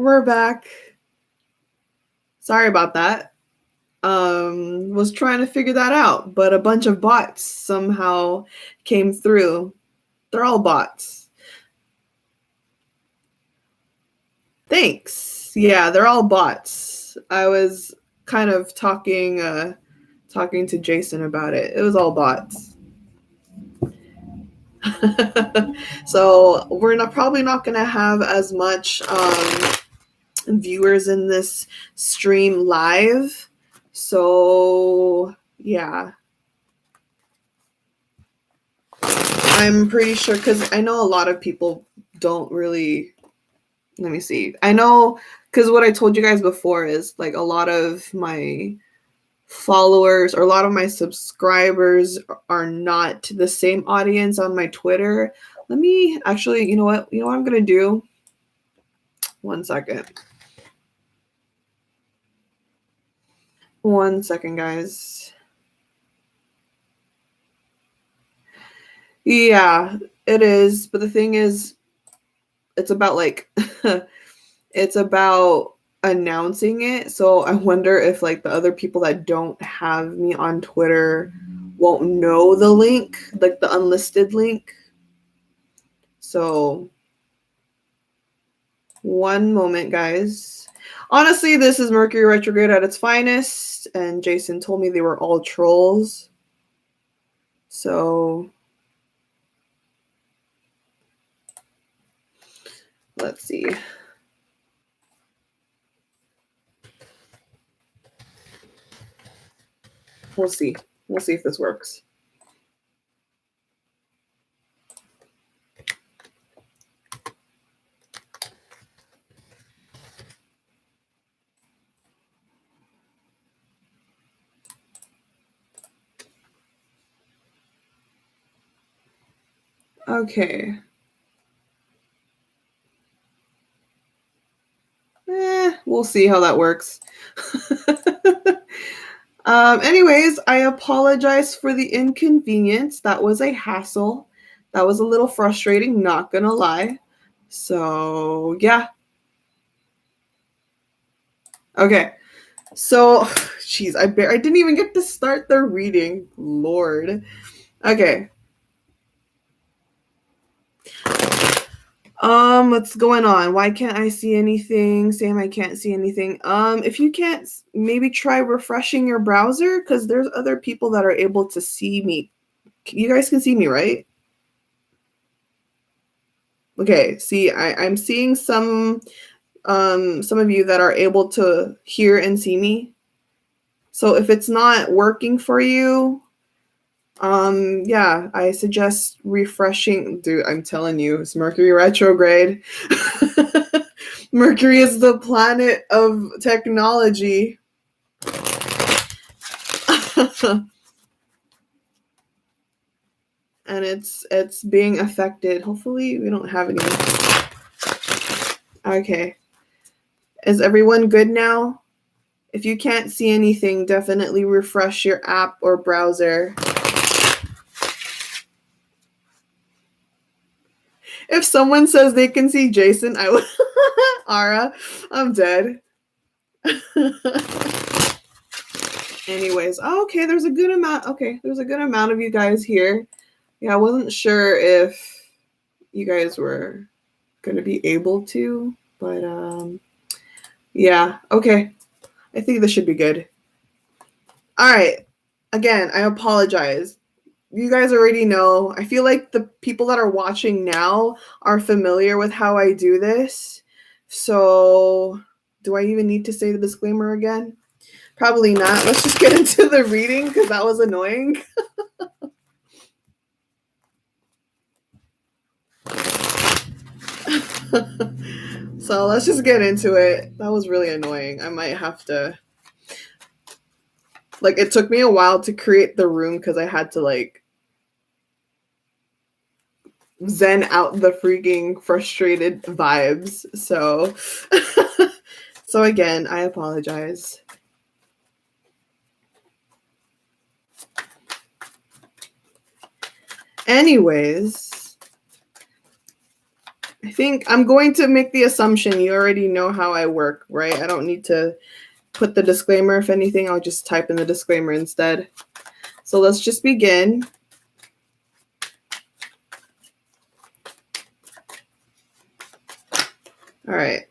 we're back. Sorry about that. Was trying to figure that out, but a bunch of bots somehow came through. They're all bots. Thanks. Yeah, they're all bots. I was kind of talking to Jason about it. It was all bots. So we're probably not going to have as much viewers in this stream live. So yeah, I'm pretty sure because I know a lot of people don't really. Let me see. I know because what I told you guys before is like a lot of my followers or a lot of my subscribers are not the same audience on my Twitter. Let me actually, you know what I'm gonna do? One second. One second, guys. Yeah, it is. But the thing is, it's about like, it's about announcing it. So I wonder if like the other people that don't have me on Twitter won't know the link, like the unlisted link. So one moment, guys. Honestly, this is Mercury retrograde at its finest, and Jason told me they were all trolls. So let's see. We'll see. We'll see if this works. Okay. We'll see how that works. Anyways, I apologize for the inconvenience. That was a hassle. That was a little frustrating, not gonna lie. So, yeah. Okay. So, jeez, I didn't even get to start the reading. Lord. Okay. What's going on? Why can't I see anything? Sam, I can't see anything. If you can't, maybe try refreshing your browser because there's other people that are able to see me. You guys can see me, right? Okay. See, I'm seeing some of you that are able to hear and see me. So if it's not working for you, yeah, I suggest refreshing. Dude, I'm telling you, it's Mercury retrograde. Mercury is the planet of technology. And it's being affected. Hopefully we don't have any. Okay. Is everyone good now? If you can't see anything, definitely refresh your app or browser. If someone says they can see Jason, I would. Ara, I'm dead. Anyways, okay, there's a good amount. Okay, there's a good amount of you guys here. Yeah, I wasn't sure if you guys were gonna be able to, but yeah, okay. I think this should be good. All right. Again, I apologize. You guys already know. I feel like the people that are watching now are familiar with how I do this. So, do I even need to say the disclaimer again? Probably not. Let's just get into the reading because that was annoying. So let's just get into it. That was really annoying. I might have to. Like, it took me a while to create the room because I had to, like, zen out the freaking frustrated vibes. So, so again, I apologize. Anyways, I think I'm going to make the assumption you already know how I work, right? I don't need to put the disclaimer. If anything, I'll just type in the disclaimer instead. So let's just begin. All right.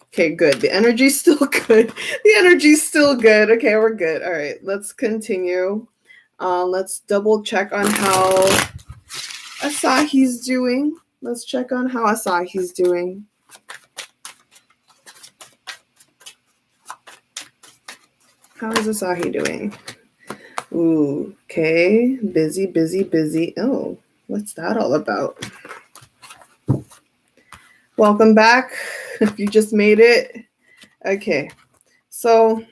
Okay, good. The energy's still good. The energy's still good. Okay, we're good. All right, let's continue. Let's double check on how Asahi's doing. Let's check on how Asahi's doing. How is Asahi doing? Ooh, okay. Busy, busy, busy. Oh, what's that all about? Welcome back. If you just made it. Okay, so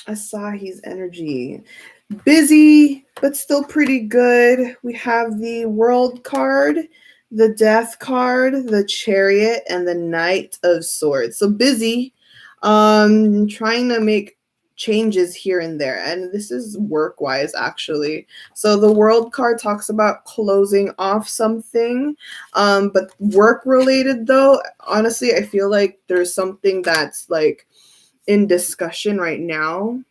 Asahi's energy. Busy, but still pretty good. We have the World card, the Death card, the Chariot, and the Knight of Swords. So busy, trying to make changes here and there. And this is work-wise, actually. So the World card talks about closing off something, but work-related, though, honestly, I feel like there's something that's like in discussion right now.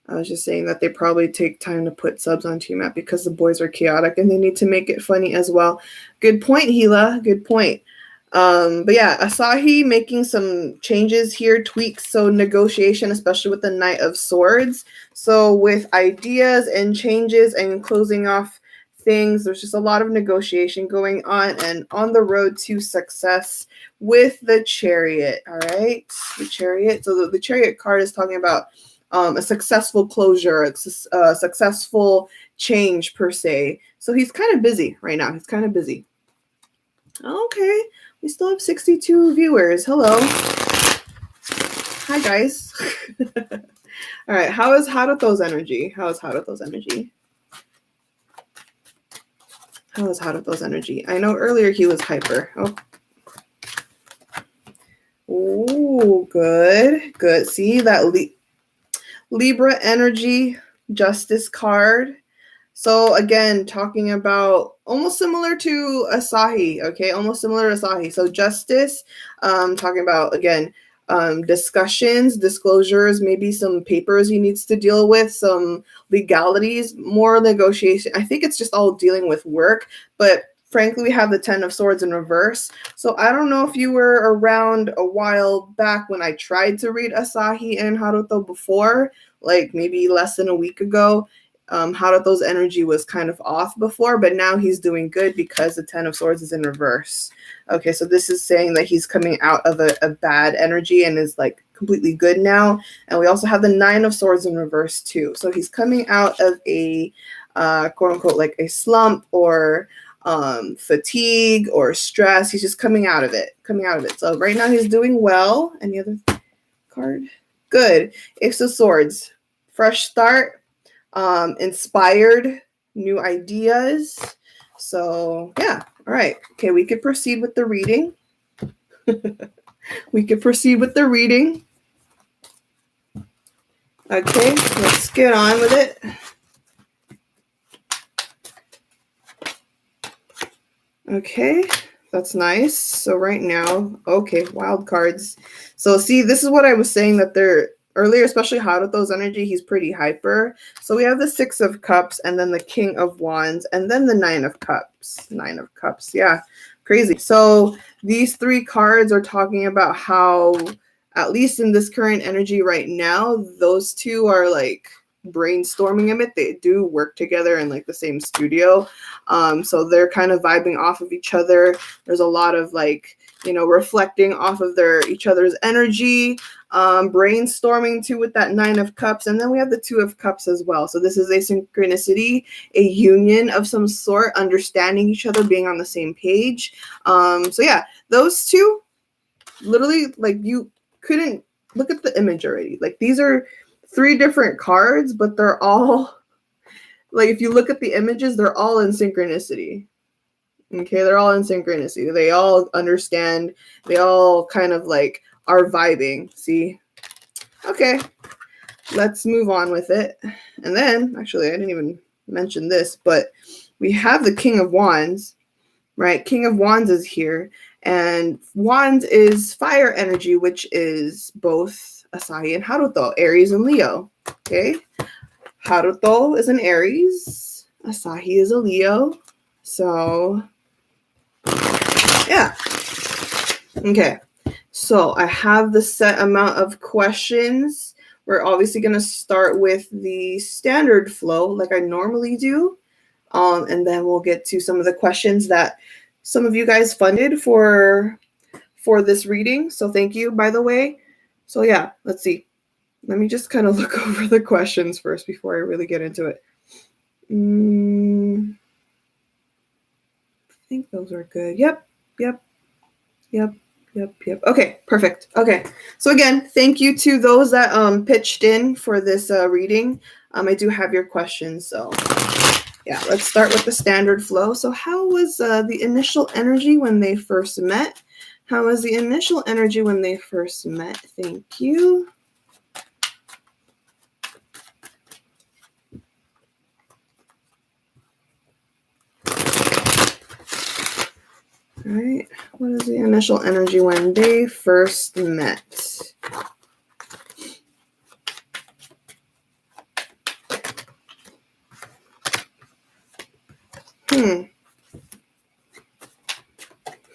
I was just saying that they probably take time to put subs on TMAP because the boys are chaotic and they need to make it funny as well. Good point, Gila. Good point. But yeah, Asahi making some changes here, tweaks. So negotiation, especially with the Knight of Swords. So with ideas and changes and closing off things, there's just a lot of negotiation going on and on the road to success with the Chariot. All right, the Chariot. So the Chariot card is talking about a successful closure, a successful change per se. So he's kind of busy right now. He's kind of busy. Okay, we still have 62 viewers. Hello. Hi, guys. All right, how is Haruto's energy? How is Haruto's energy? How is Haruto's energy? I know earlier he was hyper. Oh, good, good. See that Libra energy, Justice card. So again, talking about almost similar to Asahi, okay? Almost similar to Asahi. So Justice, talking about, again, discussions, disclosures, maybe some papers he needs to deal with, some legalities, more negotiation. I think it's just all dealing with work, but frankly, we have the 10 of Swords in reverse. So I don't know if you were around a while back when I tried to read Asahi and Haruto before, like maybe less than a week ago. Haruto's energy was kind of off before, but now he's doing good because the 10 of Swords is in reverse. Okay, so this is saying that he's coming out of a bad energy and is like completely good now. And we also have the 9 of Swords in reverse too. So he's coming out of a quote unquote like a slump or fatigue or stress. He's just coming out of it. So right now he's doing well. Any other card? Good. Ace of Swords. Fresh start. Inspired, new ideas. So yeah, all right. Okay, we could proceed with the reading. Okay, let's get on with it. Okay, that's nice. So right now, okay, wild cards. So see, this is what I was saying that they're earlier, especially Haruto's energy, he's pretty hyper. So we have the 6 of Cups and then the King of Wands and then the 9 of Cups. 9 of Cups, yeah, crazy. So these 3 cards are talking about how, at least in this current energy right now, those two are like brainstorming a bit. They do work together in like the same studio. So they're kind of vibing off of each other. There's a lot of like, you know, reflecting off of each other's energy, brainstorming too with that 9 of Cups. And then we have the 2 of Cups as well. So this is a synchronicity, a union of some sort, understanding each other, being on the same page. So yeah, those two, literally, like, you couldn't look at the image already. Like, these are 3 different cards, but they're all, like, if you look at the images, they're all in synchronicity. Okay, they're all in synchronicity. They all understand. They all kind of like are vibing. See? Okay, let's move on with it. And then, actually, I didn't even mention this, but we have the King of Wands. right? King of Wands is here. And Wands is fire energy, which is both Asahi and Haruto, Aries and Leo. Okay. Haruto is an Aries. Asahi is a Leo. So, yeah. Okay. So I have the set amount of questions. We're obviously going to start with the standard flow like I normally do. And then we'll get to some of the questions that some of you guys funded for this reading. So thank you, by the way. So yeah, let's see. Let me just kind of look over the questions first before I really get into it. I think those are good. Yep. Okay, perfect. Okay, so again, thank you to those that pitched in for this reading. I do have your questions, so yeah, let's start with the standard flow. So how was the initial energy when they first met? How was the initial energy when they first met? Thank you. All right, what is the initial energy when they first met?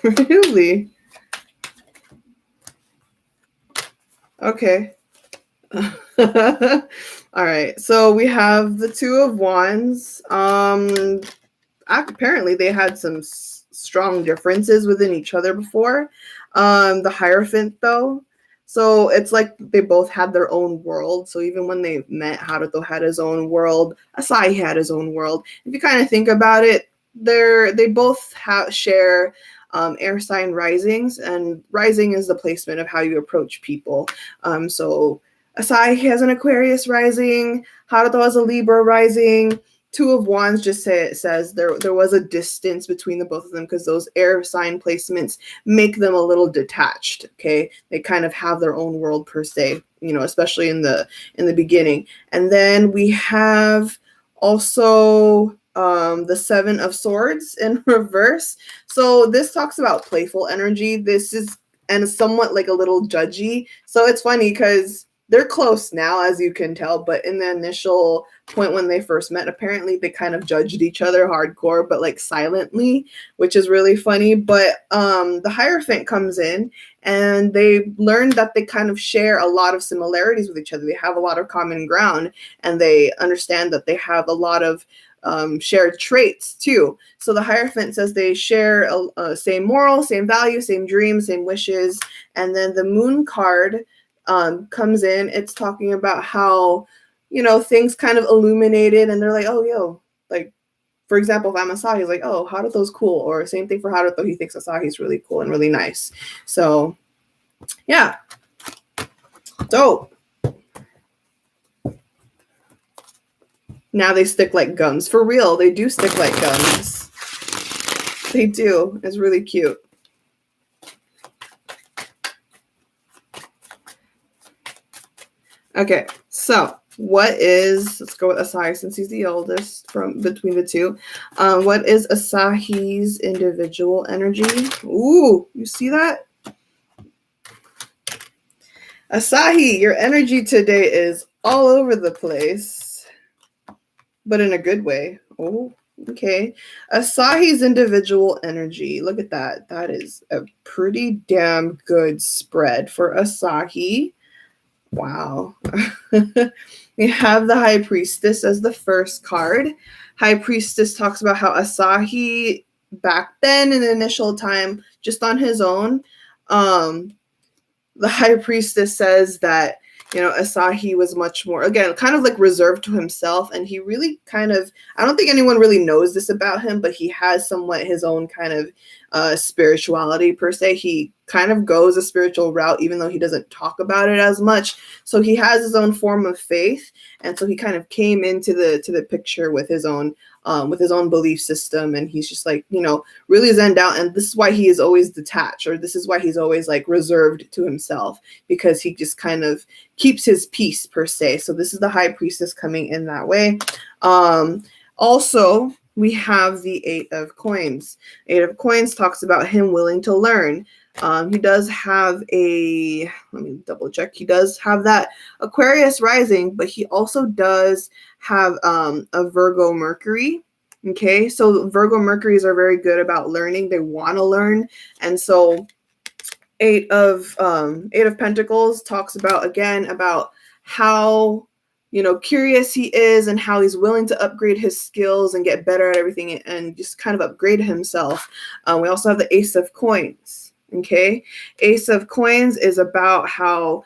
Really? Okay. All right, so we have the Two of Wands. Apparently they had some strong differences within each other before. The Hierophant, though, so it's like they both had their own world. So even when they met, Haruto had his own world, Asahi had his own world. If you kind of think about it, they both share air sign risings, and rising is the placement of how you approach people. So Asahi has an Aquarius rising, Haruto has a Libra rising. Two of Wands just says there was a distance between the both of them because those air sign placements make them a little detached. Okay, they kind of have their own world per se, you know, especially in the beginning. And then we have also the Seven of Swords in reverse. So this talks about playful energy. This is and somewhat like a little judgy. So it's funny because they're close now, as you can tell, but in the initial point when they first met, apparently they kind of judged each other hardcore, but like silently, which is really funny. But the Hierophant comes in and they learn that they kind of share a lot of similarities with each other. They have a lot of common ground, and they understand that they have a lot of shared traits too. So the Hierophant says they share a same moral, same value, same dreams, same wishes. And then the Moon card comes in. It's talking about how, you know, things kind of illuminated, and they're like, oh, yo, like, for example, if I'm Asahi, he's like, oh, Haruto's cool. Or same thing for Haruto, he thinks Asahi's really cool and really nice. So, yeah. Dope. Now they stick like gums. For real, they do stick like gums. They do. It's really cute. Okay, so let's go with Asahi since he's the oldest from between the two. What is Asahi's individual energy? Ooh, you see that? Asahi, your energy today is all over the place, but in a good way. Oh, okay. Asahi's individual energy. Look at that. That is a pretty damn good spread for Asahi. Wow. We have the High Priestess as the first card. High Priestess talks about how Asahi back then in the initial time, just on his own, the High Priestess says that, you know, Asahi was much more, again, kind of like reserved to himself. And he really kind of, I don't think anyone really knows this about him, but he has somewhat his own kind of spirituality per se. He kind of goes a spiritual route, even though he doesn't talk about it as much. So he has his own form of faith. And so he kind of came into the picture with his own belief system, and he's just like, you know, really zenned out. And this is why he is always detached, or this is why he's always like reserved to himself, because he just kind of keeps his peace per se. So this is the High Priestess coming in that way. Also, we have the Eight of Coins. Eight of Coins talks about him willing to learn. He does have let me double check. He does have that Aquarius rising, but he also does have a Virgo Mercury. Okay, so Virgo Mercuries are very good about learning. They want to learn. And so Eight of Pentacles talks about, again, about how, curious he is and how he's willing to upgrade his skills and get better at everything and just kind of upgrade himself. We also have the Ace of Coins. Okay, Ace of Coins is about how,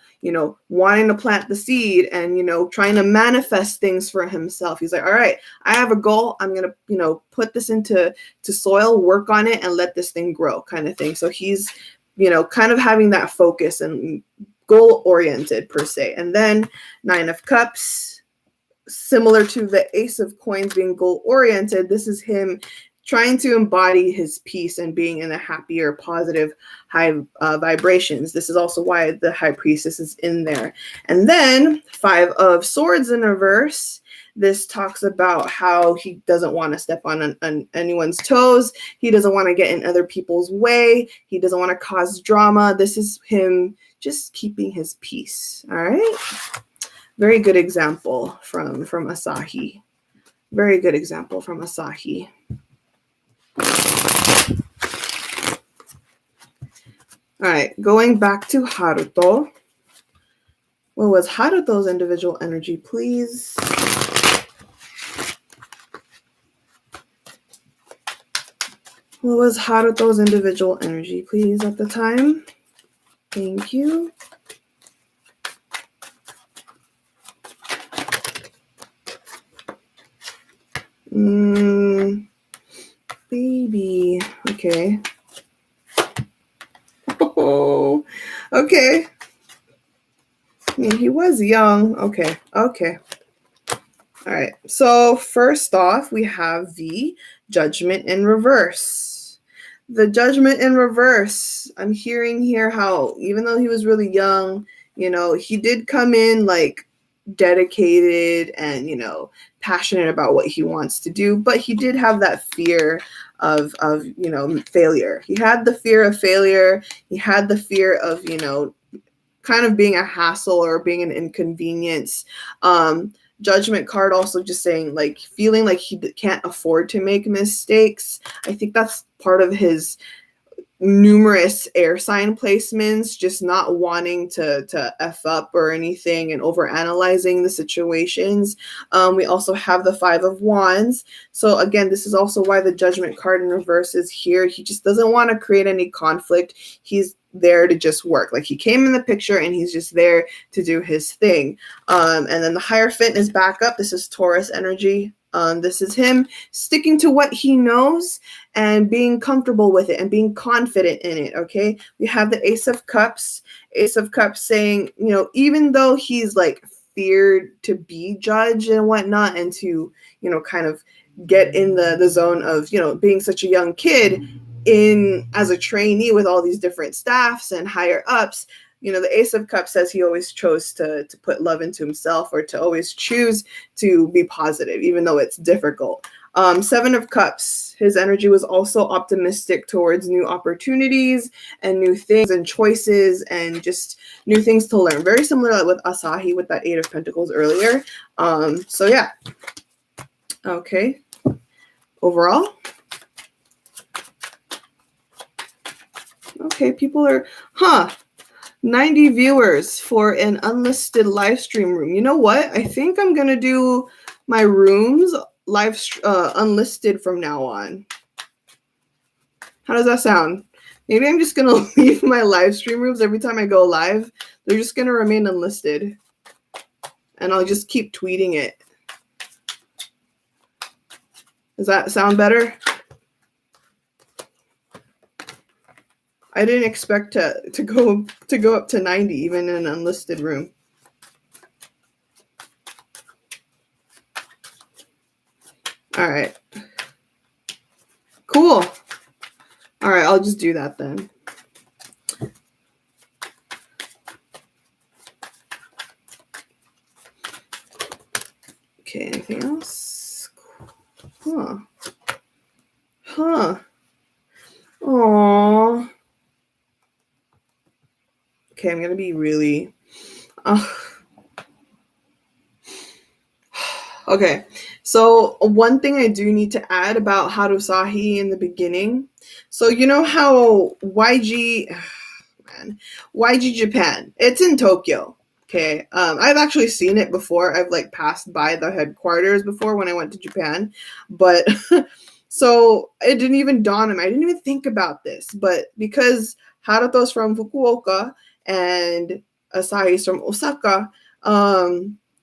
wanting to plant the seed and, trying to manifest things for himself. He's like, all right, I have a goal. I'm going to, put this into soil, work on it, and let this thing grow, kind of thing. So he's, kind of having that focus and goal oriented per se. And then Nine of Cups, similar to the Ace of Coins being goal oriented, this is him trying to embody his peace and being in a happier, positive, high vibrations. This is also why the High Priestess is in there. And then Five of Swords in reverse. This talks about how he doesn't want to step on anyone's toes. He doesn't want to get in other people's way. He doesn't want to cause drama. This is him just keeping his peace. All right. Very good example from Asahi. Very good example from Asahi. All right, going back to Haruto. What was Haruto's individual energy, please? What was Haruto's individual energy, please, at the time? Thank you. Baby. Okay. Oh, okay. I mean, he was young. Okay. All right. So first off, we have the Judgment in reverse. The Judgment in reverse. I'm hearing here how, even though he was really young, he did come in like dedicated and, passionate about what he wants to do, but he did have that fear of failure. He had the fear of failure. He had the fear of, kind of being a hassle or being an inconvenience. Judgment card also just saying like feeling like he can't afford to make mistakes. I think that's part of his numerous air sign placements, just not wanting to F up or anything and overanalyzing the situations. We also have the Five of Wands. So again, this is also why the Judgment card in reverse is here. He just doesn't want to create any conflict. He's there to just work. Like he came in the picture and he's just there to do his thing. And then the Hierophant is back up. This is Taurus energy. This is him sticking to what he knows and being comfortable with it and being confident in it, okay? We have the Ace of Cups. Ace of Cups saying, even though he's like feared to be judged and whatnot and to, kind of get in the zone of, being such a young kid in as a trainee with all these different staffs and higher ups, the Ace of Cups says he always chose to put love into himself or to always choose to be positive, even though it's difficult. Seven of Cups, his energy was also optimistic towards new opportunities and new things and choices and just new things to learn. Very similar with Asahi with that Eight of Pentacles earlier. So yeah. Okay. Overall. Okay, people are, 90 viewers for an unlisted live stream room. You know what? I think I'm going to do my rooms unlisted from now on. How does that sound? Maybe I'm just going to leave my live stream rooms every time I go live. They're just going to remain unlisted. And I'll just keep tweeting it. Does that sound better? I didn't expect to go up to 90 even in an unlisted room. All right. Cool. All right, I'll just do that then. Okay, anything else? Huh. Okay, I'm gonna be really okay. So one thing I do need to add about Harusahi in the beginning. So you know how YG Japan. It's in Tokyo. Okay. I've actually seen it before. I've like passed by the headquarters before when I went to Japan. But so it didn't even dawn on me. I didn't even think about this. But because Haruto's from Fukuoka and Asahi's from Osaka,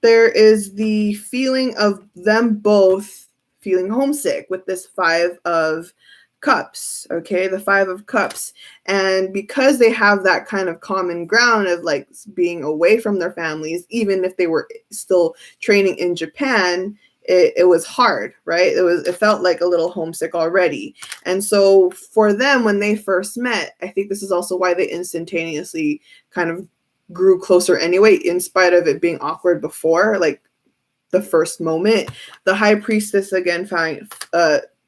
there is the feeling of them both feeling homesick with this Five of Cups. Okay, the Five of Cups. And because they have that kind of common ground of like being away from their families, even if they were still training in Japan, it was hard, right? It felt like a little homesick already. And so for them, when they first met, I think this is also why they instantaneously kind of grew closer anyway, in spite of it being awkward before, like the first moment. The high priestess again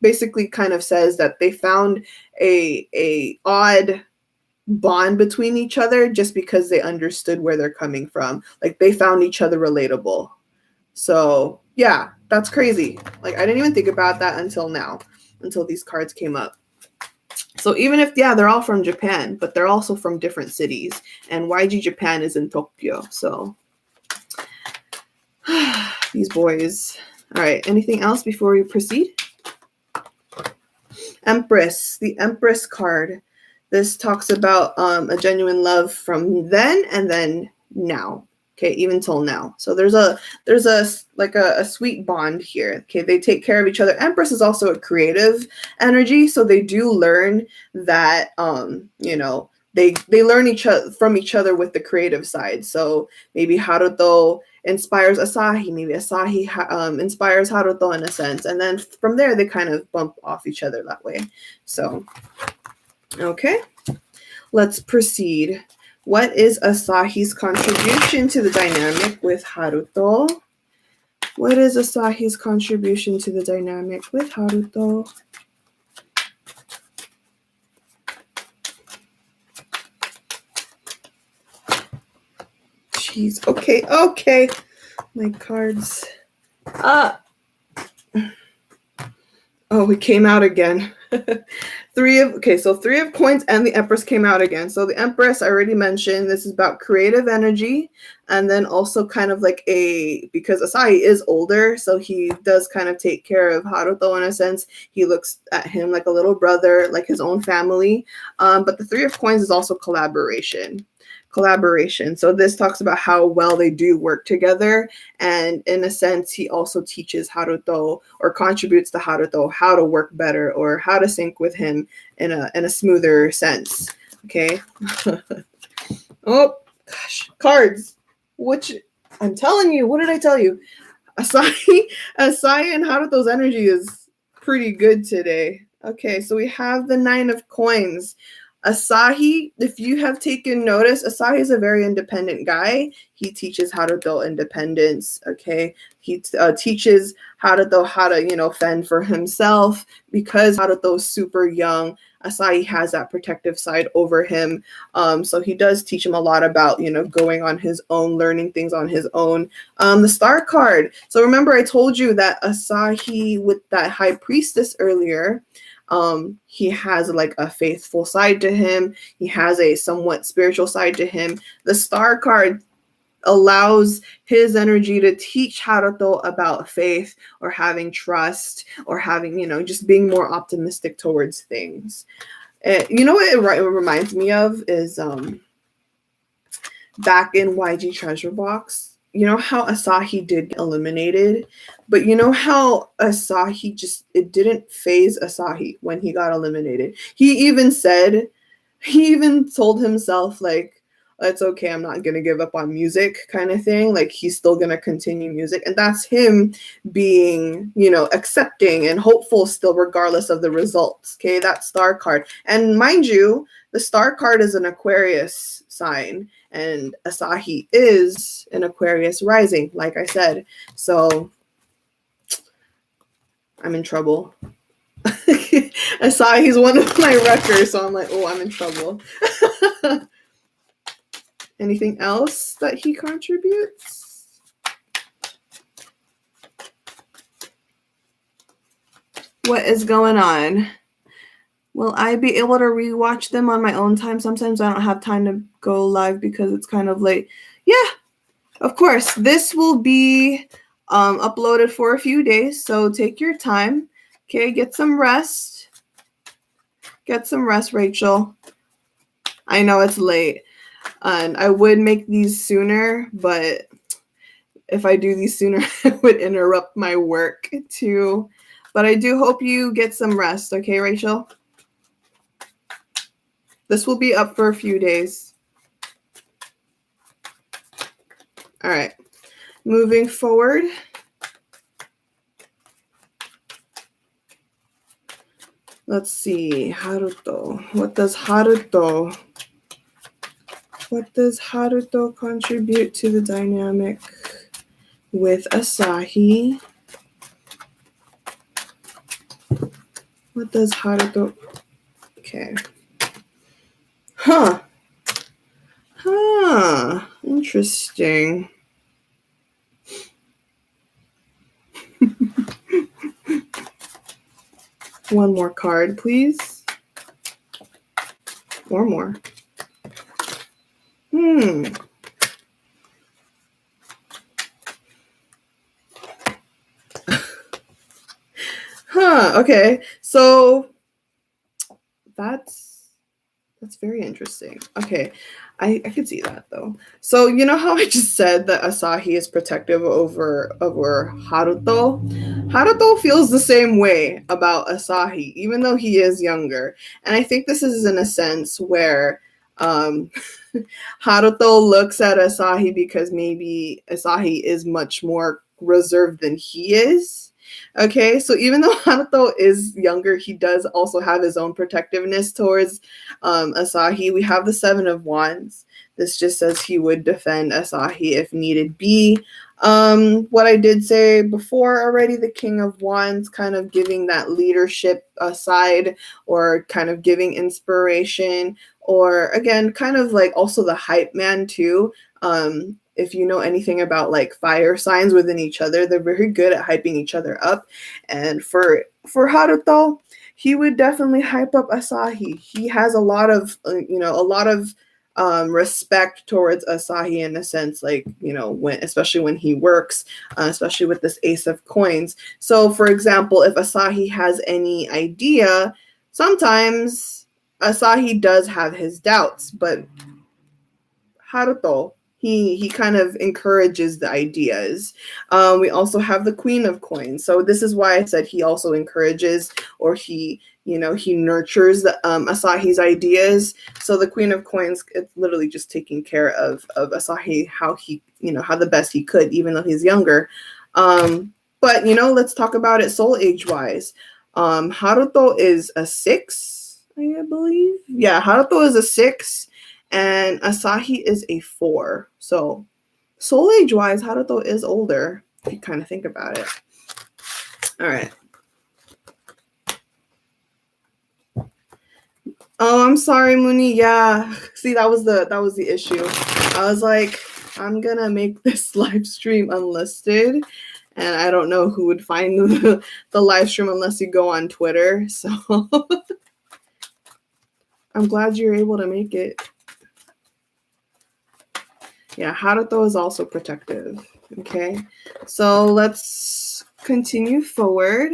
basically kind of says that they found a odd bond between each other just because they understood where they're coming from. Like they found each other relatable. So yeah, that's crazy. Like I didn't even think about that until now, until these cards came up. So even if, yeah, they're all from Japan, but they're also from different cities. And YG Japan is in Tokyo. So these boys. All right, anything else before we proceed? Empress, the Empress card. This talks about a genuine love from then and then now. Okay, even till now. So there's a like a sweet bond here. Okay, they take care of each other. Empress is also a creative energy, so they do learn that you know, they learn from each other with the creative side. So maybe Haruto inspires Asahi, maybe Asahi inspires Haruto in a sense, and then from there they kind of bump off each other that way. So okay, let's proceed. What is Asahi's contribution to the dynamic with Haruto? What is Asahi's contribution to the dynamic with Haruto? Jeez. Okay. My cards. Oh, it came out again. Three of Coins and the Empress came out again. So the Empress, I already mentioned, this is about creative energy, and then also kind of like because Asahi is older, so he does kind of take care of Haruto in a sense. He looks at him like a little brother, like his own family. But the Three of Coins is also collaboration. So this talks about how well they do work together, and in a sense he also teaches Haruto, or contributes to Haruto, how to work better or how to sync with him in a smoother sense. Okay. Oh gosh, cards. I'm telling you, what did I tell you? Asahi and Haruto's energy is pretty good today. Okay, so we have the Nine of Coins. Asahi, if you have taken notice, Asahi is a very independent guy. He teaches Haruto independence, okay? He teaches Haruto how to, fend for himself. Because Haruto's super young, Asahi has that protective side over him. So he does teach him a lot about, going on his own, learning things on his own. The Star card. So remember I told you that Asahi, with that High Priestess earlier, he has like a faithful side to him. He has a somewhat spiritual side to him. The Star card allows his energy to teach Haruto about faith, or having trust, or having, just being more optimistic towards things. You know what it reminds me of is back in YG Treasure Box. You know how Asahi did get eliminated, but you know how Asahi it didn't phase Asahi when he got eliminated. He even told himself, like, it's okay, I'm not going to give up on music kind of thing. Like, he's still going to continue music. And that's him being, accepting and hopeful still, regardless of the results. Okay, that Star card. And mind you, the Star card is an Aquarius sign, and Asahi is an Aquarius rising, like I said. So I'm in trouble. Asahi's one of my wreckers, so I'm like, oh, I'm in trouble. Anything else that he contributes? What is going on? Will I be able to rewatch them on my own time? Sometimes I don't have time to go live because it's kind of late. Yeah, of course. This will be uploaded for a few days, so take your time. Okay, get some rest. Get some rest, Rachel. I know it's late, and I would make these sooner, but if I do these sooner, it would interrupt my work too. But I do hope you get some rest, okay, Rachel? This will be up for a few days. All right, moving forward. Let's see, Haruto. What does Haruto contribute to the dynamic with Asahi? What does Haruto... Okay. Huh. Interesting. One more card, please. Or more. Okay. So that's very interesting. Okay. I could see that though. So you know how I just said that Asahi is protective over Haruto? Haruto feels the same way about Asahi, even though he is younger. And I think this is in a sense where Haruto looks at Asahi because maybe Asahi is much more reserved than he is. Okay, so even though Haruto is younger, he does also have his own protectiveness towards Asahi. We have the Seven of Wands. This just says he would defend Asahi if needed be. What I did say before already, the King of Wands kind of giving that leadership side, or kind of giving inspiration, or again, kind of like also the hype man too. If you know anything about like fire signs within each other, they're very good at hyping each other up. And for Haruto, he would definitely hype up Asahi. He has a lot of respect towards Asahi in a sense, like, especially when he works, especially with this Ace of Coins. So for example, if Asahi has any idea, sometimes Asahi does have his doubts, but Haruto, he kind of encourages the ideas. We also have the Queen of Coins. So this is why I said he also encourages, or he nurtures the Asahi's ideas. So the Queen of Coins, it's literally just taking care of Asahi, how the best he could, even though he's younger. But let's talk about it soul age wise. Haruto is a 6, I believe. Yeah, Haruto is a 6. And Asahi is a 4. So soul age wise, Haruto is older, if you kind of think about it. All right. Oh, I'm sorry, Mooney. Yeah. See, that was the issue. I was like, I'm gonna make this live stream unlisted, and I don't know who would find the live stream unless you go on Twitter. So I'm glad you're able to make it. Yeah, Haruto is also protective. Okay, so let's continue forward.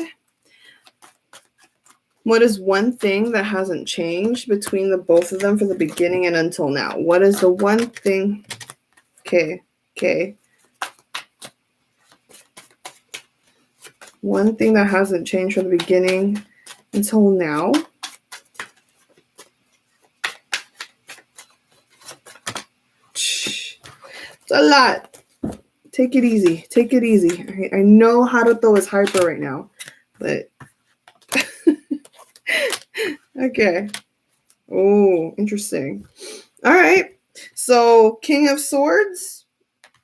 What is one thing that hasn't changed between the both of them from the beginning and until now? What is the one thing? Okay. One thing that hasn't changed from the beginning until now. A lot. Take it easy. I know Haruto is hyper right now, but okay. Oh, interesting. All right. So King of Swords,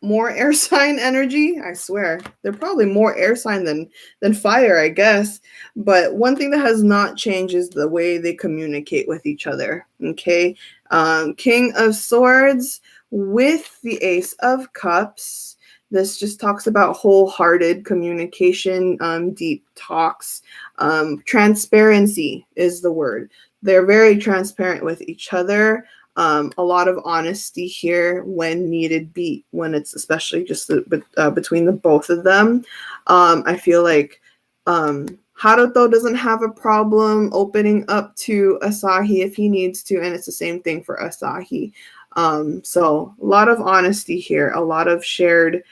more air sign energy. I swear they're probably more air sign than fire, I guess. But one thing that has not changed is the way they communicate with each other. Okay. King of Swords with the Ace of Cups, this just talks about wholehearted communication, deep talks. Transparency is the word. They're very transparent with each other. A lot of honesty here when needed be, when it's especially just between the both of them. I feel like Haruto doesn't have a problem opening up to Asahi if he needs to, and it's the same thing for Asahi. So a lot of honesty here, a lot of shared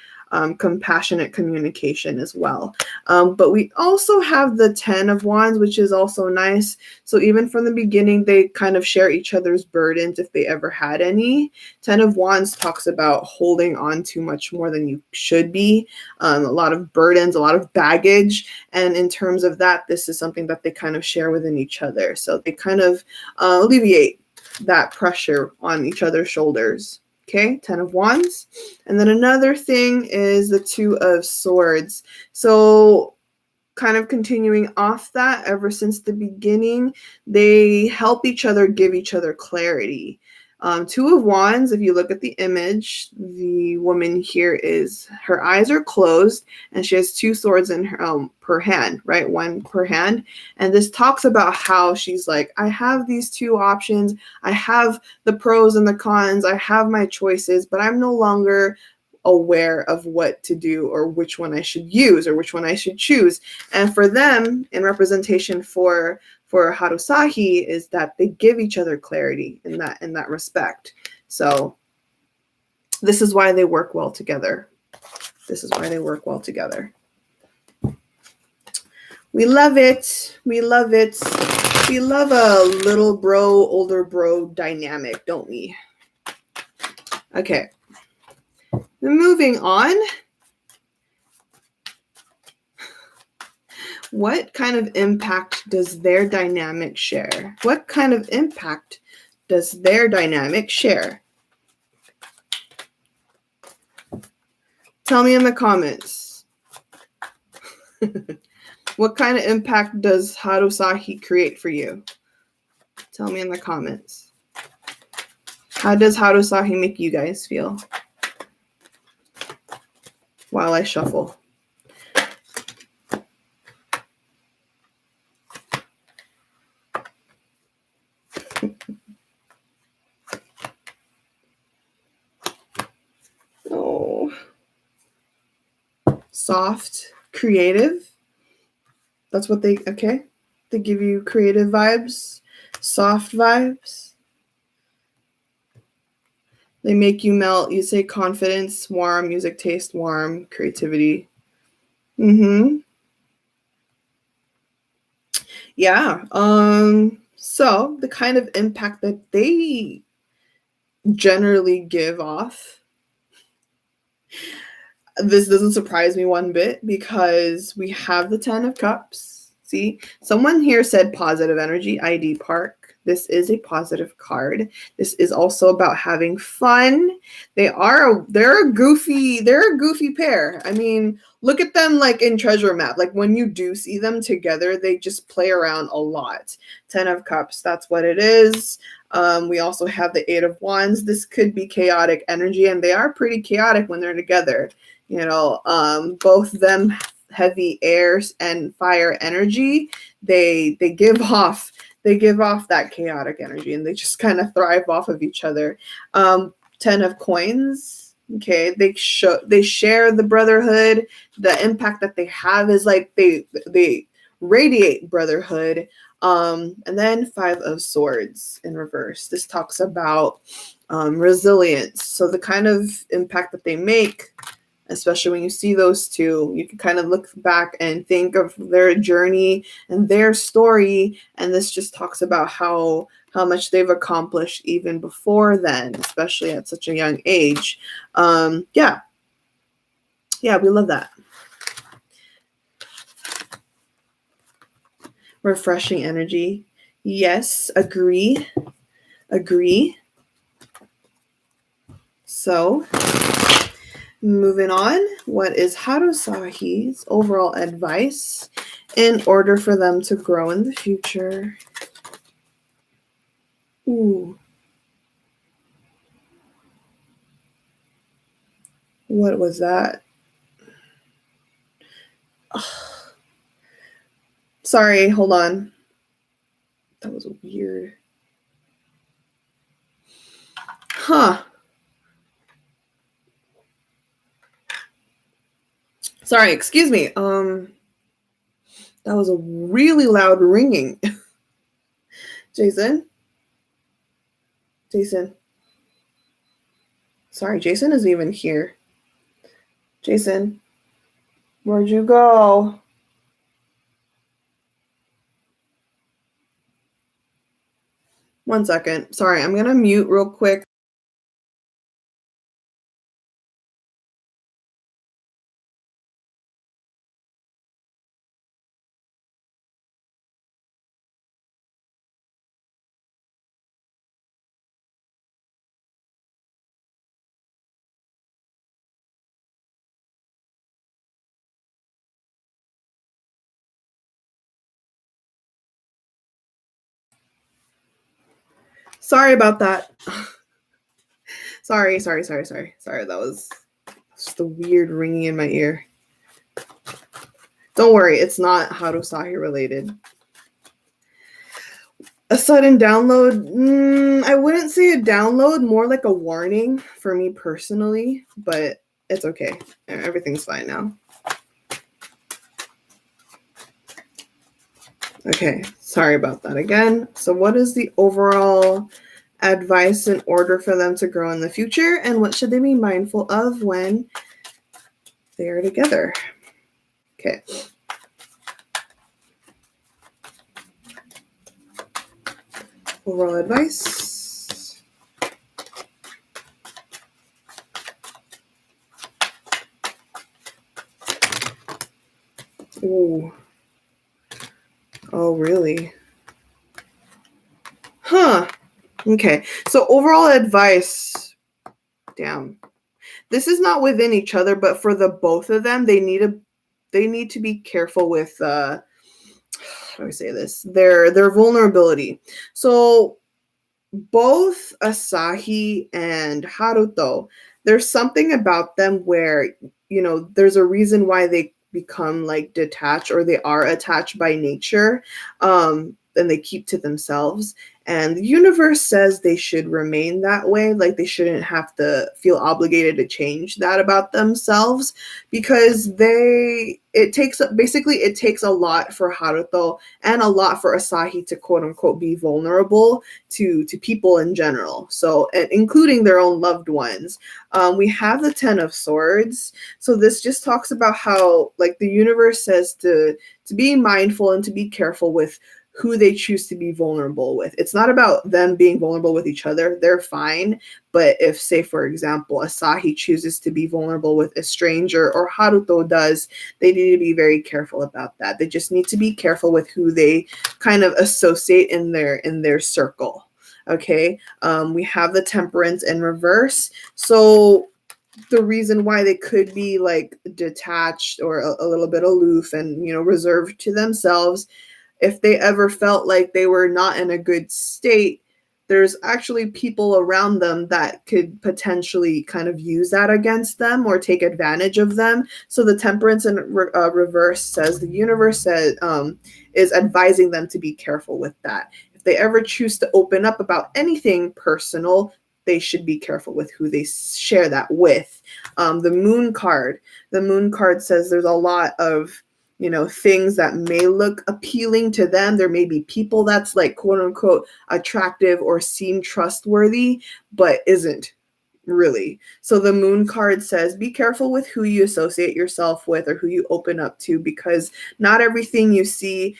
compassionate communication as well. But we also have the 10 of Wands, which is also nice. So even from the beginning, they kind of share each other's burdens if they ever had any. 10 of Wands talks about holding on to much more than you should be, a lot of burdens, a lot of baggage. And in terms of that, this is something that they kind of share within each other. So they kind of alleviate that pressure on each other's shoulders. Okay, 10 of Wands. And then another thing is the 2 of Swords. So kind of continuing off that, ever since the beginning, they help each other, give each other clarity. 2 of Wands, if you look at the image, the woman here is, her eyes are closed and she has 2 swords in her per hand, right? 1 per hand. And this talks about how she's like, I have these 2 options. I have the pros and the cons. I have my choices, but I'm no longer aware of what to do or which one I should use or which one I should choose. And for them, in representation for Harusahi, is that they give each other clarity in that respect. So this is why they work well together. This is why they work well together. We love it. We love it. We love a little bro, older bro dynamic, don't we? Okay. Moving on. What kind of impact does their dynamic share? What kind of impact does their dynamic share? Tell me in the comments. What kind of impact does Harusahi create for you? Tell me in the comments. How does Harusahi make you guys feel? While I shuffle. Oh. Soft, creative. That's what they, okay. They give you creative vibes, soft vibes. They make you melt. You say confidence, warm, music taste, warm, creativity. Yeah. So the kind of impact that they generally give off, this doesn't surprise me one bit because we have the 10 of Cups. See, someone here said positive energy, ID Park. This is a positive card. This is also about having fun. They're a goofy pair. I mean, look at them like in Treasure Map. Like when you do see them together, they just play around a lot. 10 of Cups, that's what it is. We also have the 8 of Wands. This could be chaotic energy, and they are pretty chaotic when they're together. You know, both them heavy air and fire energy. They give off that chaotic energy, and they just kind of thrive off of each other. 10 of Coins. Okay, they share the brotherhood. The impact that they have is like they radiate brotherhood. And then 5 of Swords in reverse. This talks about resilience. So the kind of impact that they make, especially when you see those two, you can kind of look back and think of their journey and their story. And this just talks about how much they've accomplished even before then, especially at such a young age. Yeah, we love that. Refreshing energy. Yes, agree. So, moving on, what is Harusahi's overall advice in order for them to grow in the future? Ooh. What was that? Ugh. Sorry, hold on. That was weird. Huh. Sorry, excuse me. That was a really loud ringing. Jason? Jason? Sorry, Jason isn't even here. Jason? Where'd you go? One second. Sorry, I'm gonna mute real quick. Sorry about that. Sorry. That was just a weird ringing in my ear. Don't worry, it's not Harusahi related. A sudden download, I wouldn't say a download, more like a warning for me personally, but it's okay. Everything's fine now. Okay, sorry about that again. So what is the overall advice in order for them to grow in the future, and what should they be mindful of when they are together? Okay. Overall advice. Ooh. Oh, really? Huh. Okay. So overall advice. Damn. This is not within each other, but for the both of them, they need to be careful with how do I say this? Their vulnerability. So both Asahi and Haruto, there's something about them where, there's a reason why they become like detached, or they are attached by nature, and they keep to themselves. And the universe says they should remain that way. Like, they shouldn't have to feel obligated to change that about themselves, because it takes a lot for Haruto and a lot for Asahi to quote unquote be vulnerable to people in general. So, and including their own loved ones. We have the 10 of Swords. So this just talks about how, like, the universe says to be mindful and to be careful with who they choose to be vulnerable with. It's not about them being vulnerable with each other. They're fine. But if, say, for example, Asahi chooses to be vulnerable with a stranger, or Haruto does, they need to be very careful about that. They just need to be careful with who they kind of associate in their circle. Okay. We have the Temperance in reverse. So the reason why they could be like detached or a little bit aloof and, reserved to themselves, if they ever felt like they were not in a good state, there's actually people around them that could potentially kind of use that against them or take advantage of them. So the Temperance in reverse says the universe is advising them to be careful with that. If they ever choose to open up about anything personal, they should be careful with who they share that with. The Moon card says there's a lot of things that may look appealing to them. There may be people that's like quote unquote attractive or seem trustworthy, but isn't really. So the Moon card says be careful with who you associate yourself with or who you open up to, because not everything you see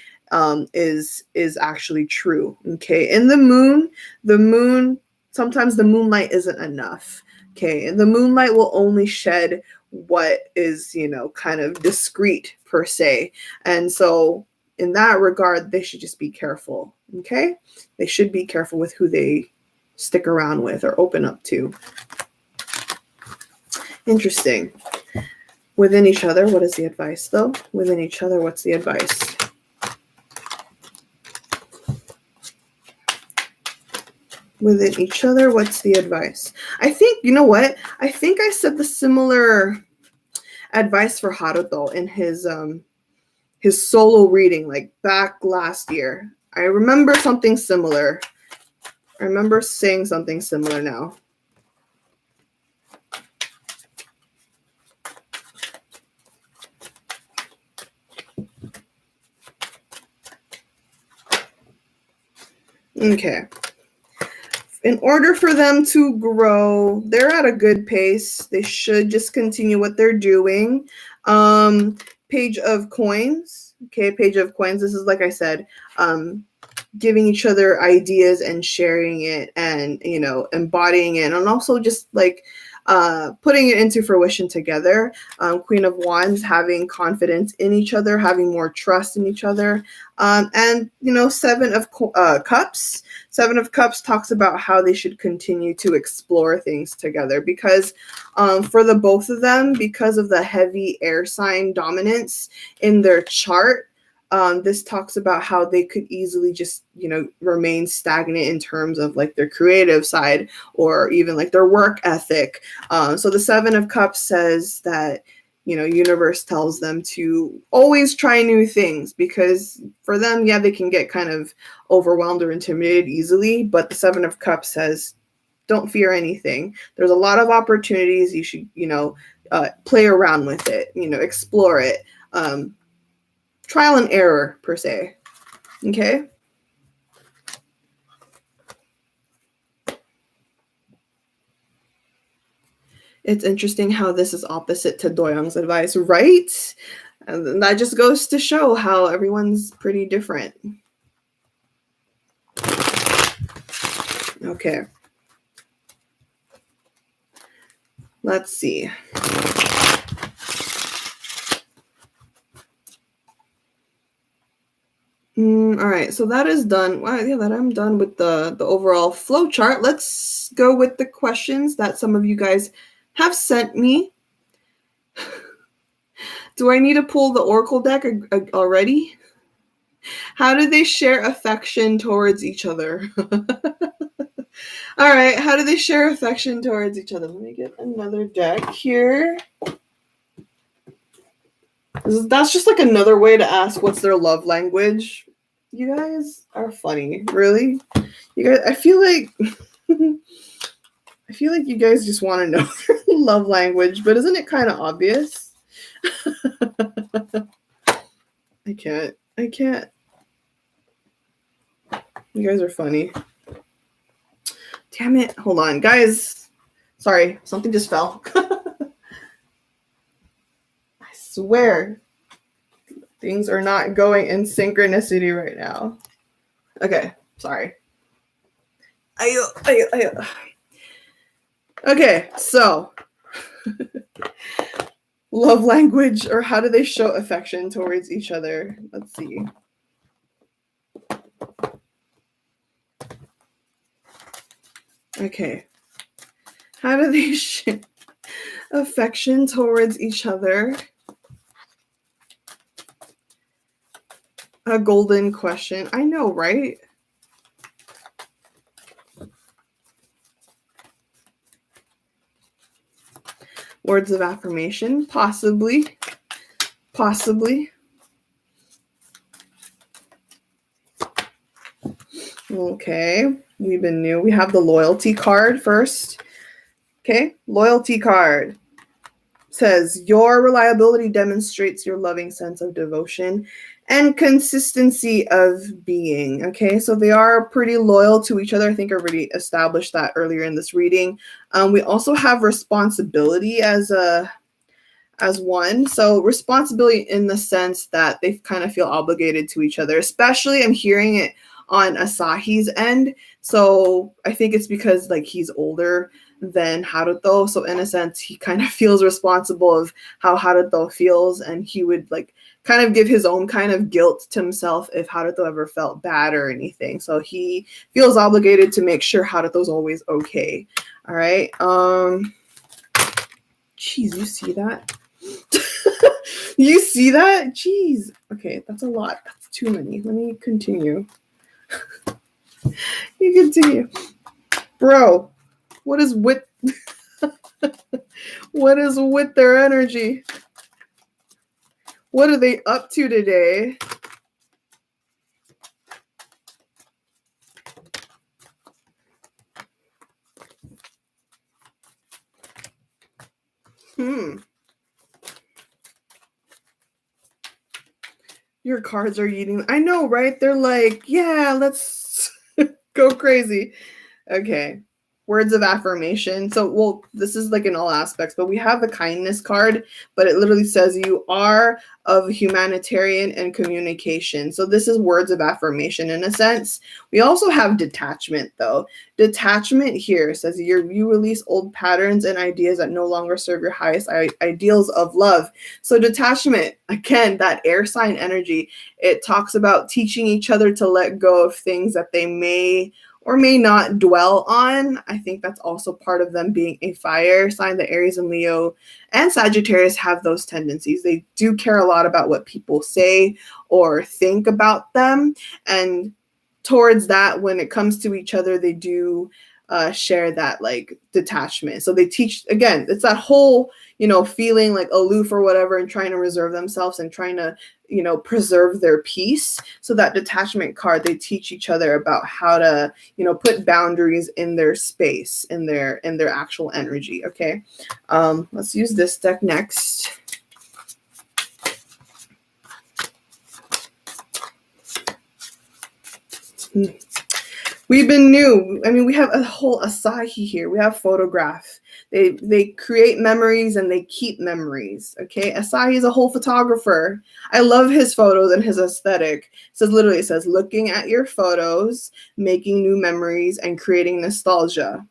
is actually true. Okay. And the moon, sometimes the moonlight isn't enough. Okay. And the moonlight will only shed what is, kind of discreet per se. And so in that regard, they should just be careful. Okay. They should be careful with who they stick around with or open up to. Interesting. Within each other, what is the advice though? Within each other, what's the advice? within each other. What's the advice? I think, you know what? I think I said the similar advice for Haruto in his solo reading, like back last year. I remember something similar. I remember saying something similar now. Okay. In order for them to grow, they're at a good pace. They should just continue what they're doing. Page of coins. Okay, page of coins. This is, like I said, giving each other ideas and sharing it and, you know, embodying it, and also just like putting it into fruition together. Queen of Wands, having confidence in each other, having more trust in each other. And, you know, Seven of Cups. Seven of Cups talks about how they should continue to explore things together, because for the both of them, because of the heavy air sign dominance in their chart, this talks about how they could easily just, you know, remain stagnant in terms of like their creative side or even like their work ethic. So the Seven of Cups says that, you know, universe tells them to always try new things, because for them, yeah, they can get kind of overwhelmed or intimidated easily. But the Seven of Cups says, don't fear anything. There's a lot of opportunities. You should, you know, play around with it, you know, explore it. Trial and error, per se. Okay? It's interesting how this is opposite to Doyoung's advice, right? And that just goes to show how everyone's pretty different. Okay. Let's see. All right, so that is done. Well, yeah, that I'm done with the overall flow chart. Let's go with the questions that some of you guys have sent me. Do I need to pull the Oracle deck already? How do they share affection towards each other? All right, how do they share affection towards each other? Let me get another deck here. That's just like another way to ask what's their love language. You guys are funny, really. You guys, I feel like you guys just want to know their love language, but isn't it kind of obvious? I can't. You guys are funny. Damn it. Hold on, guys. Sorry, something just fell. I swear. Things are not going in synchronicity right now. Okay, sorry. Okay, so love language, or how do they show affection towards each other? Let's see. Okay. How do they show affection towards each other? A golden question. I know, right? Words of affirmation, possibly. Okay, we have the loyalty card first. Okay, loyalty card says your reliability demonstrates your loving sense of devotion and consistency of being. Okay, so they are pretty loyal to each other. I think I already established that earlier in this reading. We also have responsibility as one. So responsibility in the sense that they kind of feel obligated to each other, especially I'm hearing it on Asahi's end. So I think it's because like he's older than Haruto. So in a sense, he kind of feels responsible of how Haruto feels, and he would like kind of give his own kind of guilt to himself if Haruto ever felt bad or anything. So he feels obligated to make sure Haruto's always okay. All right. Jeez, you see that? You see that? Jeez. Okay, that's a lot. That's too many. Let me continue. You continue. Bro, what is with what is with their energy? What are they up to today? Your cards are eating. I know, right? They're like, yeah, let's go crazy. Okay. Words of affirmation. So, well, this is like in all aspects, but we have the kindness card, but it literally says you are of humanitarian and communication. So this is words of affirmation in a sense. We also have detachment though. Detachment here says you release old patterns and ideas that no longer serve your highest ideals of love. So detachment, again, that air sign energy, it talks about teaching each other to let go of things that they may or may not dwell on. I think that's also part of them being a fire sign. The Aries and Leo and Sagittarius have those tendencies. They do care a lot about what people say or think about them. And towards that, when it comes to each other, they do share that like detachment. So they teach, again, it's that whole, feeling like aloof or whatever and trying to reserve themselves and trying to, preserve their peace. So that detachment card, they teach each other about how to, put boundaries in their space, in their actual energy. Okay. Let's use this deck next. We've been new. I mean, we have a whole Asahi here. We have photograph. They create memories and they keep memories. Okay, Asahi is a whole photographer. I love his photos and his aesthetic. It says looking at your photos, making new memories, and creating nostalgia.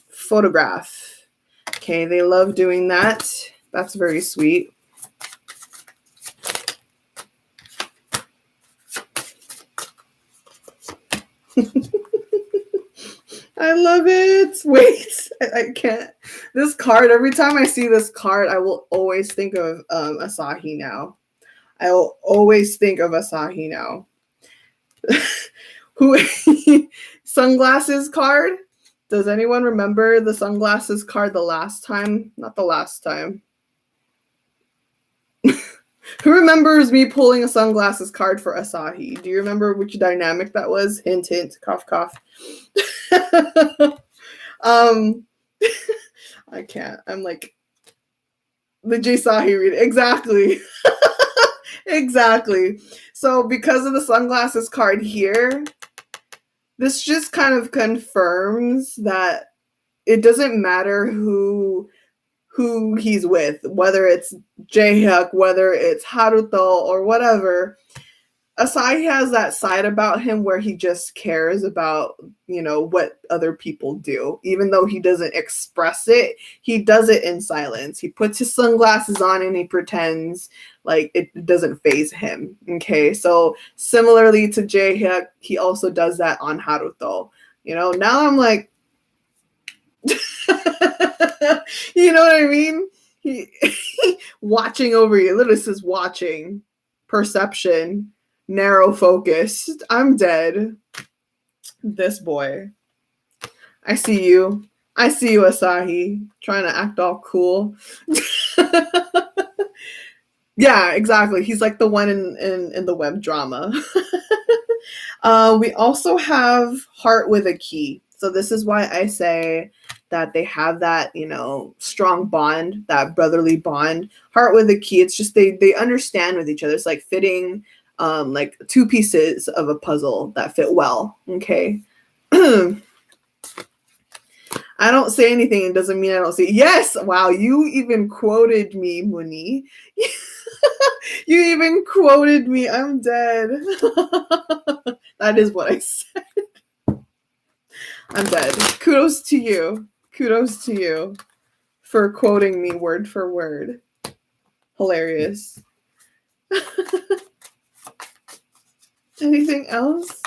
Photograph. Okay, they love doing that. That's very sweet. I love it. Wait, I can't. This card, every time I see this card, I will always think of Asahi now. I will always think of Asahi now. Who sunglasses card? Does anyone remember the sunglasses card the last time? Not the last time. Who remembers me pulling a sunglasses card for Asahi? Do you remember which dynamic that was? Hint, hint, cough, cough. I can't. I'm like the Sahi read. Exactly. Exactly. So because of the sunglasses card here, this just kind of confirms that it doesn't matter who he's with, whether it's Jaehyuk, whether it's Haruto or whatever. Asahi has that side about him where he just cares about, what other people do. Even though he doesn't express it, he does it in silence. He puts his sunglasses on and he pretends like it doesn't faze him. Okay, so similarly to Jaehyuk, he also does that on Haruto. Now I'm like, you know what I mean? He watching over you. Literally says watching, perception, narrow focused. I'm dead. This boy. I see you. I see you, Asahi, trying to act all cool. Yeah, exactly. He's like the one in the web drama. We also have Heart with a Key. So this is why I say that they have that, strong bond, that brotherly bond. Heart with a Key. It's just they understand with each other. It's like fitting like two pieces of a puzzle that fit well. Okay. I don't say anything. It doesn't mean I don't see. Yes. Wow. You even quoted me, Muni. You even quoted me. I'm dead. That is what I said. I'm dead. Kudos to you. Kudos to you for quoting me word for word. Hilarious. Anything else?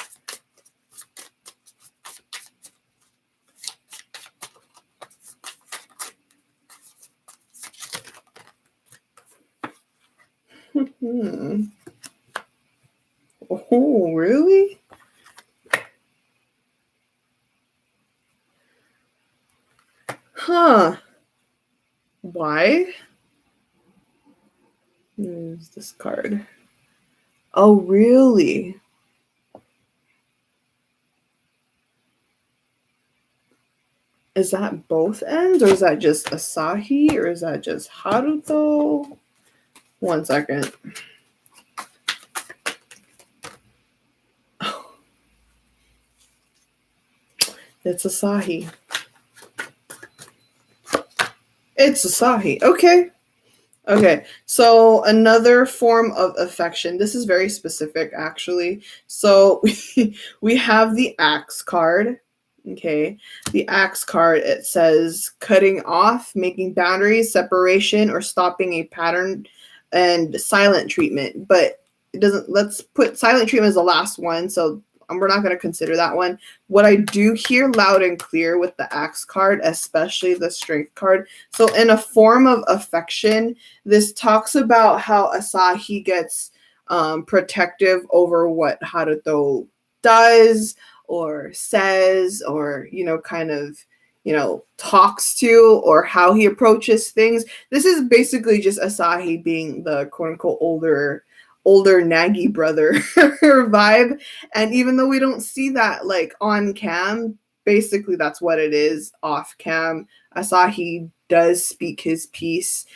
Oh, really? Why? Use this card. Oh, really? Is that both ends, or is that just Asahi, or is that just Haruto? 1 second. Oh. It's Asahi. It's Asahi. Okay. Okay, so another form of affection. This is very specific, actually. So we have the axe card. Okay, the axe card, it says cutting off, making boundaries, separation, or stopping a pattern, and silent treatment. But it doesn't, let's put silent treatment as the last one. So we're not going to consider that one. What I do hear loud and clear with the axe card, especially the strength card. So in a form of affection, this talks about how Asahi gets protective over what Haruto does or says, or, kind of, talks to, or how he approaches things. This is basically just Asahi being the quote unquote older naggy brother vibe. And even though we don't see that like on cam, basically that's what it is off cam. Asahi does speak his piece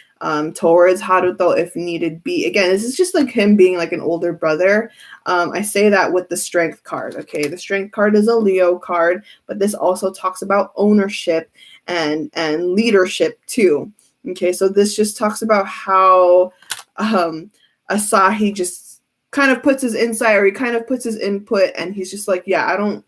towards Haruto if needed be. Again, this is just like him being like an older brother. I say that with the strength card. Okay, the strength card is a Leo card, but this also talks about ownership and leadership too. Okay, so this just talks about how Asahi just kind of puts his insight, or he kind of puts his input, and he's just like, yeah, I don't,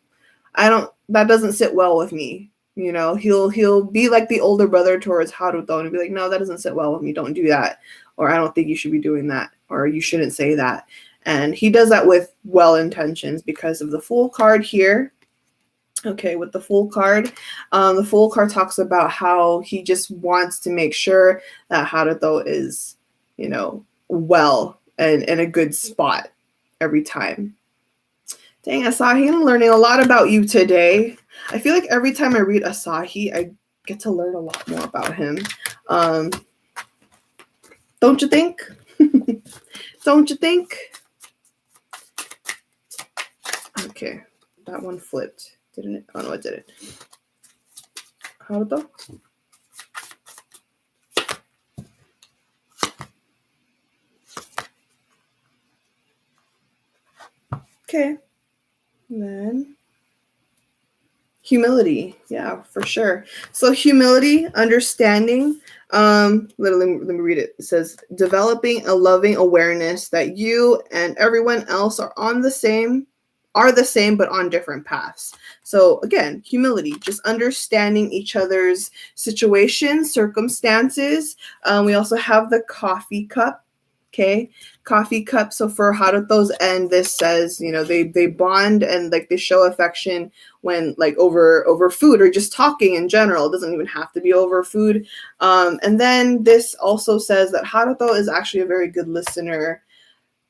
that doesn't sit well with me. He'll be like the older brother towards Haruto and be like, no, that doesn't sit well with me. Don't do that. Or I don't think you should be doing that. Or you shouldn't say that. And he does that with well intentions because of the Fool card here. Okay, with the Fool card talks about how he just wants to make sure that Haruto is, well and in a good spot every time. Dang, Asahi, I'm learning a lot about you today. I feel like every time I read Asahi, I get to learn a lot more about him. Don't you think? Don't you think? Okay, that one flipped, didn't it? Oh, no, it didn't. Haruto? Okay. And then humility. Yeah, for sure. So humility, understanding. Literally, let me read it. It says, developing a loving awareness that you and everyone else are the same, but on different paths. So again, humility, just understanding each other's situations, circumstances. We also have the coffee cup. Okay, coffee cup. So for Haruto's end, this says, they bond and like they show affection when like over food or just talking in general. It doesn't even have to be over food. And then this also says that Haruto is actually a very good listener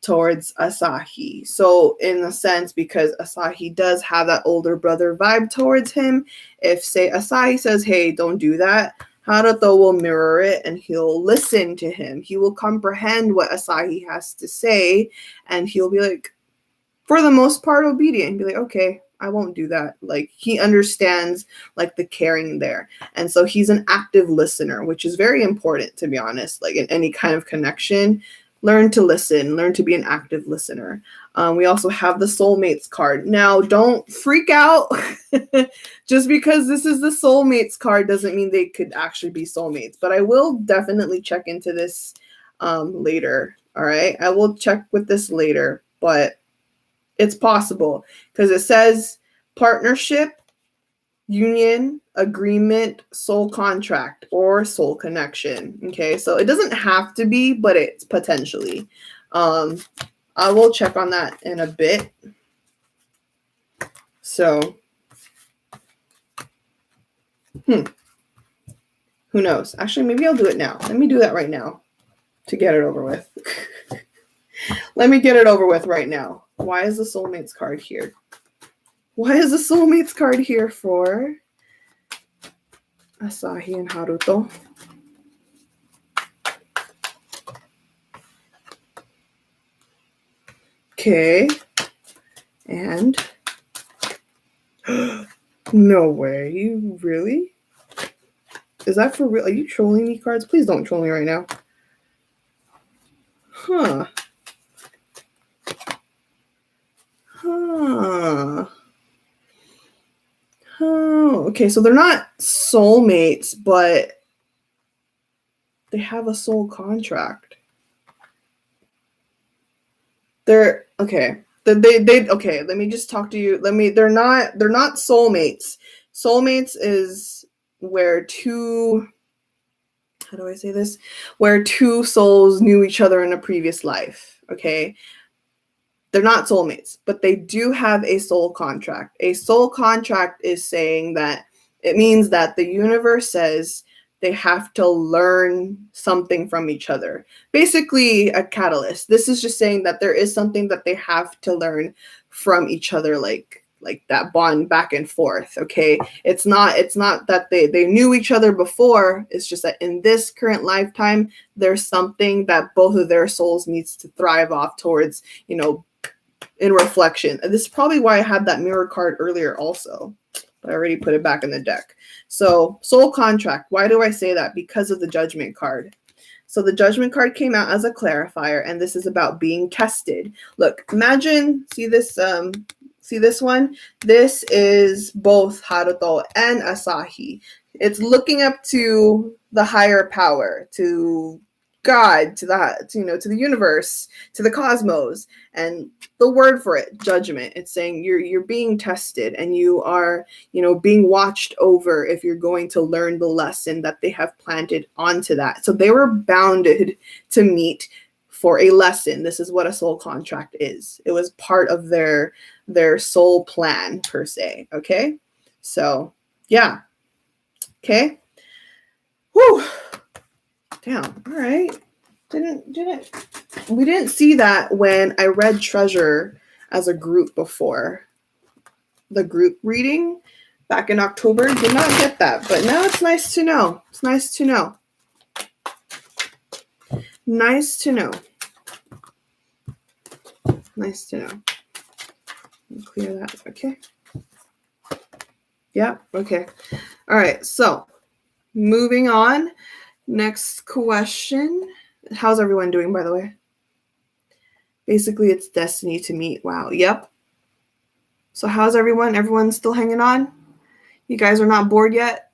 towards Asahi. So in a sense, because Asahi does have that older brother vibe towards him, if say Asahi says, hey, don't do that, Haruto will mirror it and he'll listen to him. He will comprehend what Asahi has to say, and he'll be like, for the most part, obedient and be like, okay, I won't do that. Like he understands like the caring there. And so he's an active listener, which is very important, to be honest. Like in any kind of connection, learn to listen, learn to be an active listener. We also have the soulmates card. Now, don't freak out. Just because this is the soulmates card doesn't mean they could actually be soulmates. But I will definitely check into this later. All right, I will check with this later, but it's possible because it says partnership, union, agreement, soul contract, or soul connection. Okay, so it doesn't have to be, but it's potentially. I will check on that in a bit. So, who knows? Actually, maybe I'll do it now. Let me do that right now to get it over with. Let me get it over with right now. Why is the soulmates card here? Why is the soulmates card here for Asahi and Haruto? Okay. And no way. You really? Is that for real? Are you trolling me, cards? Please don't troll me right now. Huh. Huh. Oh, okay, so they're not soulmates, but they have a soul contract. They're okay. They okay, let me just talk to you. They're not soulmates. Soulmates is where two, how do I say this? Where two souls knew each other in a previous life. Okay. They're not soulmates, but they do have a soul contract. A soul contract is saying that it means that the universe says they have to learn something from each other. Basically, a catalyst. This is just saying that there is something that they have to learn from each other, like that bond back and forth. Okay, it's not that they knew each other before. It's just that in this current lifetime, there's something that both of their souls needs to thrive off towards, you know, in reflection. This is probably why I had that mirror card earlier also, but I already put it back in the deck. So soul contract, why do I say that? Because of the judgment card. So the judgment card came out as a clarifier, and this is about being tested. Look, imagine, see this one? This is both Haruto and Asahi. It's looking up to the higher power, to God, to the universe, to the cosmos, and the word for it, judgment. It's saying you're being tested, and you are, being watched over if you're going to learn the lesson that they have planted onto that. So they were bounded to meet for a lesson. This is what a soul contract is. It was part of their soul plan per se. Okay, so yeah. Okay. Whew. Damn. All right. We didn't see that when I read Treasure as a group before. The group reading back in October, did not get that, but now it's nice to know. It's nice to know. Nice to know. Nice to know. Clear that. Okay. Yeah. Okay. All right. So moving on. Next question. How's everyone doing, by the way? Basically, it's destiny to meet. Wow. Yep. So how's everyone? Everyone's still hanging on? You guys are not bored yet?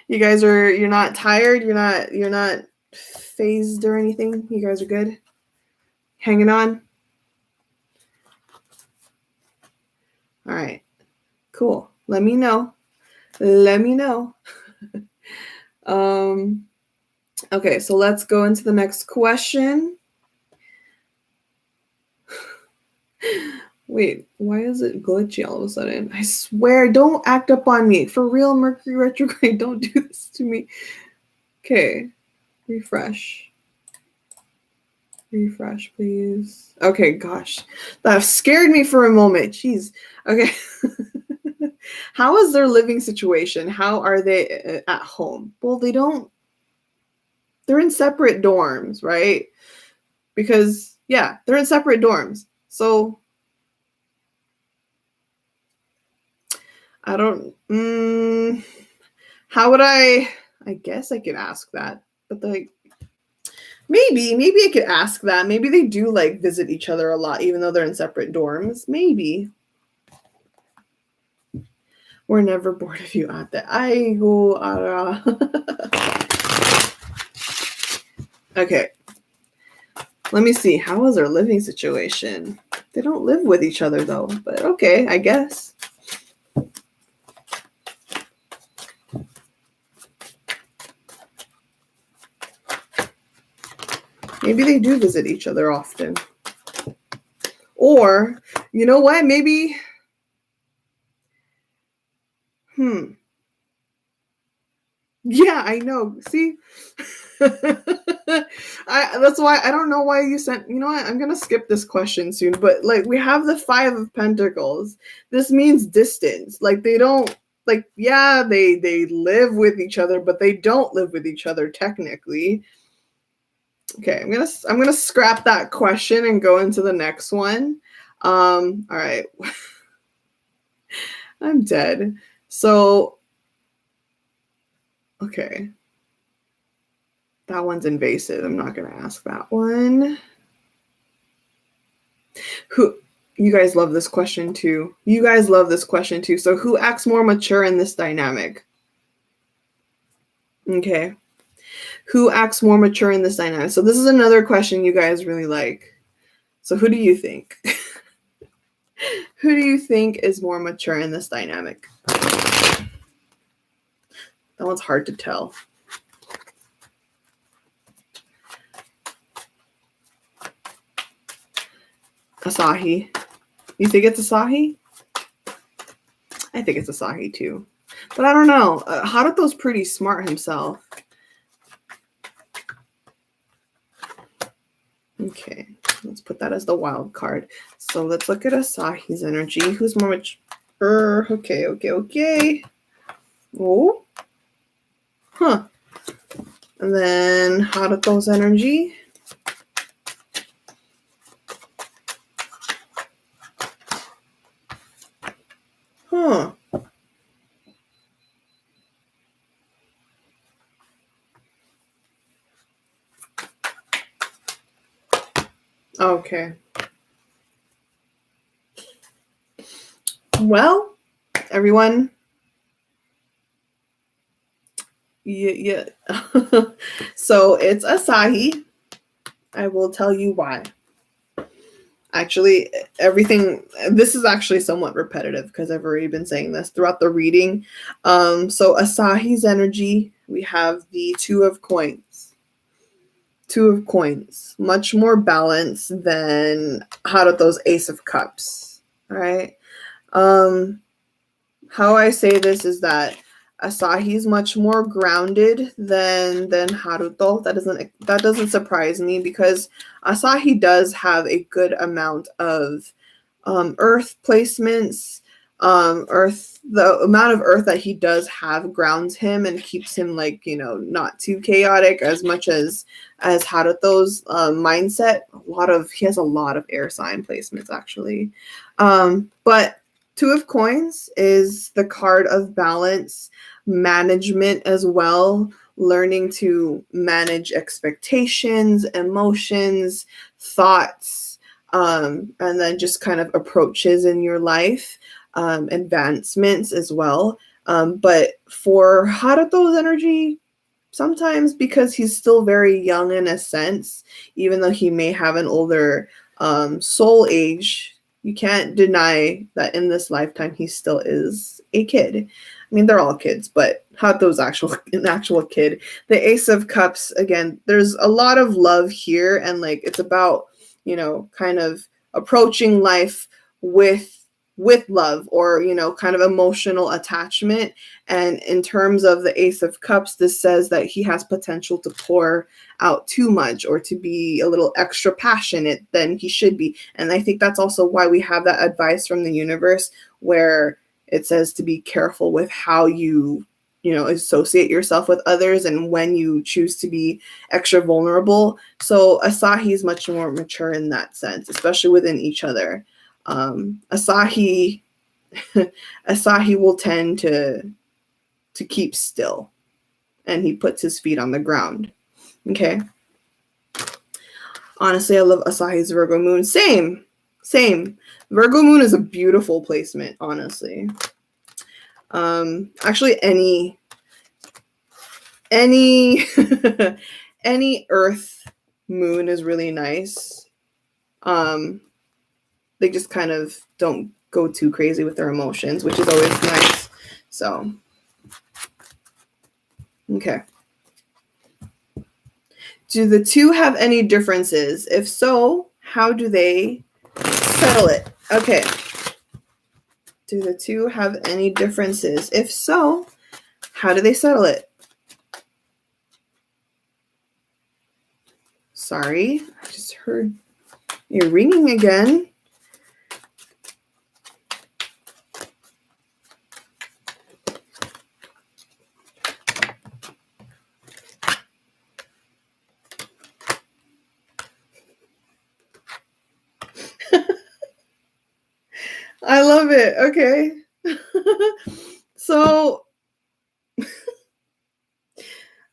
You're not tired? You're not phased or anything? You guys are good? Hanging on? All right. Cool. Let me know. Okay, so let's go into the next question. Wait, why is it glitchy all of a sudden? I swear, don't act up on me. For real, Mercury retrograde, don't do this to me. Okay, refresh. Refresh, please. Okay, gosh. That scared me for a moment. Jeez. Okay. How is their living situation? How are they at home? Well, they're in separate dorms, right? Because, yeah, they're in separate dorms. So, I don't, how would I guess I could ask that, but maybe I could ask that. Maybe they do visit each other a lot, even though they're in separate dorms. Maybe. We're never bored of you at the Aigo Ara. Okay. Let me see. How is their living situation? They don't live with each other though, but okay, I guess. Maybe they do visit each other often. Or, you know what? Maybe, yeah, I know. See? That's why I don't know why you sent, you know what? I'm going to skip this question soon, but we have the 5 of Pentacles. This means distance. They don't, yeah, they live with each other, but they don't live with each other technically. Okay, I'm gonna scrap that question and go into the next one. All right. I'm dead. So, okay. That one's invasive. I'm not gonna ask that one. Who, you guys love this question too. You guys love this question too. So who acts more mature in this dynamic? Okay. Who acts more mature in this dynamic? So this is another question you guys really like. So who do you think? Who do you think is more mature in this dynamic? That one's hard to tell. Asahi. You think it's Asahi? I think it's Asahi too. But I don't know. Haruto's pretty smart himself. Okay, let's put that as the wild card. So let's look at Asahi's energy. Who's more mature? Okay. Oh. Huh. And then Haruto's energy. Huh. Okay. Well, everyone. Yeah. So it's Asahi. I will tell you why. Actually, this is actually somewhat repetitive because I've already been saying this throughout the reading. So Asahi's energy, we have the Two of Coins. Much more balanced than Haruto's Ace of Cups. All right. How I say this is that Asahi's much more grounded than Haruto. That doesn't surprise me because Asahi does have a good amount of earth placements. The amount of earth that he does have grounds him and keeps him not too chaotic as much as Haruto's mindset. He has a lot of air sign placements actually, but Two of Coins is the card of balance, management as well, learning to manage expectations, emotions, thoughts, and then just kind of approaches in your life, advancements as well. But for Haruto's energy, sometimes because he's still very young in a sense, even though he may have an older soul age, you can't deny that in this lifetime he still is a kid. I mean, they're all kids, but Hato's an actual kid. The Ace of Cups, again, there's a lot of love here, and it's about, kind of approaching life with love, or kind of emotional attachment. And in terms of the Ace of Cups, this says that he has potential to pour out too much or to be a little extra passionate than he should be. And I think that's also why we have that advice from the universe where it says to be careful with how you associate yourself with others and when you choose to be extra vulnerable. So Asahi is much more mature in that sense, especially within each other. Asahi will tend to keep still, and he puts his feet on the ground. Okay. Honestly, I love Asahi's Virgo moon. Same. Virgo moon is a beautiful placement, honestly. Actually, any any Earth moon is really nice. They just kind of don't go too crazy with their emotions, which is always nice. So, okay. Do the two have any differences? If so, how do they settle it? Okay. Do the two have any differences? If so, how do they settle it? Sorry, I just heard you're ringing again. it. Okay. So,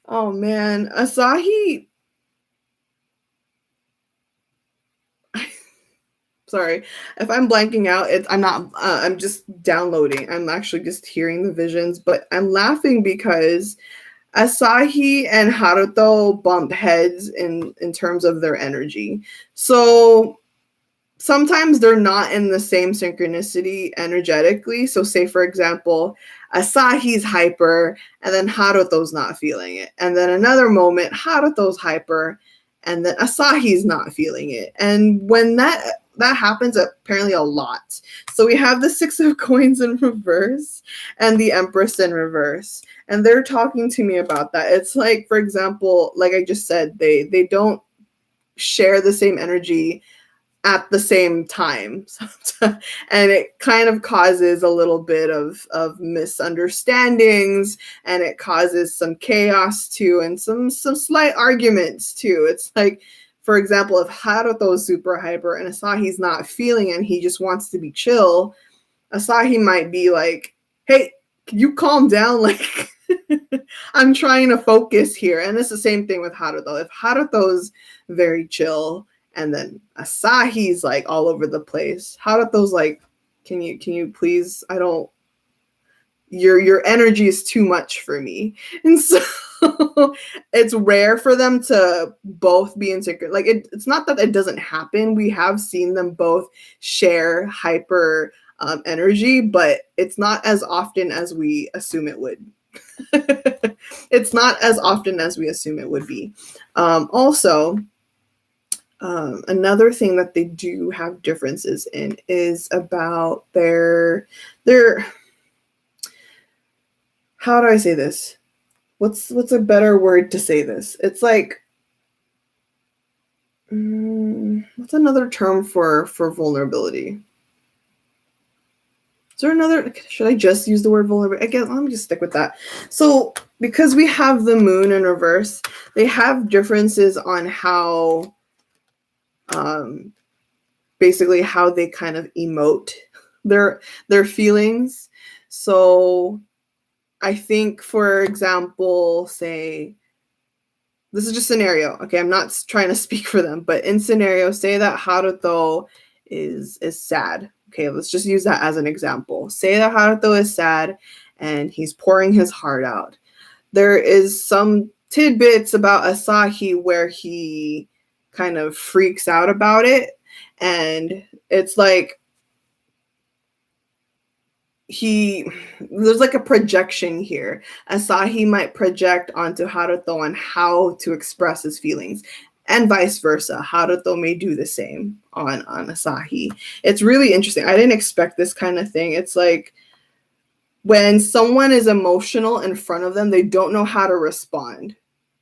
oh man, Asahi. Sorry if I'm blanking out. I'm not. I'm just downloading. I'm actually just hearing the visions, but I'm laughing because Asahi and Haruto bump heads in terms of their energy. So sometimes they're not in the same synchronicity energetically. So say for example, Asahi's hyper and then Haruto's not feeling it. And then another moment, Haruto's hyper and then Asahi's not feeling it. And when that happens apparently a lot. So we have the Six of Coins in reverse and the Empress in reverse. And they're talking to me about that. It's like, for example, like I just said, they don't share the same energy at the same time. And it kind of causes a little bit of misunderstandings, and it causes some chaos too, and some slight arguments too. It's like, for example, if Haruto's super hyper and Asahi's not feeling it and he just wants to be chill, Asahi might be like, hey, can you calm down? Like, I'm trying to focus here. And it's the same thing with Haruto. If Haruto's very chill and then Asahi's like all over the place, Haruto's like, can you please, I don't, your energy is too much for me. And so it's rare for them to both be in sync. Like it's not that it doesn't happen. We have seen them both share hyper energy, but it's not as often as we assume it would. It's not as often as we assume it would be. Also, another thing that they do have differences in is about their how do I say this? What's a better word to say this? It's like what's another term for vulnerability? Is there another? Should I just use the word vulnerability? I guess let me just stick with that. So because we have the moon in reverse, they have differences on how basically how they kind of emote their feelings. So I think, for example, say, this is just scenario. Okay, I'm not trying to speak for them, but in scenario, say that Haruto is sad. Okay, let's just use that as an example. Say that Haruto is sad and he's pouring his heart out. There is some tidbits about Asahi where he kind of freaks out about it, and it's like there's like a projection here. Asahi might project onto Haruto on how to express his feelings, and vice versa. Haruto may do the same on Asahi. It's really interesting. I didn't expect this kind of thing. It's like when someone is emotional in front of them, they don't know how to respond.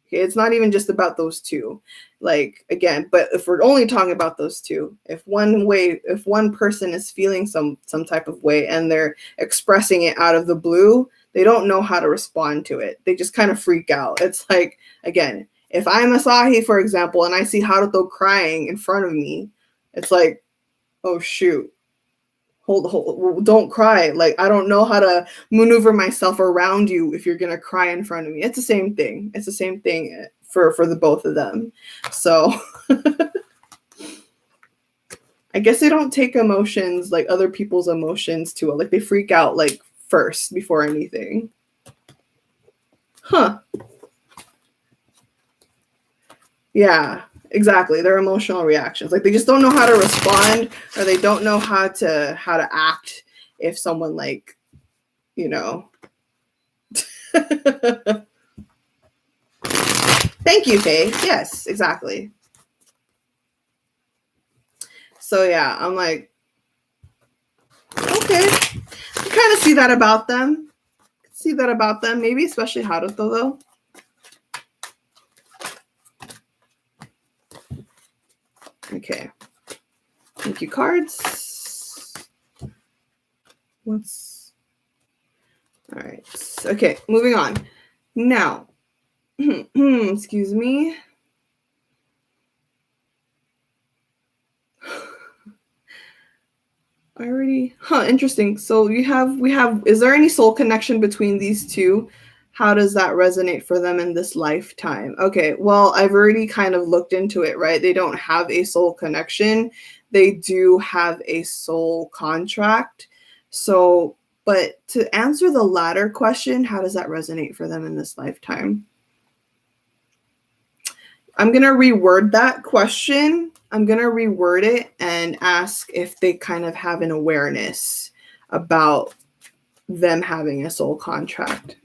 Okay, it's not even just about those two. Like, again, but if we're only talking about those two, if one person is feeling some type of way and they're expressing it out of the blue, they don't know how to respond to it. They just kind of freak out. It's like, again, if I'm Asahi, for example, and I see Haruto crying in front of me, it's like, oh shoot. Hold, don't cry. Like, I don't know how to maneuver myself around you if you're gonna cry in front of me. It's the same thing. It's the same thing for the both of them. So I guess they don't take emotions, like other people's emotions, to it. Like, they freak out like first before anything. Huh. Yeah, exactly. Their emotional reactions. Like, they just don't know how to respond, or they don't know how to act if someone, like, you know. Thank you, Faye. Yes, exactly. So yeah, I'm like, okay. I kind of see that about them. Maybe especially Haruto though. Okay. Thank you, cards. All right. Okay, moving on. Now, excuse me. Interesting. So we have, is there any soul connection between these two? How does that resonate for them in this lifetime? Okay, well, I've already kind of looked into it, right? They don't have a soul connection. They do have a soul contract. So, but to answer the latter question, how does that resonate for them in this lifetime? I'm going to reword that question. I'm going to reword it and ask if they kind of have an awareness about them having a soul contract.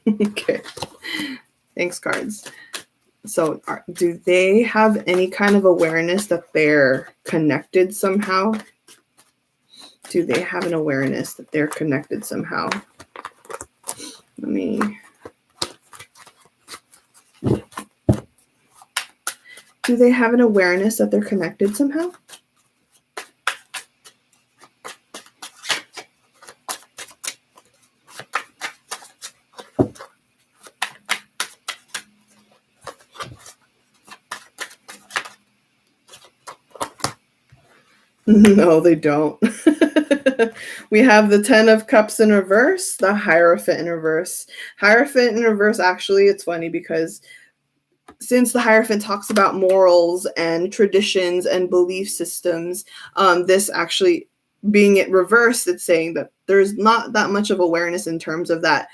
Okay. Thanks, cards. So do they have any kind of awareness that they're connected somehow? Do they have an awareness that they're connected somehow? Let me... Do they have an awareness that they're connected somehow? No, they don't. We have the 10 of Cups in reverse, the Hierophant in reverse. Hierophant in reverse, actually, it's funny because since the Hierophant talks about morals and traditions and belief systems, this actually being it reversed, it's saying that there's not that much of awareness in terms of that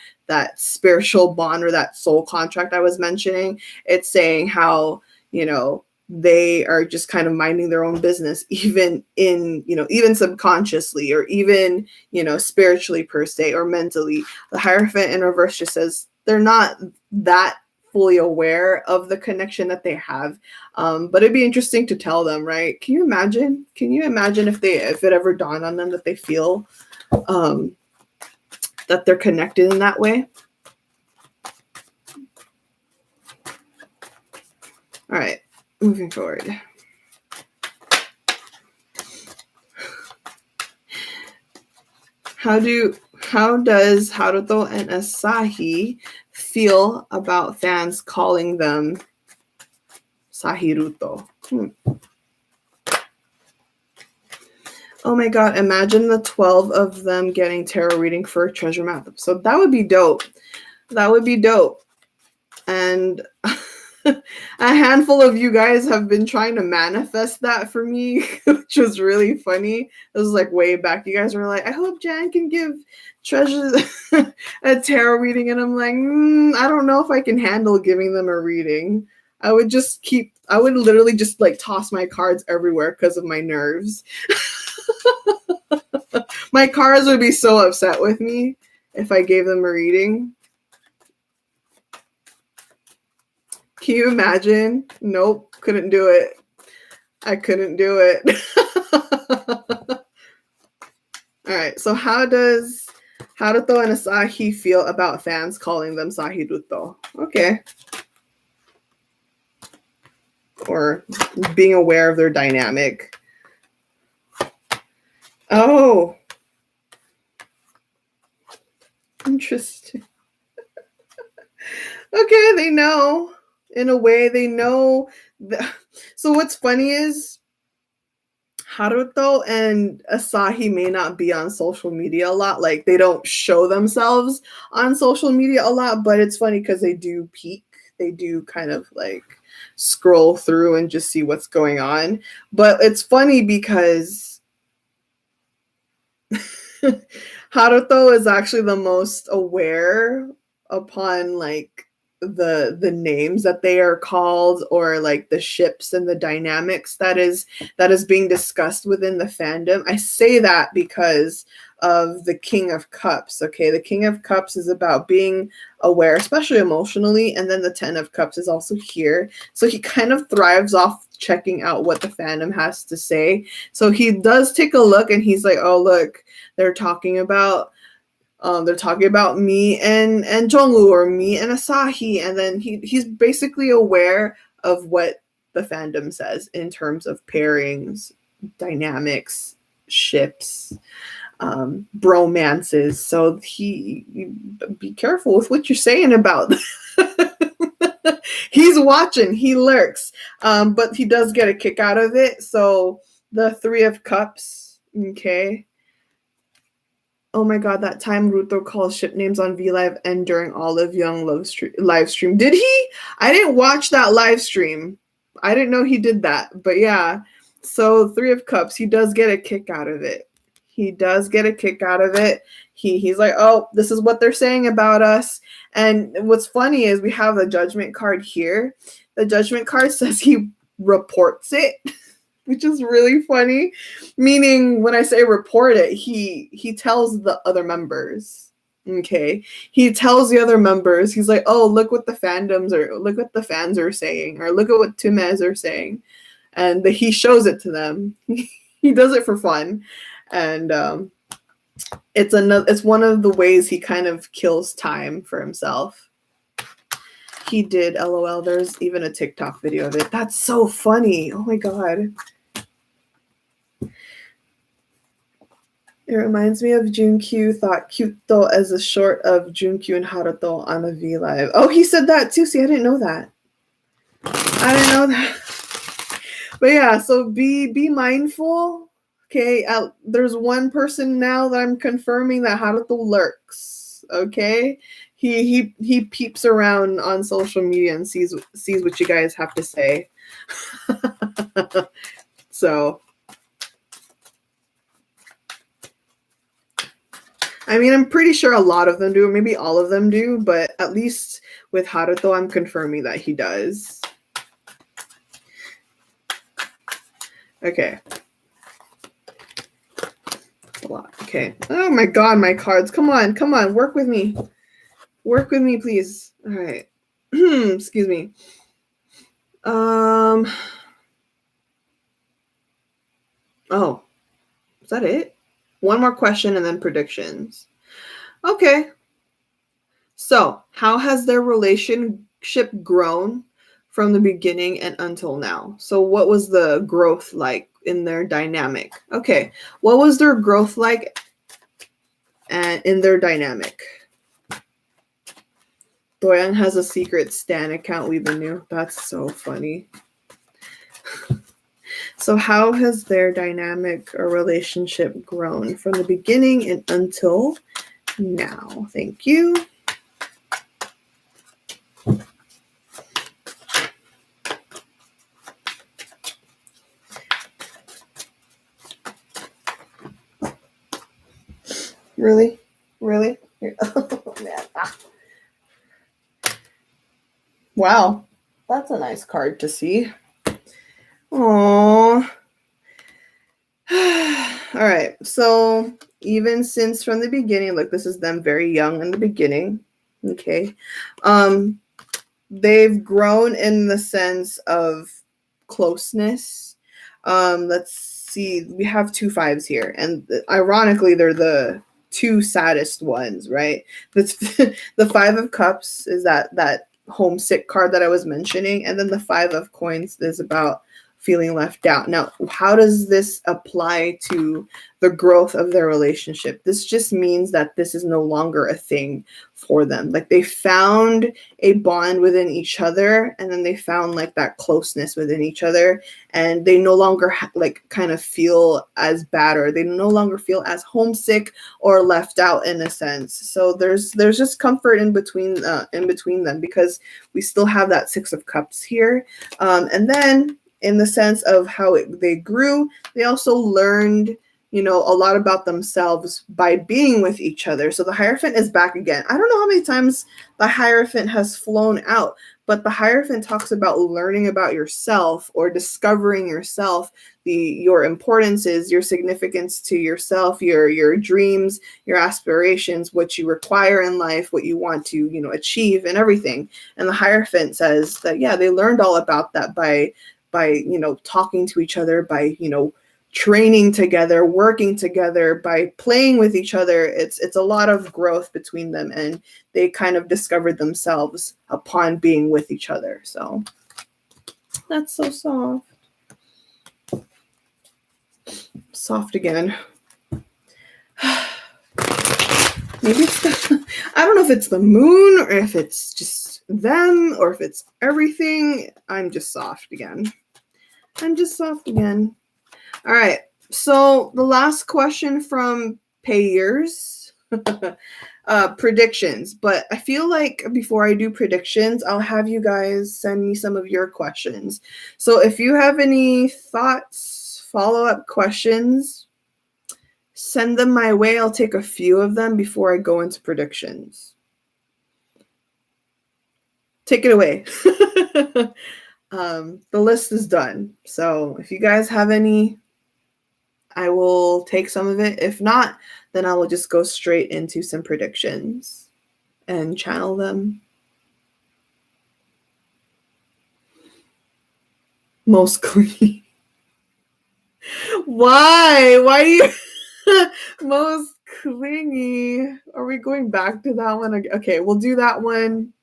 spiritual bond or that soul contract I was mentioning. It's saying how, you know, they are just kind of minding their own business, even in, you know, even subconsciously or even, you know, spiritually per se or mentally. The Hierophant in reverse just says they're not that fully aware of the connection that they have, but it'd be interesting to tell them, right? Can you imagine if it ever dawned on them that they feel that they're connected in that way? All right, moving forward. How does Haruto and Asahi feel about fans calling them SAHIRUTO? Oh my god, imagine the 12 of them getting tarot reading for a treasure map. So that would be dope. That would be dope. And a handful of you guys have been trying to manifest that for me, which was really funny. It was like way back. You guys were like, I hope Jan can give Treasure a tarot reading. And I'm like, I don't know if I can handle giving them a reading. I would literally just like toss my cards everywhere because of my nerves. My cards would be so upset with me if I gave them a reading. Can you imagine? Nope, couldn't do it. I couldn't do it. All right, so how does Haruto and Asahi feel about fans calling them SAHIRUTO? Okay. Or being aware of their dynamic. Oh. Interesting. Okay, they know. In a way, they know. So what's funny is Haruto and Asahi may not be on social media a lot. Like, they don't show themselves on social media a lot, but it's funny because they do peek. They do kind of like scroll through and just see what's going on. But it's funny because Haruto is actually the most aware upon like the names that they are called, or like the ships and the dynamics that is being discussed within the fandom. I say that because of the King of Cups. Okay, the King of Cups is about being aware, especially emotionally, and then the 10 of Cups is also here. So he kind of thrives off checking out what the fandom has to say. So he does take a look and he's like, oh look, they're talking about me and Jongwoo, or me and Asahi, and then he's basically aware of what the fandom says in terms of pairings, dynamics, ships, bromances. So you be careful with what you're saying about He's watching, he lurks, but he does get a kick out of it. So the Three of Cups, okay. Oh my god, that time Ruto calls ship names on VLive and during Olive Young live stream. Did he? I didn't watch that live stream. I didn't know he did that, but yeah. So Three of Cups, he does get a kick out of it. He does get a kick out of it. He's like, oh, this is what they're saying about us. And what's funny is we have the judgment card here. The judgment card says he reports it, which is really funny. Meaning when I say report it, he tells the other members. Okay. He tells the other members, he's like, oh, look what the fandoms are, look what the fans are saying, or look at what Tumes are saying. And he shows it to them. He does it for fun. And it's one of the ways he kind of kills time for himself. He did, LOL. There's even a TikTok video of it. That's so funny. Oh my god. It reminds me of Junkyu thought Kyuto as a short of Junkyu and Haruto on a VLive. Oh, he said that too. See, I didn't know that. I didn't know that. But yeah, so be mindful. Okay, there's one person now that I'm confirming that Haruto lurks. Okay, he peeps around on social media and sees what you guys have to say. So, I mean, I'm pretty sure a lot of them do, maybe all of them do, but at least with Haruto, I'm confirming that he does. Okay. A lot. Okay. Oh my god, my cards. Come on, work with me. Work with me, please. All right. Excuse me. Oh, is that it? One more question and then predictions. Okay. So, how has their relationship grown from the beginning and until now? So, what was the growth like in their dynamic? Okay. What was their growth like and in their dynamic? Doyan has a secret Stan account we even knew. That's so funny. So how has their dynamic or relationship grown from the beginning and until now? Thank you. Really? Really? Oh, man. Wow. That's a nice card to see. Aww. All right. So even since from the beginning, look, this is them very young in the beginning. Okay. They've grown in the sense of closeness. Let's see. We have 2 5s here. And ironically, they're the 2 saddest ones, right? That's the 5 of Cups is that homesick card that I was mentioning. And then the 5 of Coins is about feeling left out. Now, how does this apply to the growth of their relationship? This just means that this is no longer a thing for them. Like they found a bond within each other, and then they found like that closeness within each other, and they no longer like kind of feel as bad, or they no longer feel as homesick or left out in a sense. So there's just comfort in between them, because we still have that 6 of Cups here, and then in the sense of how they grew, they also learned, a lot about themselves by being with each other. So the Hierophant is back again. I don't know how many times the Hierophant has flown out, but the Hierophant talks about learning about yourself or discovering yourself, your importances, your significance to yourself, your dreams, your aspirations, what you require in life, what you want to, achieve and everything. And the Hierophant says that, yeah, they learned all about that by talking to each other, by, training together, working together, by playing with each other. It's a lot of growth between them, and they kind of discovered themselves upon being with each other. So that's so soft. Soft again. Maybe it's I don't know if it's the moon or if it's just them or if it's everything. I'm just soft again. I'm just soft again. All right. So the last question from payers, predictions. But I feel like before I do predictions, I'll have you guys send me some of your questions. So if you have any thoughts, follow-up questions, send them my way. I'll take a few of them before I go into predictions. Take it away. The list is done. So if you guys have any, I will take some of it. If not, then I will just go straight into some predictions and channel them. Most clingy. Why? Why do you most clingy? Are we going back to that one? Okay, we'll do that one.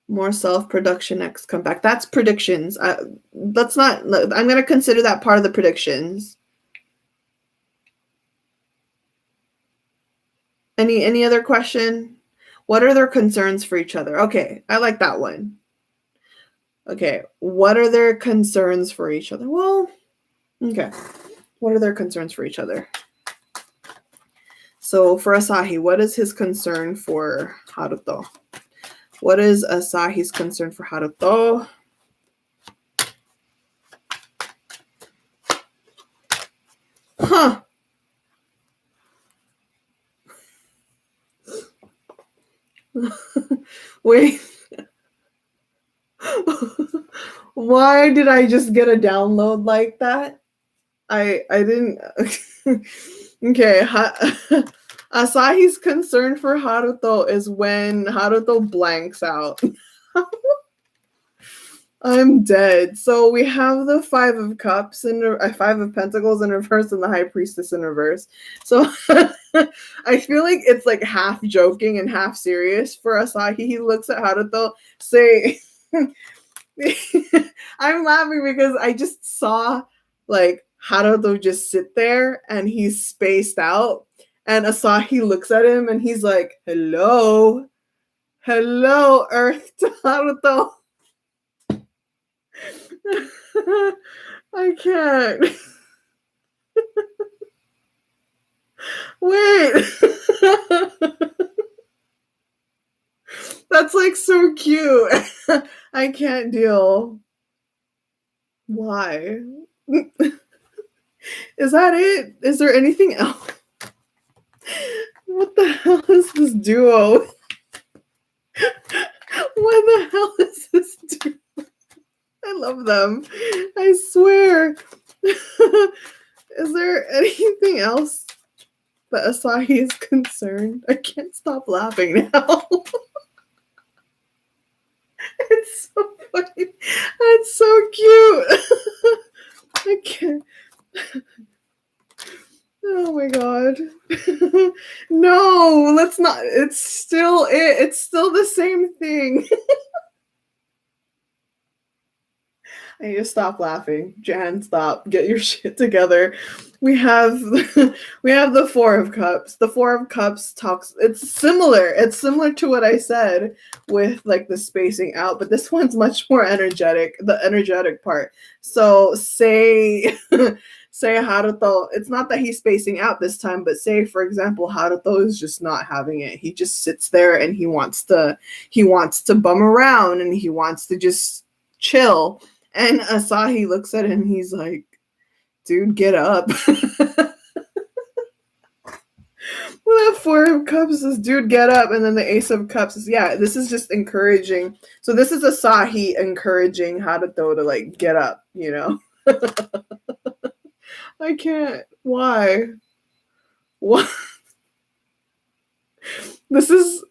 More self-production next comeback. That's predictions. That's not. I'm gonna consider that part of the predictions. Any other question? What are their concerns for each other? Okay, I like that one. Okay, what are their concerns for each other? Well, okay. What are their concerns for each other? So for Asahi, what is his concern for Haruto? What is Asahi's concern for Haruto? Huh. Wait. Why did I just get a download like that? I didn't. Okay. Asahi's concern for Haruto is when Haruto blanks out. I'm dead. So we have the Five of Cups and Five of Pentacles in reverse and the High Priestess in reverse. So I feel like it's like half joking and half serious for Asahi. He looks at Haruto, say, I'm laughing because I just saw like Haruto just sit there and he's spaced out. And Asahi looks at him and he's like, hello, Earth to Haruto. I can't. Wait. That's like so cute. I can't deal. Why? Is that it? Is there anything else? What the hell is this duo? What the hell is this duo? I love them. I swear. Is there anything else that Asahi is concerned? I can't stop laughing now. It's so funny. It's so cute. I can't. Oh my god. No, let's not. It's still it. It's still the same thing. I need to stop laughing. Jan, stop. Get your shit together. We have the Four of Cups. The Four of Cups talks. It's similar. It's similar to what I said with like the spacing out, but this one's much more energetic. The energetic part. So say Haruto. It's not that he's spacing out this time, but say for example Haruto is just not having it. He just sits there and he wants to bum around and he wants to just chill. And Asahi looks at him and he's like, dude, get up. Well, that Four of Cups is, dude, get up. And then the Ace of Cups is, yeah, this is just encouraging. So this is Asahi encouraging Haruto to, like, get up, you know? I can't. Why? What? This is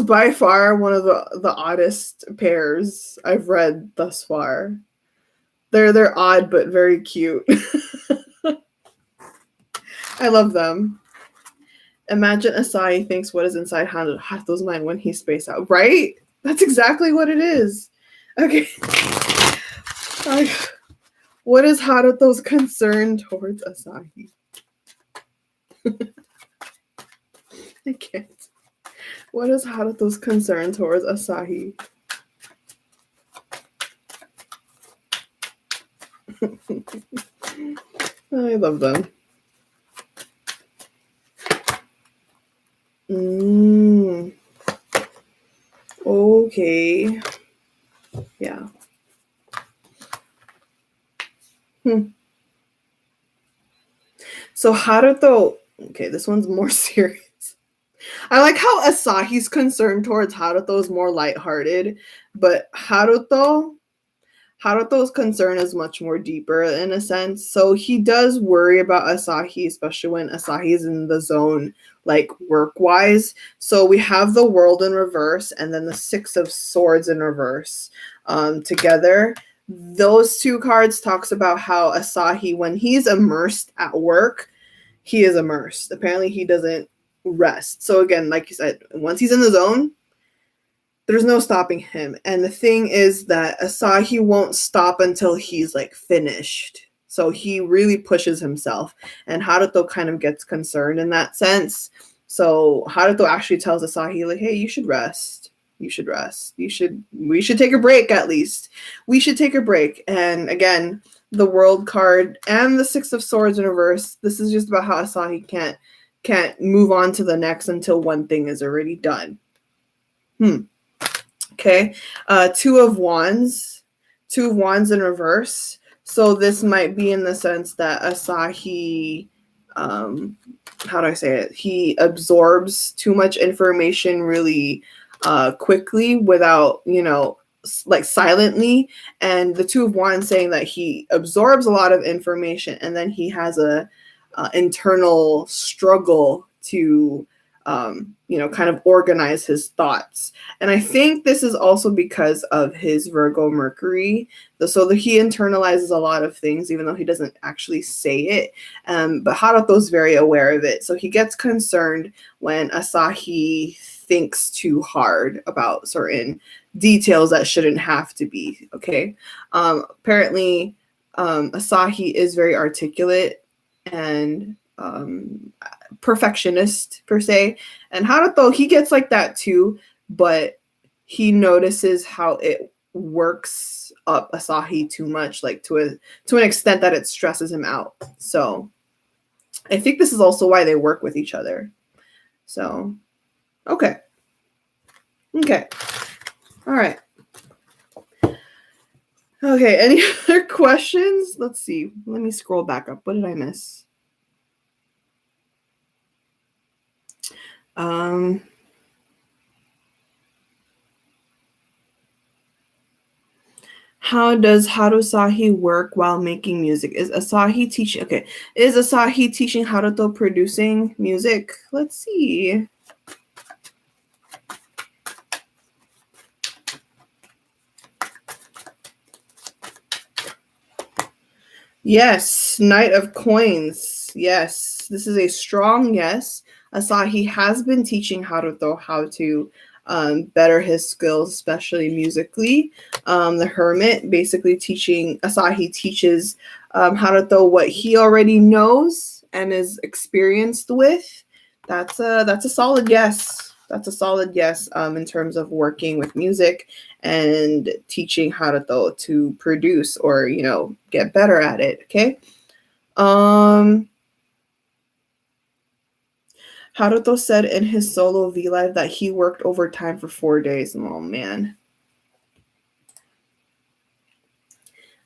by far one of the oddest pairs I've read thus far. They're odd but very cute. I love them. Imagine Asahi thinks what is inside Haruto's mind when he spaced out. Right? That's exactly what it is. Okay. What is Haruto's concern towards Asahi? I can't. What is Haruto's concern towards Asahi? I love them. Okay. Yeah. So Haruto, okay, this one's more serious. I like how Asahi's concern towards Haruto is more lighthearted, but Haruto's concern is much more deeper in a sense. So he does worry about Asahi, especially when Asahi is in the zone, like work-wise. So we have the world in reverse and then the Six of Swords in reverse together. Those two cards talks about how Asahi, when he's immersed at work, he is immersed. Apparently he doesn't rest. So again, like you said, once he's in the zone, there's no stopping him. And the thing is that Asahi won't stop until he's like finished. So he really pushes himself. And Haruto kind of gets concerned in that sense. So Haruto actually tells Asahi, like, hey, you should rest. You should rest. We should take a break at least. We should take a break. And again, the world card and the Six of Swords in reverse. This is just about how Asahi can't move on to the next until one thing is already done. Okay. Two of Wands in reverse. So this might be in the sense that Asahi, how do I say it? He absorbs too much information really quickly without, like silently. And the Two of Wands saying that he absorbs a lot of information and then he has a internal struggle to kind of organize his thoughts. And I think this is also because of his Virgo Mercury, so that he internalizes a lot of things, even though he doesn't actually say it. But Haruto's very aware of it, so he gets concerned when Asahi thinks too hard about certain details that shouldn't have to be. Okay, apparently Asahi is very articulate and perfectionist per se, and Haruto, he gets like that too, but he notices how it works up Asahi too much, like to an extent that it stresses him out. So I think this is also why they work with each other. So okay, all right. Okay, any other questions? Let's see, let me scroll back up. What did I miss? How does Harusahi work while making music? Is Asahi teaching Haruto producing music? Let's see. Yes, Knight of Coins. Yes, this is a strong yes. Asahi has been teaching Haruto how to better his skills, especially musically. The Hermit basically Asahi teaches Haruto what he already knows and is experienced with. That's a solid yes. That's a solid yes in terms of working with music and teaching Haruto to produce or, get better at it. Okay. Haruto said in his solo V Live that he worked overtime for 4 days. Oh, man.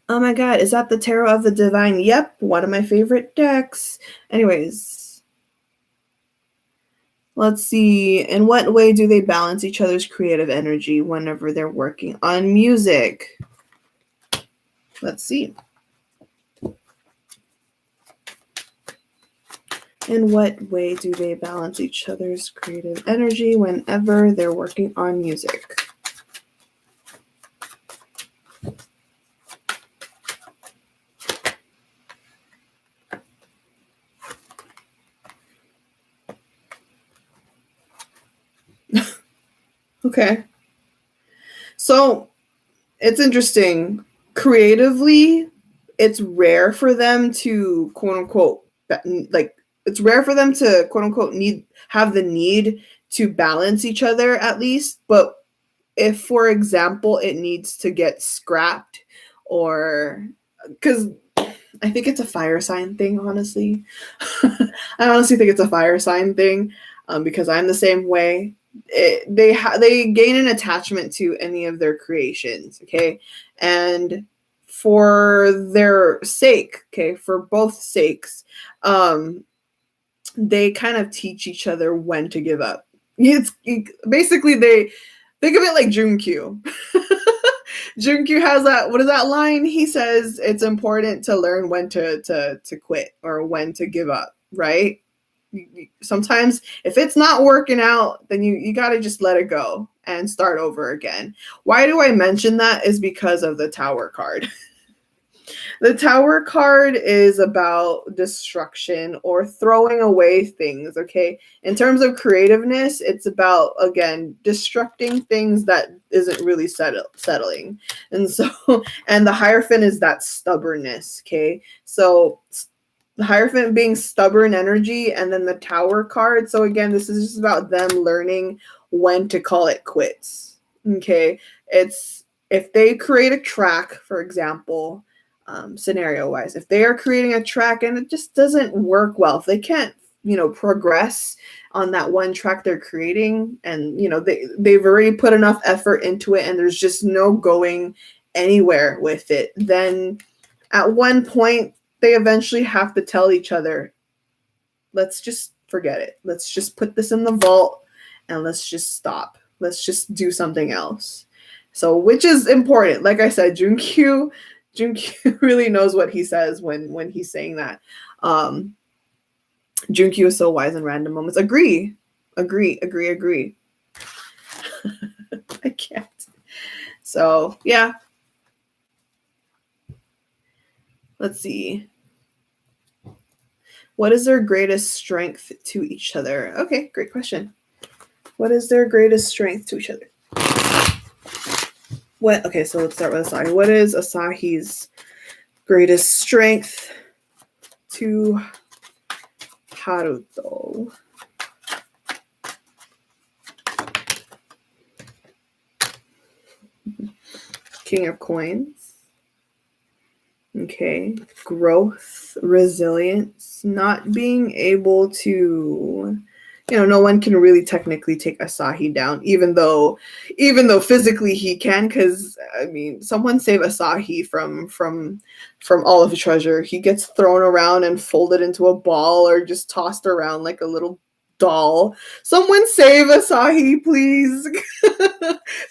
Oh my god, is that the Tarot of the Divine? Yep, one of my favorite decks. Anyways, let's see. In what way do they balance each other's creative energy whenever they're working on music? Let's see. In what way do they balance each other's creative energy whenever they're working on music? Okay. So it's interesting. Creatively, it's rare for them to quote unquote like it's rare for them to quote unquote have the need to balance each other at least. But if, for example, it needs to get scrapped, or because I think it's a fire sign thing, honestly. I honestly think it's a fire sign thing, because I'm the same way. They gain an attachment to any of their creations, okay? And for their sake, okay, for both sakes, they kind of teach each other when to give up. Basically, they think of it like Junkyu. Junkyu has that, what is that line? He says it's important to learn when to quit or when to give up, right? Sometimes if it's not working out, then you got to just let it go and start over again. Why do I mention that? Is because of the Tower card. The Tower card is about destruction or throwing away things, okay? In terms of creativeness, it's about, again, destructing things that isn't really settling. And so, and the Hierophant is that stubbornness, okay? So the Hierophant being stubborn energy, and then the Tower card. So again, this is just about them learning when to call it quits, okay? It's, if they create a track, for example, scenario wise, if they are creating a track and it just doesn't work well, if they can't, progress on that one track they're creating, and they've already put enough effort into it and there's just no going anywhere with it, then at one point they eventually have to tell each other, let's just forget it, let's just put this in the vault and let's just stop, let's just do something else. So, which is important. Like I said, Junkyu really knows what he says when he's saying that. Junkyu is so wise in random moments. Agree. I can't. So, yeah. Let's see. What is their greatest strength to each other? Okay, great question. What is their greatest strength to each other? Okay, so let's start with Asahi. What is Asahi's greatest strength to Haruto? King of Coins. Okay. Growth, resilience, not being able to, no one can really technically take Asahi down, even though physically he can, because someone save Asahi from all of the treasure. He gets thrown around and folded into a ball or just tossed around like a little doll. Someone save Asahi, please.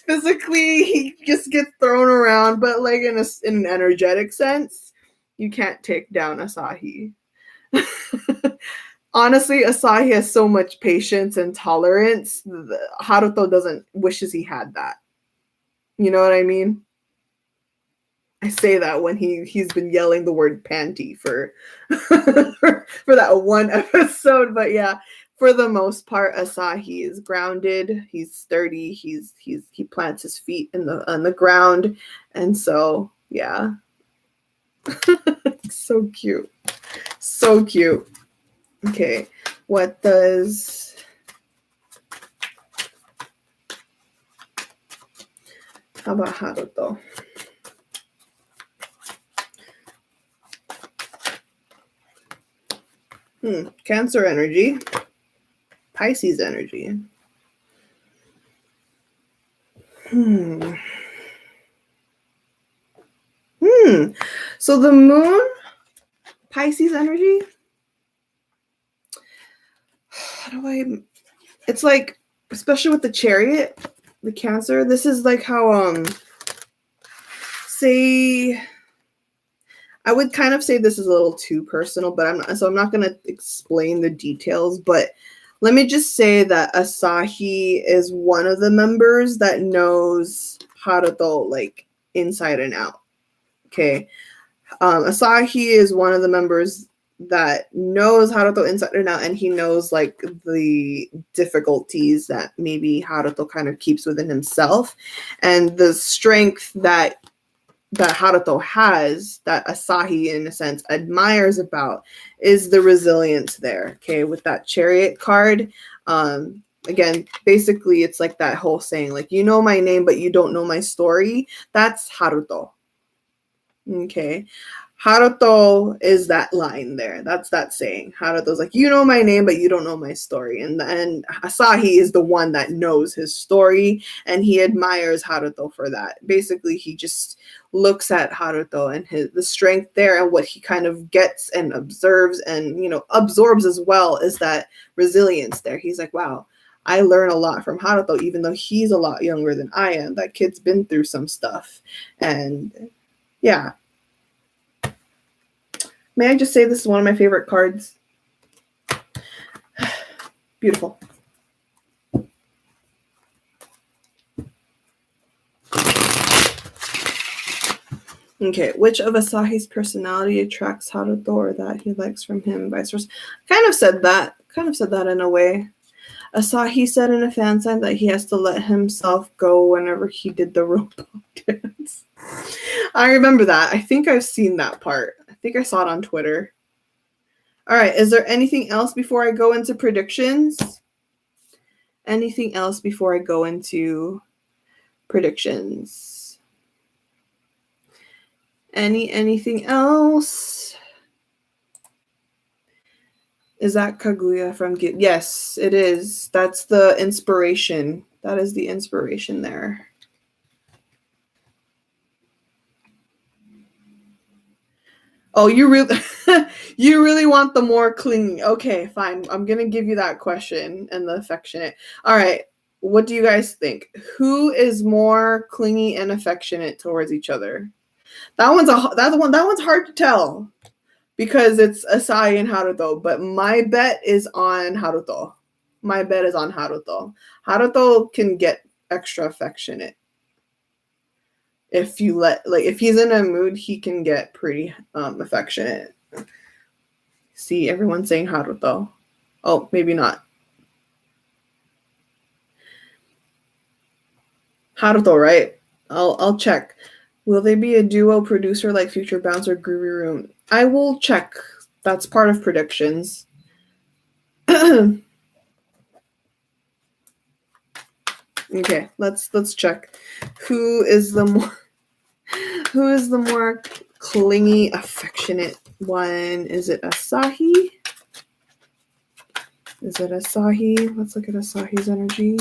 Physically he just gets thrown around, but like in an energetic sense, you can't take down Asahi. Honestly, Asahi has so much patience and tolerance. Haruto wishes he had that. You know what I mean? I say that when he's been yelling the word panty for for that one episode. But yeah, for the most part, Asahi is grounded. He's sturdy. He plants his feet on the ground, and so yeah, so cute, so cute. Okay, what does how about Haruto? Cancer energy, Pisces energy. So the moon, Pisces energy. It's like, especially with the Chariot, the Cancer, this is like how I would kind of say this is a little too personal, but I'm not going to explain the details, but let me just say that Asahi is one of the members that knows Haruto like inside and out. Okay. Asahi is one of the members that knows Haruto inside and out, and he knows like the difficulties that maybe Haruto kind of keeps within himself and the strength that that Haruto has, that Asahi in a sense admires about, is the resilience there. Okay, with that Chariot card. Again, basically it's like that whole saying, like, you know my name but you don't know my story. That's Haruto. Okay, Haruto is that line there. That's that saying. Haruto's like, you know my name, but you don't know my story. And Asahi is the one that knows his story, and he admires Haruto for that. Basically, he just looks at Haruto and the strength there, and what he kind of gets and observes and, you know, absorbs as well is that resilience there. He's like, wow, I learn a lot from Haruto, even though he's a lot younger than I am. That kid's been through some stuff. And yeah. May I just say this is one of my favorite cards? Beautiful. Okay, which of Asahi's personality attracts Haruto, or that he likes from him, vice versa? Kind of said that in a way. Asahi said in a fan sign that he has to let himself go whenever he did the robot dance. I remember that. I think I've seen that part. I think I saw it on Twitter. All right, is there anything else before I go into predictions? Anything else before I go into predictions? Anything else? Is that Kaguya from Git? Yes, it is. That's the inspiration. That is the inspiration there. Oh, you really want the more clingy. Okay, fine. I'm going to give you that question and the affectionate. All right. What do you guys think? Who is more clingy and affectionate towards each other? That one's hard to tell because it's Asahi and Haruto, but my bet is on Haruto. Haruto can get extra affectionate. If he's in a mood, he can get pretty affectionate. See, everyone's saying Haruto. Oh, maybe not. Haruto, right? I'll check. Will they be a duo producer like Future Bounce or Groovy Room? I will check. That's part of predictions. Okay, let's check. Who is the more clingy, affectionate one? Is it Asahi? Let's look at Asahi's energy.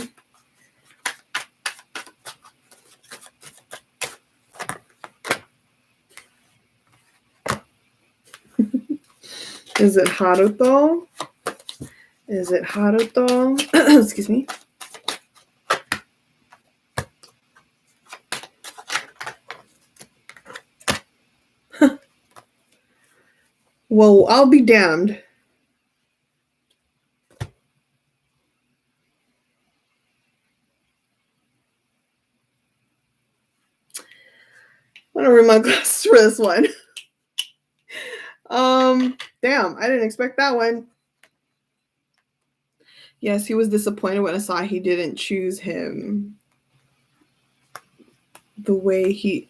Is it Haruto? Excuse me. Well, I'll be damned. I'm gonna read my glasses for this one. Damn, I didn't expect that one. Yes, he was disappointed when Asahi didn't choose him. The way he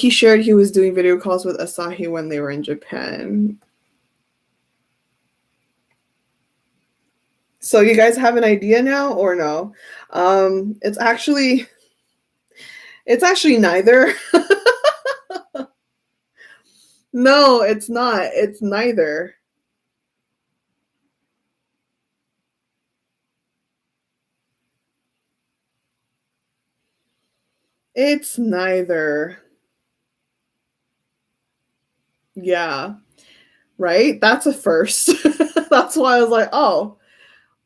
shared he was doing video calls with Asahi when they were in Japan. So you guys have an idea now or no? It's actually neither. No, it's not. It's neither. It's neither. Yeah. Right? That's a first. That's why I was like, oh,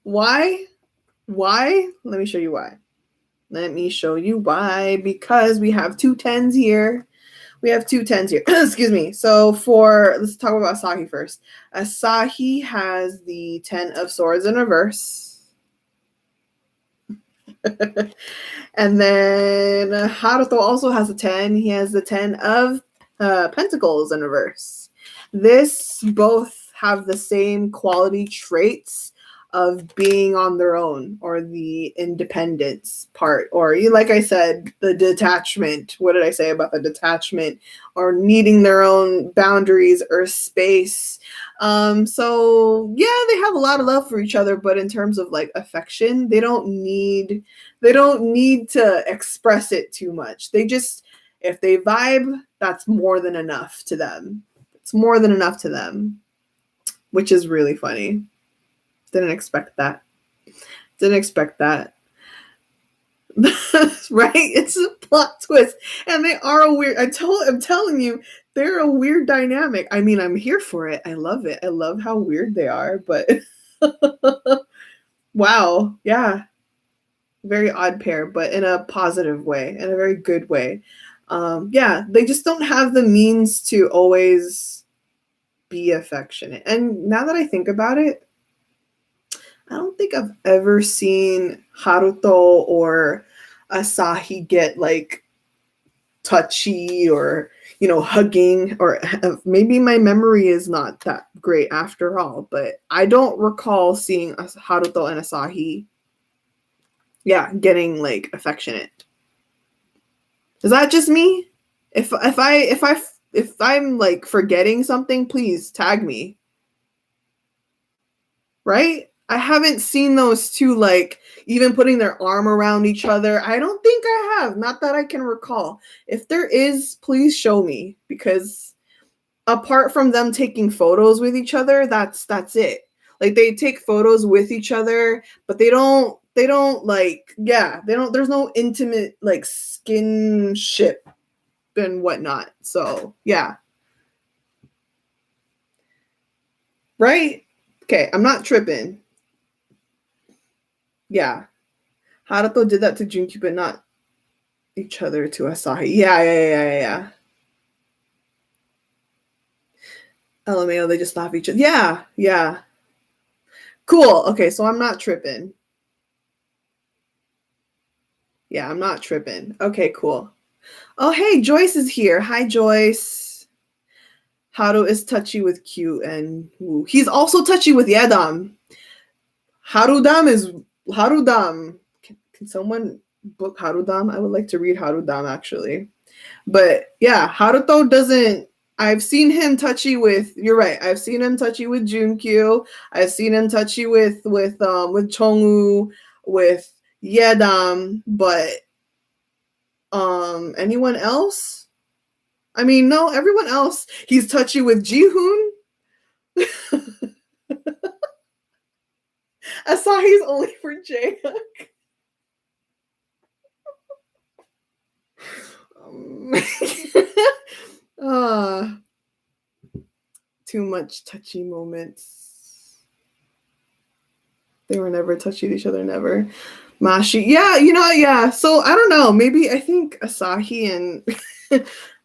why? Why? Let me show you why. Because we have two tens here. Excuse me. So let's talk about Asahi first. Asahi has the 10 of swords in reverse. And then Haruto also has a 10. He has the 10 of pentacles in reverse. Both have the same quality traits of being on their own, or the independence part, or like I said, the detachment. What did I say about the detachment? Or needing their own boundaries or space. So yeah, they have a lot of love for each other, but in terms of like affection, they don't need to express it too much. They just, if they vibe, that's more than enough to them. It's more than enough to them, which is really funny. Didn't expect that. Didn't expect that. Right? It's a plot twist. And they are a weird, I'm telling you, they're a weird dynamic. I mean, I'm here for it. I love it. I love how weird they are, but wow. Yeah. Very odd pair, but in a positive way, in a very good way. Yeah, they just don't have the means to always be affectionate. And now that I think about it, I don't think I've ever seen Haruto or Asahi get like touchy or, hugging, or maybe my memory is not that great after all, but I don't recall seeing Haruto and Asahi, yeah, getting like affectionate. Is that just me? If I'm like forgetting something, please tag me. Right? I haven't seen those two like even putting their arm around each other. I don't think I have, not that I can recall. If there is, please show me, because apart from them taking photos with each other, that's it. Like they take photos with each other, but they don't like, yeah, they don't, there's no intimate like skinship and whatnot. So yeah. Right? Okay, I'm not tripping. Yeah. Haruto did that to Junki, but not each other to Asahi. Yeah. LMAO, they just laugh at each other. Yeah. Cool. Okay, so I'm not tripping. Yeah, I'm not tripping. Okay, cool. Oh, hey, Joyce is here. Hi, Joyce. Haru is touchy with Q and Wu. He's also touchy with Yedam. Harudam. Can someone book Harudam? I would like to read Harudam actually. But yeah, Haruto doesn't. I've seen him touchy with. You're right. I've seen him touchy with Junkyu. I've seen him touchy with Chongwoo, with Yedam. But anyone else? I mean, no, everyone else. He's touchy with Jihoon. Asahi's only for Jaehook. Too much touchy moments. They were never touchy with each other, never. Mashi, yeah, yeah. So I don't know. Maybe I think Asahi and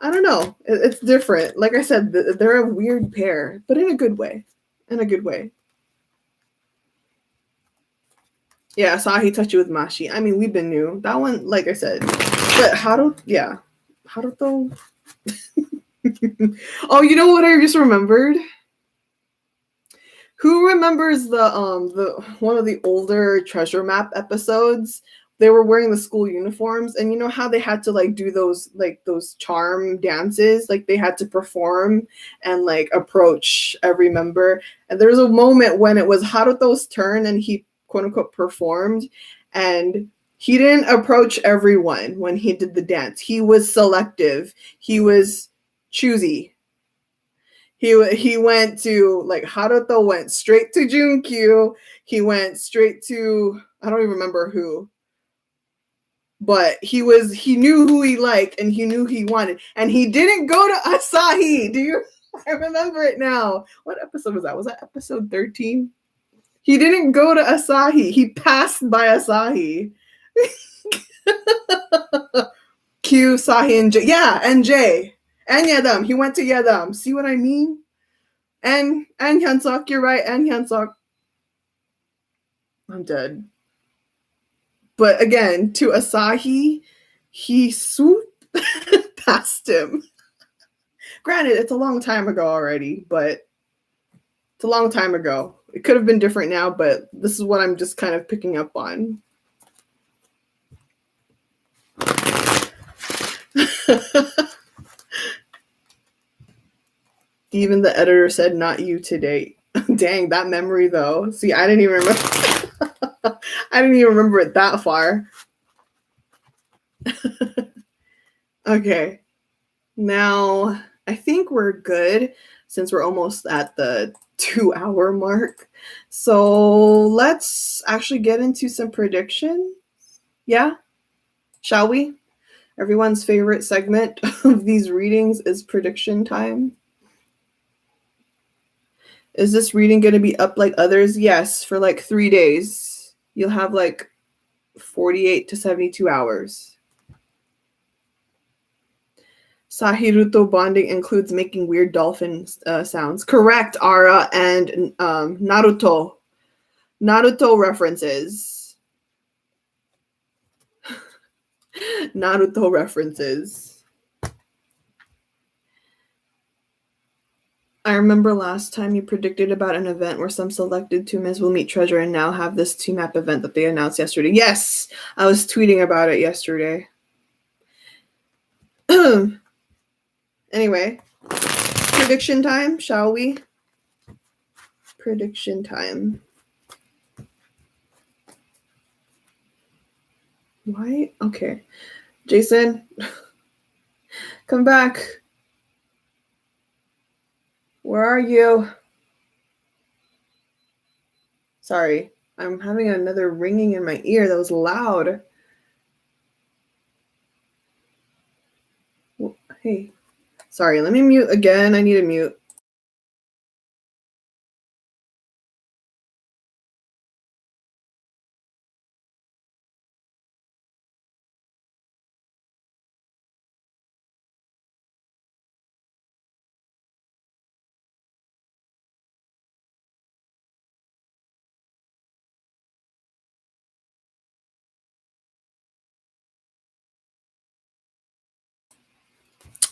I don't know. It's different. Like I said, they're a weird pair, but in a good way. In a good way. Yeah, Asahi touchy with Mashi. I mean, we've been new. That one, like I said. But Haruto, yeah. Haruto. Oh, you know what I just remembered? Who remembers the one of the older treasure map episodes? They were wearing the school uniforms, and you know how they had to like do those charm dances, like they had to perform and like approach every member. And there was a moment when it was Haruto's turn and he quote unquote performed, and he didn't approach everyone when he did the dance. He was selective. He was choosy. He went to like Haruto went straight to Junkyu. He went straight to I don't even remember who. But he knew who he liked and he knew he wanted. And he didn't go to Asahi. I remember it now. What episode was that? Was that episode 13? He didn't go to Asahi. He passed by Asahi. Q, Sahi, and J. Yeah, and J. And Yadam. He went to Yadam. See what I mean? And Hyunsuk, you're right. And Hyunsuk. I'm dead. But again, to Asahi, he swooped past him. Granted, it's a long time ago already, but it's a long time ago. It could have been different now, but this is what I'm just kind of picking up on. Even the editor said, not you today. Dang, that memory though. See, I didn't even remember. I didn't even remember it that far. Okay. Now, I think we're good since we're almost at the 2-hour mark. So let's actually get into some predictions. Yeah? Shall we? Everyone's favorite segment of these readings is prediction time. Is this reading going to be up like others? Yes, for like 3 days. You'll have like 48 to 72 hours. SAHIRUTO bonding includes making weird dolphin sounds. Correct, Ara, and Naruto. Naruto references. Naruto references. I remember last time you predicted about an event where some selected Tumas will meet treasure and now have this 2-map event that they announced yesterday. Yes, I was tweeting about it yesterday. Anyway, prediction time, shall we? Prediction time. Why? Okay. Jason, come back. Where are you? Sorry, I'm having another ringing in my ear that was loud. Hey, sorry, let me mute again. I need to mute.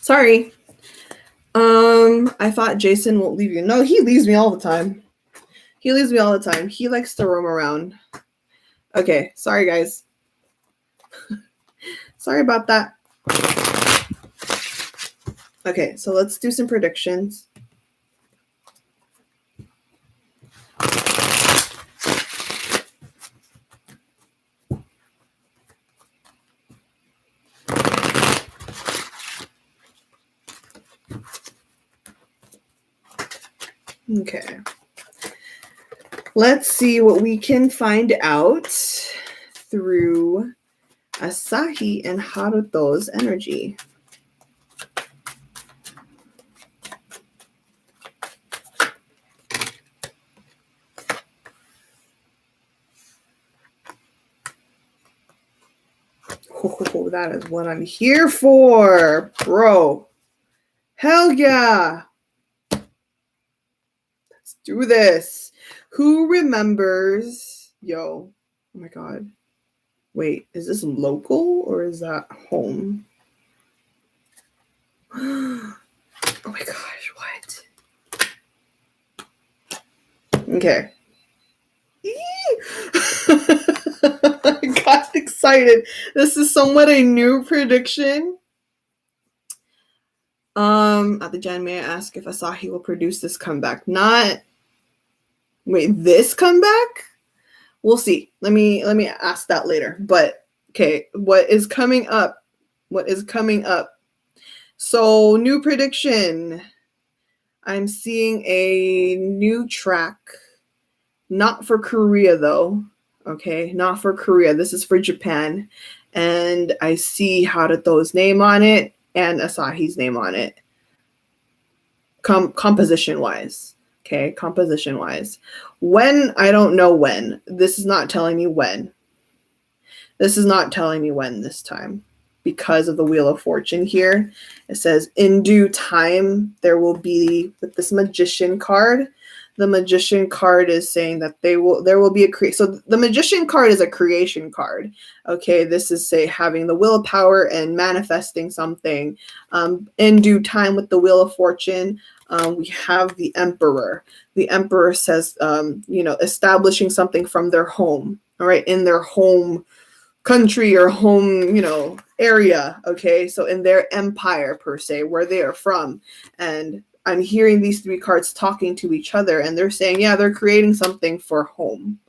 Sorry. I thought Jason won't leave you. No, he leaves me all the time. He leaves me all the time. He likes to roam around. Okay, sorry guys. Sorry about that. Okay, so let's do some predictions. Okay. Let's see what we can find out through Asahi and Haruto's energy. Oh, that is what I'm here for, bro. Hell yeah. Let's do this. Who remembers? Yo, oh my God. Wait, is this local or is that home? Oh my gosh, what? Okay. I got excited. This is somewhat a new prediction. At the Jan, may I ask if Asahi will produce this comeback? Wait, this comeback? We'll see. Let me ask that later. But okay, what is coming up? What is coming up? So, new prediction. I'm seeing a new track. Not for Korea though. Okay, not for Korea. This is for Japan. And I see Haruto's name on it and Asahi's name on it. Composition wise. Okay, composition wise. When, I don't know when. This is not telling me when. This is not telling me when this time because of the Wheel of Fortune here. It says in due time there will be, with this Magician card, the Magician card is saying that there will be a so the Magician card is a creation card. Okay, this is say having the willpower and manifesting something in due time with the Wheel of Fortune. We have the Emperor. The Emperor says, establishing something from their home, all right, in their home country or home, area. Okay, so in their empire per se, where they are from. And I'm hearing these three cards talking to each other, and they're saying, yeah, they're creating something for home.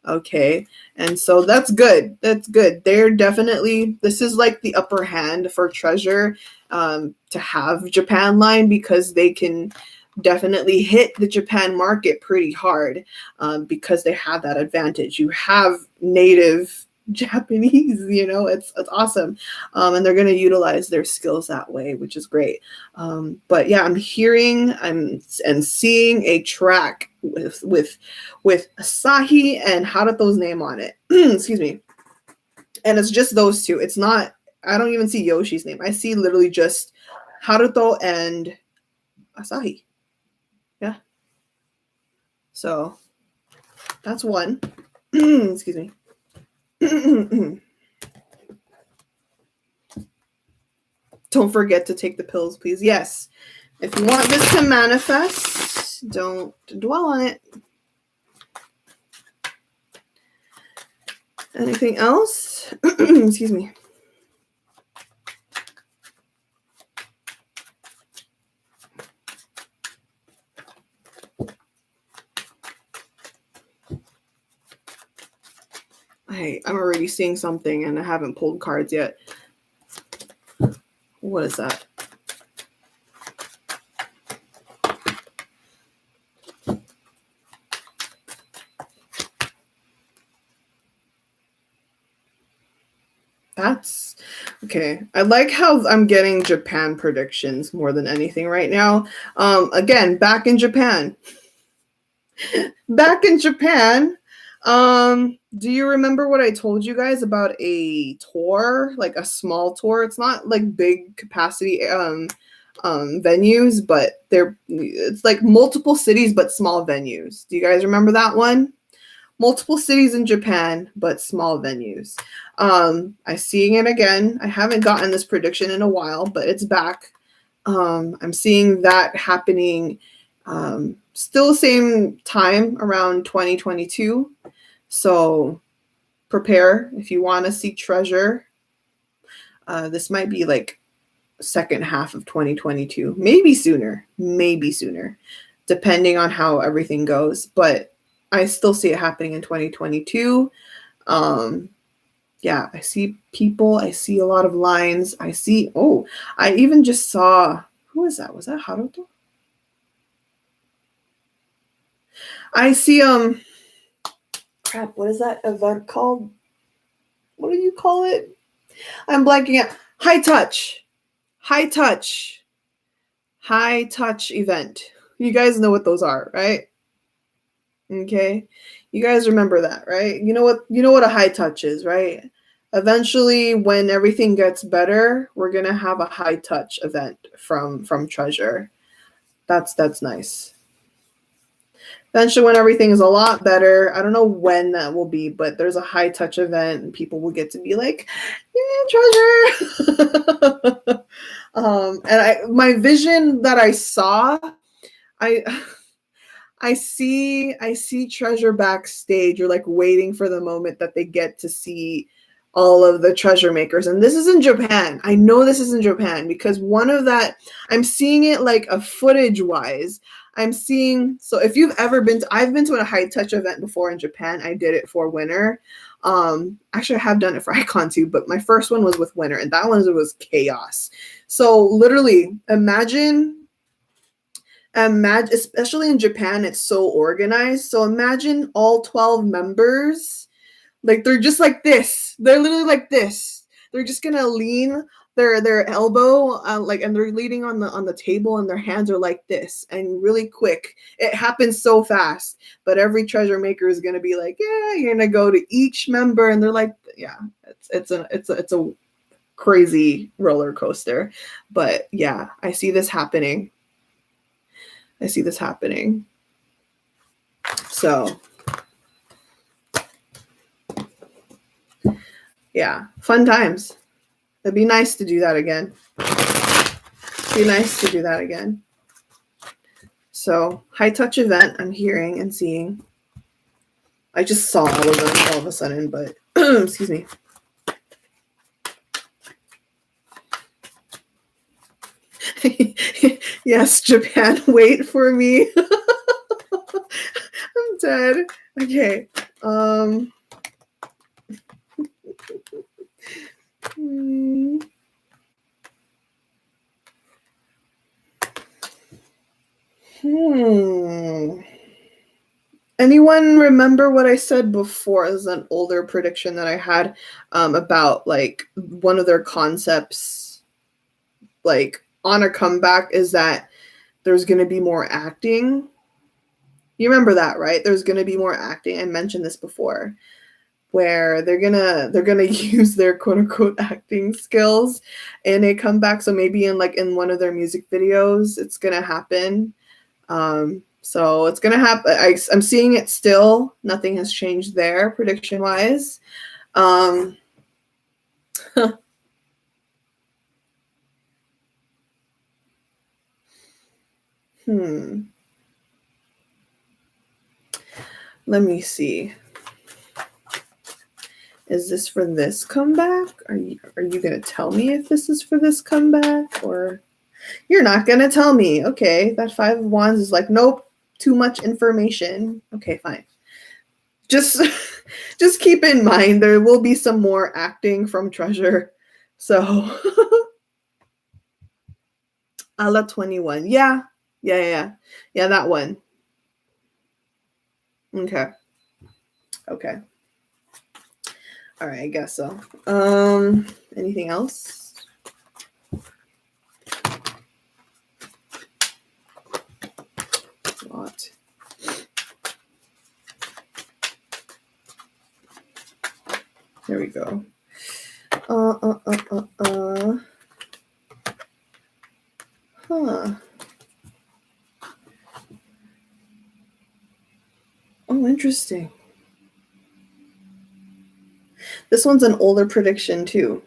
Okay, and so that's good. That's good. They're definitely, this is like the upper hand for Treasure, to have Japan line, because they can definitely hit the Japan market pretty hard, because they have that advantage. You have native Japanese, it's awesome. And they're going to utilize their skills that way, which is great. But yeah, I'm hearing and seeing a track with Asahi and Haruto's name on it. Excuse me. And it's just those two. It's not, I don't even see Yoshi's name. I see literally just Haruto and Asahi. Yeah. So that's one. Excuse me. Don't forget to take the pills, please. Yes. If you want this to manifest, don't dwell on it. Anything else? Excuse me. I'm already seeing something and I haven't pulled cards yet. What is that? That's okay. I like how I'm getting Japan predictions more than anything right now. Again, back in Japan. Back in Japan. Do you remember what I told you guys about a tour, like a small tour? It's not like big capacity venues, but it's like multiple cities but small venues. Do you guys remember that one? Multiple cities in Japan, but small venues. I'm seeing it again. I haven't gotten this prediction in a while, but it's back. I'm seeing that happening still same time around 2022. So prepare if you want to see Treasure. This might be like second half of 2022, maybe sooner, depending on how everything goes. But I still see it happening in 2022. Yeah, I see people. I see a lot of lines. I even just saw, who is that? Was that Haruto? I see, crap, what is that event called? What do you call it? I'm blanking out. High touch event. You guys know what those are, right? Okay. You guys remember that, right? You know what a high touch is, right? Eventually, when everything gets better, we're going to have a high touch event from Treasure. That's nice. Eventually, when everything is a lot better, I don't know when that will be, but there's a high touch event and people will get to be like, yeah, Treasure. And my vision that I saw, I see Treasure backstage, or like waiting for the moment that they get to see all of the treasure makers. And this is in Japan. I know this is in Japan because I'm seeing it like a footage wise. So if you've ever I've been to a high touch event before in Japan. I did it for Winter. Actually I have done it for Icon too, but my first one was with Winter, and that one was chaos. So literally imagine, especially in Japan, it's so organized. So imagine all 12 members, like they're just like this. They're literally like this. They're just gonna lean their elbow, and they're leaning on the table, and their hands are like this, and really quick. It happens so fast. But every treasure maker is gonna be like, yeah, you're gonna go to each member, and they're like, yeah, it's a crazy roller coaster. But yeah, I see this happening. So yeah, fun times. It'd be nice to do that again. So high touch event I'm hearing and seeing. I just saw all of them all of a sudden, but excuse me. Yes, Japan, wait for me. I'm dead. Okay. Anyone remember what I said before? This is an older prediction that I had about like one of their concepts, like on a comeback, is that there's going to be more acting. You remember that, right? There's going to be more acting. I mentioned this before, where they're gonna use their quote unquote acting skills in a comeback. So maybe in one of their music videos, it's gonna happen. So it's gonna happen. I'm seeing it still. Nothing has changed there, prediction wise. Let me see. Is this for this comeback? Are you gonna tell me if this is for this comeback, or you're not gonna tell me? Okay, that Five of Wands is like, nope, too much information. Okay, fine. Just keep in mind there will be some more acting from Treasure. So Ala 21. Yeah, that one. Okay. All right, I guess so. Anything else? What? There we go. Huh. Oh, interesting. This one's an older prediction too.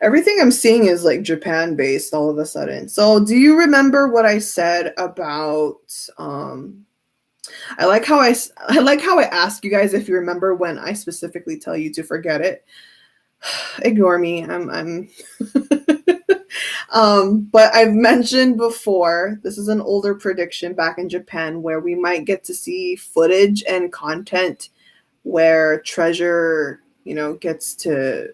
Everything I'm seeing is like Japan based all of a sudden. So do you remember what I said about I like how I ask you guys if you remember when I specifically tell you to forget it. Ignore me. I'm but I've mentioned before, this is an older prediction back in Japan where we might get to see footage and content where Treasure, gets to,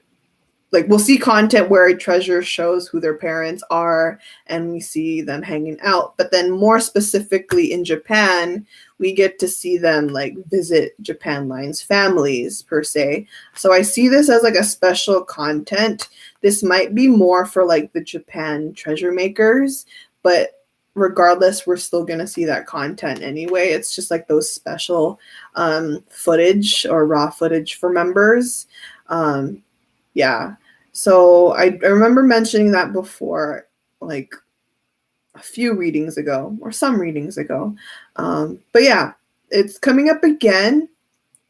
like, we'll see content where a Treasure shows who their parents are and we see them hanging out. But then more specifically in Japan, we get to see them like visit Japan Line's families per se. So I see this as like a special content. This might be more for like the Japan treasure makers, but regardless, we're still going to see that content anyway. It's just like those special footage or raw footage for members. Yeah. So I remember mentioning that before, like a few readings ago or some readings ago. But yeah, it's coming up again.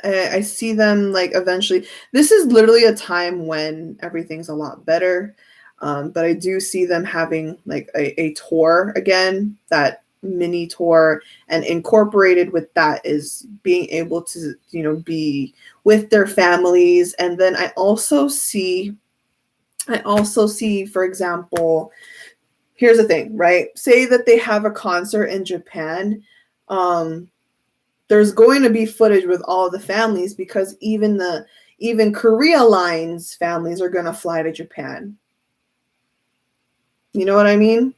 I see them like eventually. This is literally a time when everything's a lot better. But I do see them having like a tour again, that mini tour, and incorporated with that is being able to, be with their families. And then I also see, for example, here's the thing, right? Say that they have a concert in Japan. There's going to be footage with all the families because even Korea Line's families are going to fly to Japan. You know what I mean?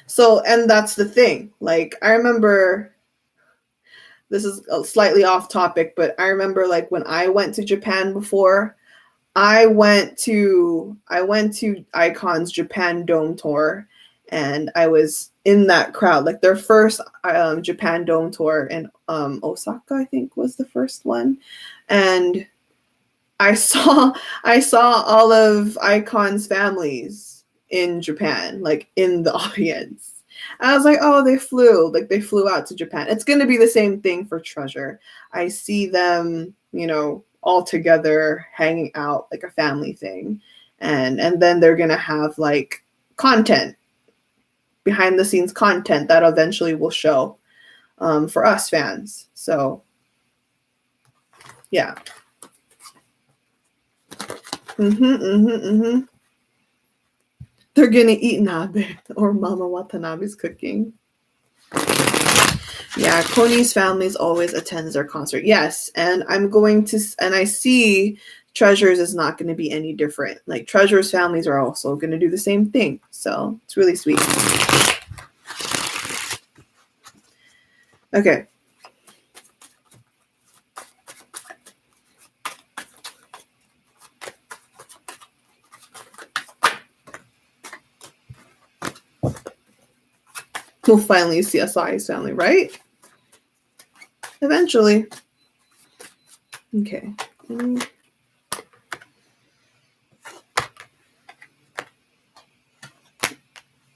So, and that's the thing. Like, I remember, this is slightly off topic, but I remember like when I went to Japan before, I went to Icon's Japan Dome tour, and I was in that crowd, like their first Japan Dome tour in Osaka, I think was the first one, and I saw all of Icon's families in Japan, like in the audience. And I was like, oh, they flew out to Japan. It's going to be the same thing for Treasure. I see them, all together hanging out like a family thing. And then they're going to have like content, behind the scenes content that eventually will show. for us fans. So yeah. They're gonna eat nabe, or Mama Watanabe's cooking. Yeah, Koni's families always attends their concert. Yes, and I see Treasures is not going to be any different. Like Treasures families are also going to do the same thing. So it's really sweet. Okay. We'll finally see Asahi's family, right? Eventually. Okay.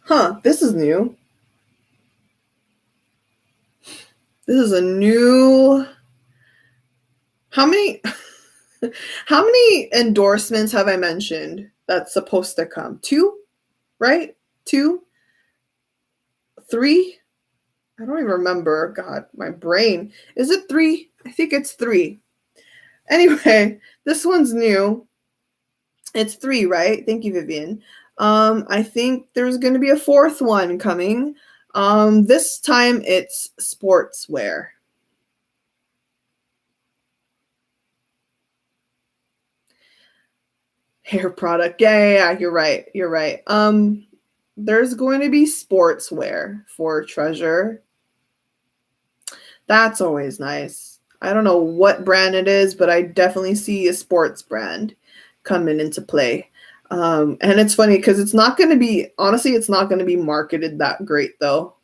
Huh, this is new. This is a new. How many endorsements have I mentioned that's supposed to come? 2, right? 2, 3? I don't even remember. God, my brain. Is it 3? I think it's 3. Anyway, this one's new. It's 3, right? Thank you, Vivian. I think there's going to be a 4th one coming. This time it's sportswear. Hair product. Yeah. You're right. There's going to be sportswear for Treasure. That's always nice. I don't know what brand it is, but I definitely see a sports brand coming into play. And it's funny because it's not going to be marketed that great though.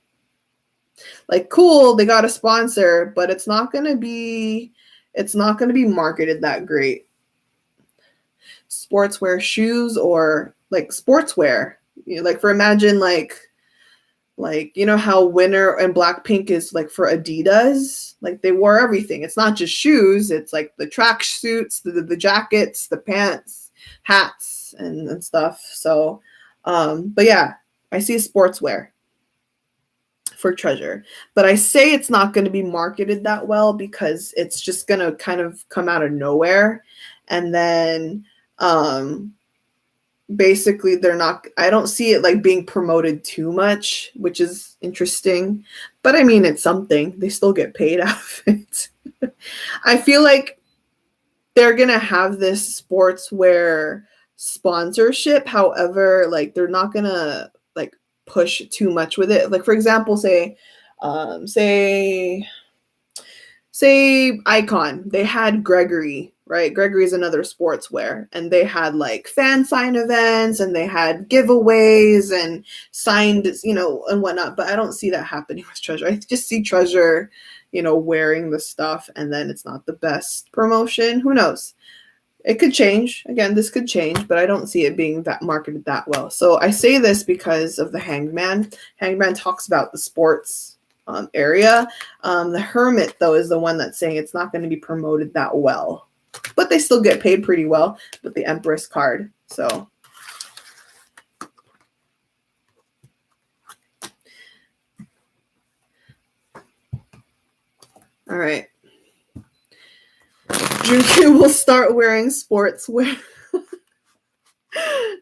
Like cool, they got a sponsor, but it's not going to be marketed that great. Sportswear shoes or like sportswear, like for imagine like how Winter and Blackpink is like for Adidas, like they wore everything. It's not just shoes, it's like the track suits, the jackets, the pants, hats and stuff. So but yeah, I see sportswear for Treasure, but I say it's not going to be marketed that well because it's just going to kind of come out of nowhere, and then basically I don't see it like being promoted too much, which is interesting, but I mean it's something. They still get paid out of it. I feel like they're gonna have this sportswear sponsorship, however, like they're not gonna like push too much with it. Like for example, say Icon, they had Gregory, right? Gregory is another sportswear, and they had like fan sign events and they had giveaways and signed, and whatnot. But I don't see that happening with Treasure. I just see Treasure, wearing the stuff, and then it's not the best promotion. Who knows? It could change. Again, this could change, but I don't see it being that marketed that well. So I say this because of the Hangman. Hangman talks about the sports area. The Hermit, though, is the one that's saying it's not going to be promoted that well. But they still get paid pretty well with the Empress card. So all right. Juju will start wearing sportswear.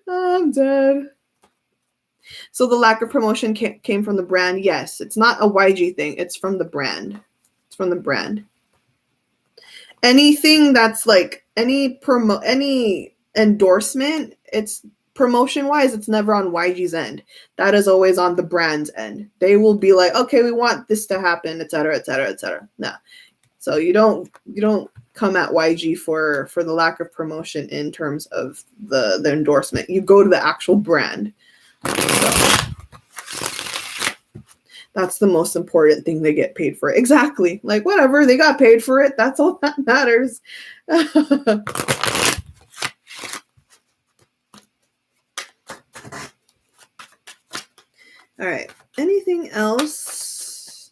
I'm dead. So the lack of promotion came from the brand. Yes, it's not a YG thing. It's from the brand. Anything that's like any endorsement, it's promotion wise, it's never on YG's end. That is always on the brand's end. They will be like, okay, we want this to happen, etc., etc., etc. No, so you don't come at YG for the lack of promotion in terms of the endorsement. You go to the actual brand. So that's the most important thing. They get paid for it. Exactly. Like whatever, they got paid for it. That's all that matters. All right. Anything else?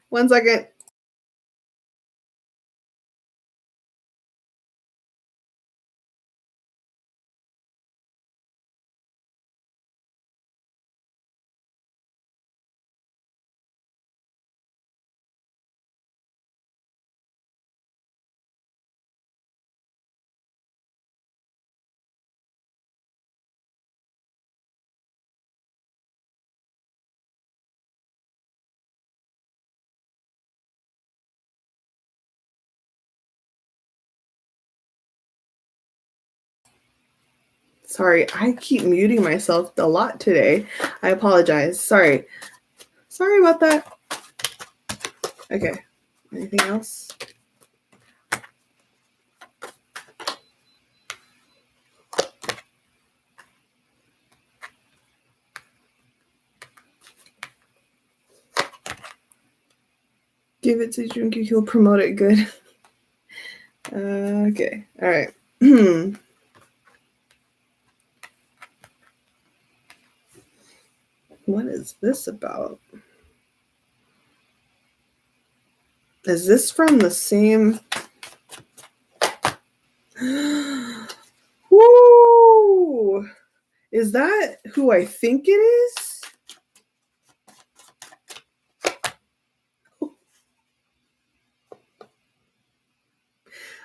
One second. Sorry, I keep muting myself a lot today. I apologize. Sorry. Sorry about that. Okay. Anything else? Give it to Junki, he'll promote it good. Okay. All right. What is this about? Is this from the same? Woo! Is that who I think it is?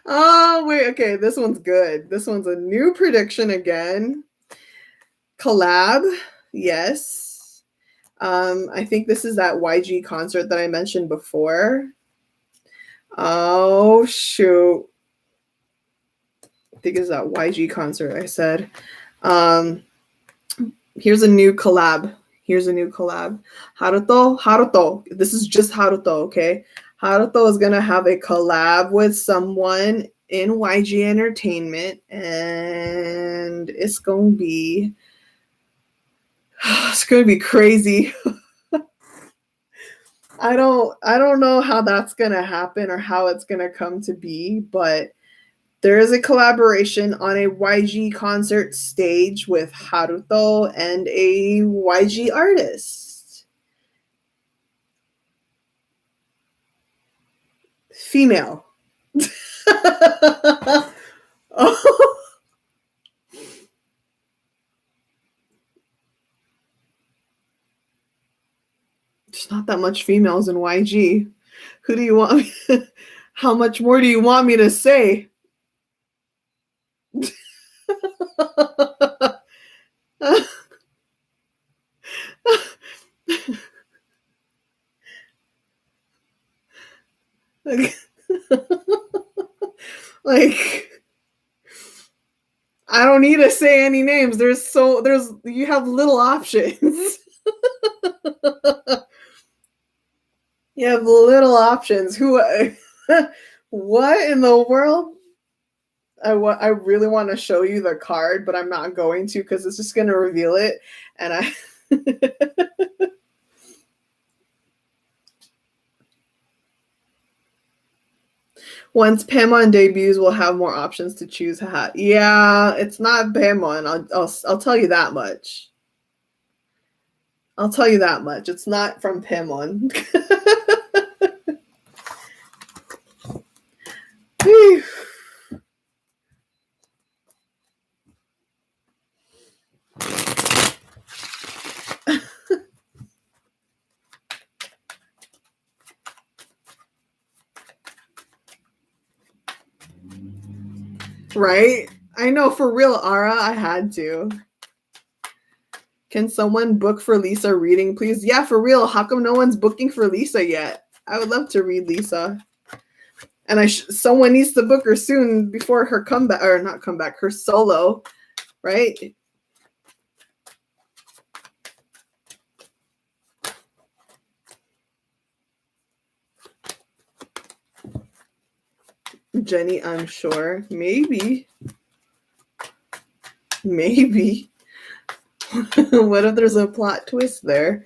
Oh, wait. Okay, this one's good. This one's a new prediction again. Collab. Yes. I think this is that YG concert that I mentioned before. Oh, shoot. I think it's that YG concert I said. Here's a new collab. Haruto. This is just Haruto, okay? Haruto is going to have a collab with someone in YG Entertainment, and it's going to be crazy. I don't know how that's going to happen or how it's going to come to be, but there is a collaboration on a YG concert stage with Haruto and a YG artist. Female. Oh. There's not that much females in YG. Who do you want me? How much more do you want me to say? Like, I don't need to say any names. You have little options. You have little options. Who? What in the world? I really want to show you the card, but I'm not going to because it's just going to reveal it. And I. Once Paimon debuts, we'll have more options to choose. Yeah, it's not Paimon. I'll tell you that much. I'll tell you that much. It's not from Paimon. Right? I know, for real, Ara, I had to. Can someone book for Lisa reading, please? Yeah, for real. How come no one's booking for Lisa yet? I would love to read Lisa. And someone needs to book her soon before her comeback, or not comeback, her solo, right? Jenny, I'm sure. Maybe. What if there's a plot twist there?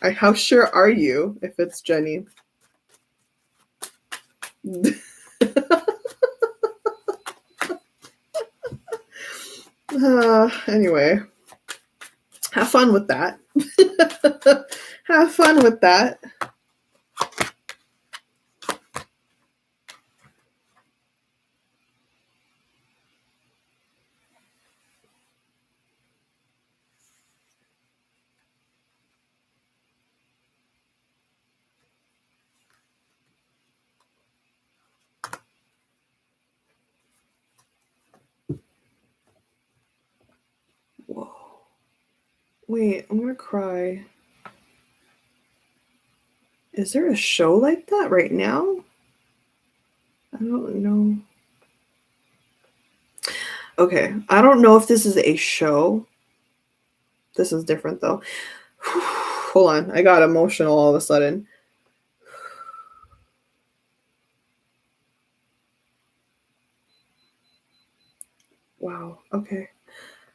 How sure are you if it's Jenny? Anyway, have fun with that. Have fun with that. Whoa. Wait, I'm gonna cry. Is there a show like that right now? I don't know. Okay, I don't know if this is a show. This is different though. Hold on, I got emotional all of a sudden. Wow, okay.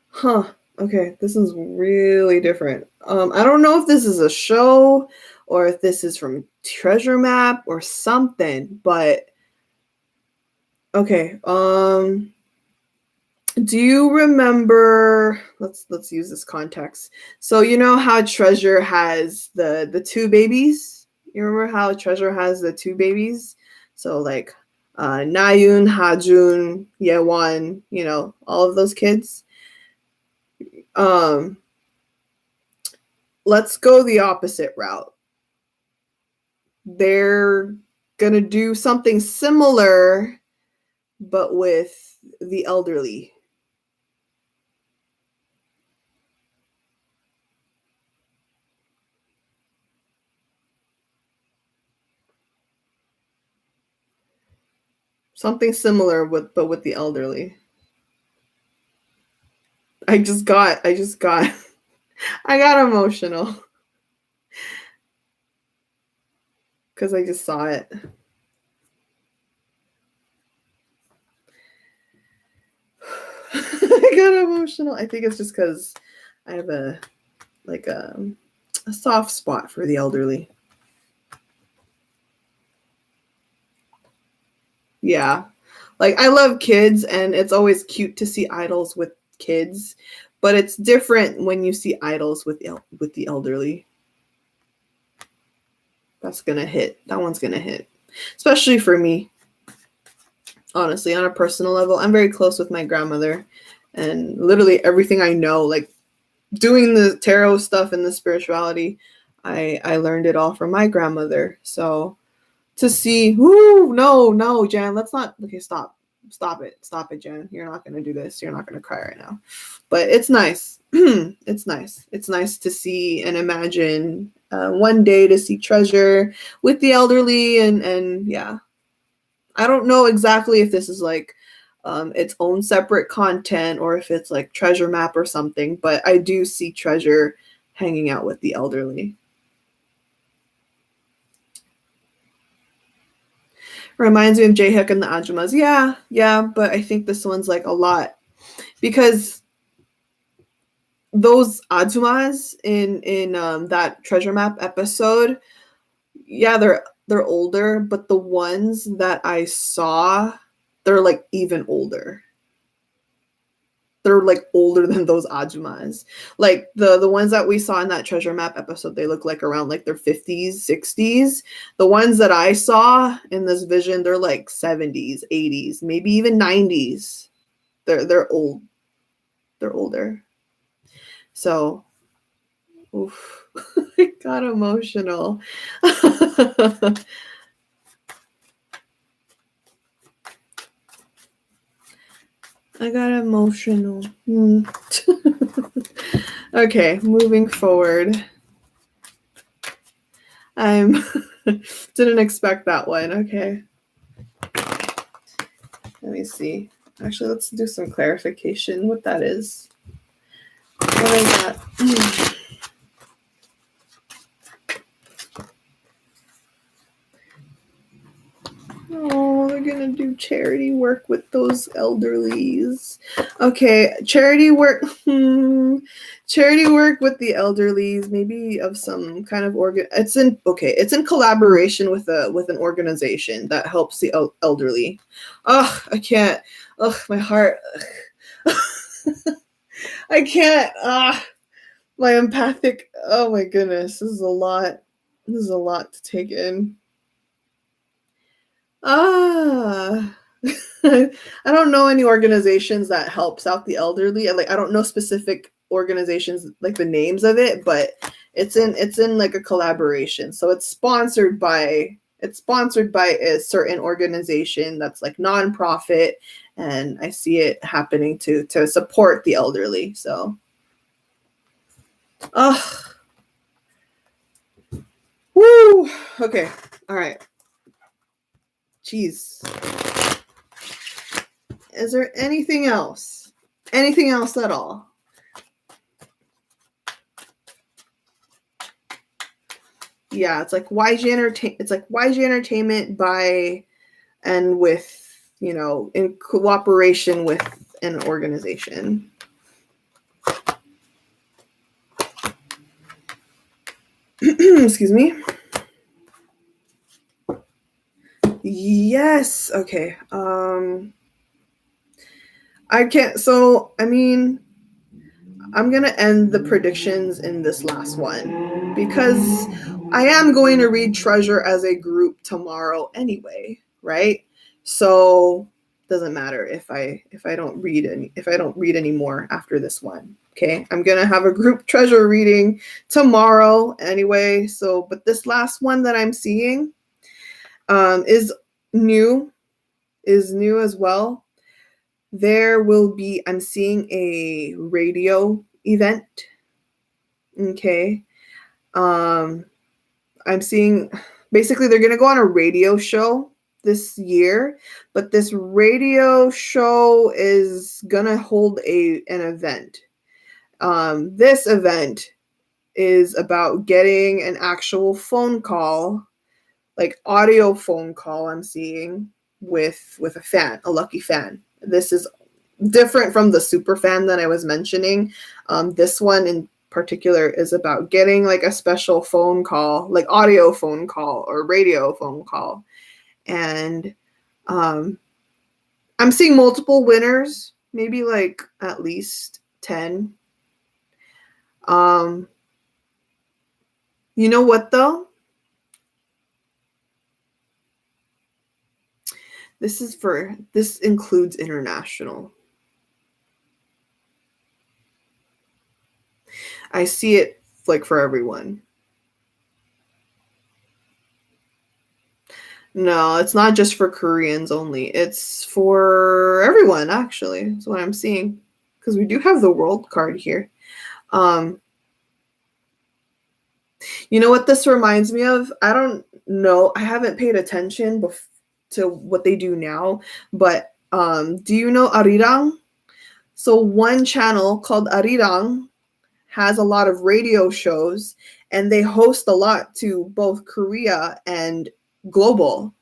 Huh. Okay, this is really different. I don't know if this is a show or if this is from Treasure Map or something, but okay. Do you remember, let's use this context. So you know how Treasure has the two babies? You remember how Treasure has the two babies? So like Nayun, Hajun, Yewan, you know, all of those kids. Um let's go the opposite route. They're gonna do something similar but with the elderly. Something similar with the elderly. I just got I got emotional because I just saw it. I got emotional. I think it's just because I have like a soft spot for the elderly. Yeah. Like I love kids and it's always cute to see idols with kids, but it's different when you see idols with the elderly. That's going to hit. That one's going to hit. Especially for me. Honestly, on a personal level, I'm very close with my grandmother and literally everything I know, like doing the tarot stuff and the spirituality, I learned it all from my grandmother. So to see, no, Jan, let's not. Okay, stop it, Jan. You're not gonna do this. You're not gonna cry right now. But it's nice. It's nice. It's nice to see and imagine one day to see Treasure with the elderly and yeah. I don't know exactly if this is like its own separate content or if it's like Treasure Map or something, but I do see Treasure hanging out with the elderly. Reminds me of J Hook and the Ajumas. Yeah, but I think this one's like a lot because those Ajumas in that Treasure Map episode, yeah, they're older, but the ones that I saw, they're like even older. They're like older than those Ajumas. Like the ones that we saw in that Treasure Map episode, they look like around like their 50s, 60s. The ones that I saw in this vision, they're like 70s, 80s, maybe even 90s. They're old. They're older. So, oof. I got emotional. I got emotional. Okay, moving forward. I'm didn't expect that one. Okay. Let me see. Actually, let's do some clarification what that is. What is that? Oh, they're gonna do charity work with those elderlies. Okay, charity work. Charity work with the elderlies, maybe of some kind of organ. It's in collaboration with an organization that helps the elderly. Ugh, I can't. Ugh, my heart. I can't. My empathic. Oh my goodness, this is a lot. This is a lot to take in. Ah, I don't know any organizations that helps out the elderly. Like I don't know specific organizations like the names of it, but it's in like a collaboration. So it's sponsored by a certain organization that's like nonprofit, and I see it happening to support the elderly. So, oh, woo. Okay, all right. Jeez. Is there anything else? Anything else at all? Yeah, it's like YG Entertainment by and with, you know, in cooperation with an organization. Excuse me. Yes. Okay. I can't. So, I mean, I'm going to end the predictions in this last one because I am going to read Treasure as a group tomorrow anyway, right? So, doesn't matter if I don't read any more after this one. Okay? I'm going to have a group Treasure reading tomorrow anyway. So, but this last one that I'm seeing is new as well. There will be, I'm seeing a radio event. Okay. I'm seeing, basically they're going to go on a radio show this year, but this radio show is going to hold an event. This event is about getting an actual phone call, like audio phone call I'm seeing with a fan, a lucky fan. This is different from the super fan that I was mentioning. This one in particular is about getting like a special phone call, like audio phone call or radio phone call. And I'm seeing multiple winners, maybe like at least 10. You know what though? This includes international. I see it like for everyone. No, it's not just for Koreans only. It's for everyone, actually. That's what I'm seeing. Because we do have the world card here. You know what this reminds me of? I don't know. I haven't paid attention to what they do now. But do you know Arirang? So one channel called Arirang has a lot of radio shows. And they host a lot to both Korea and global.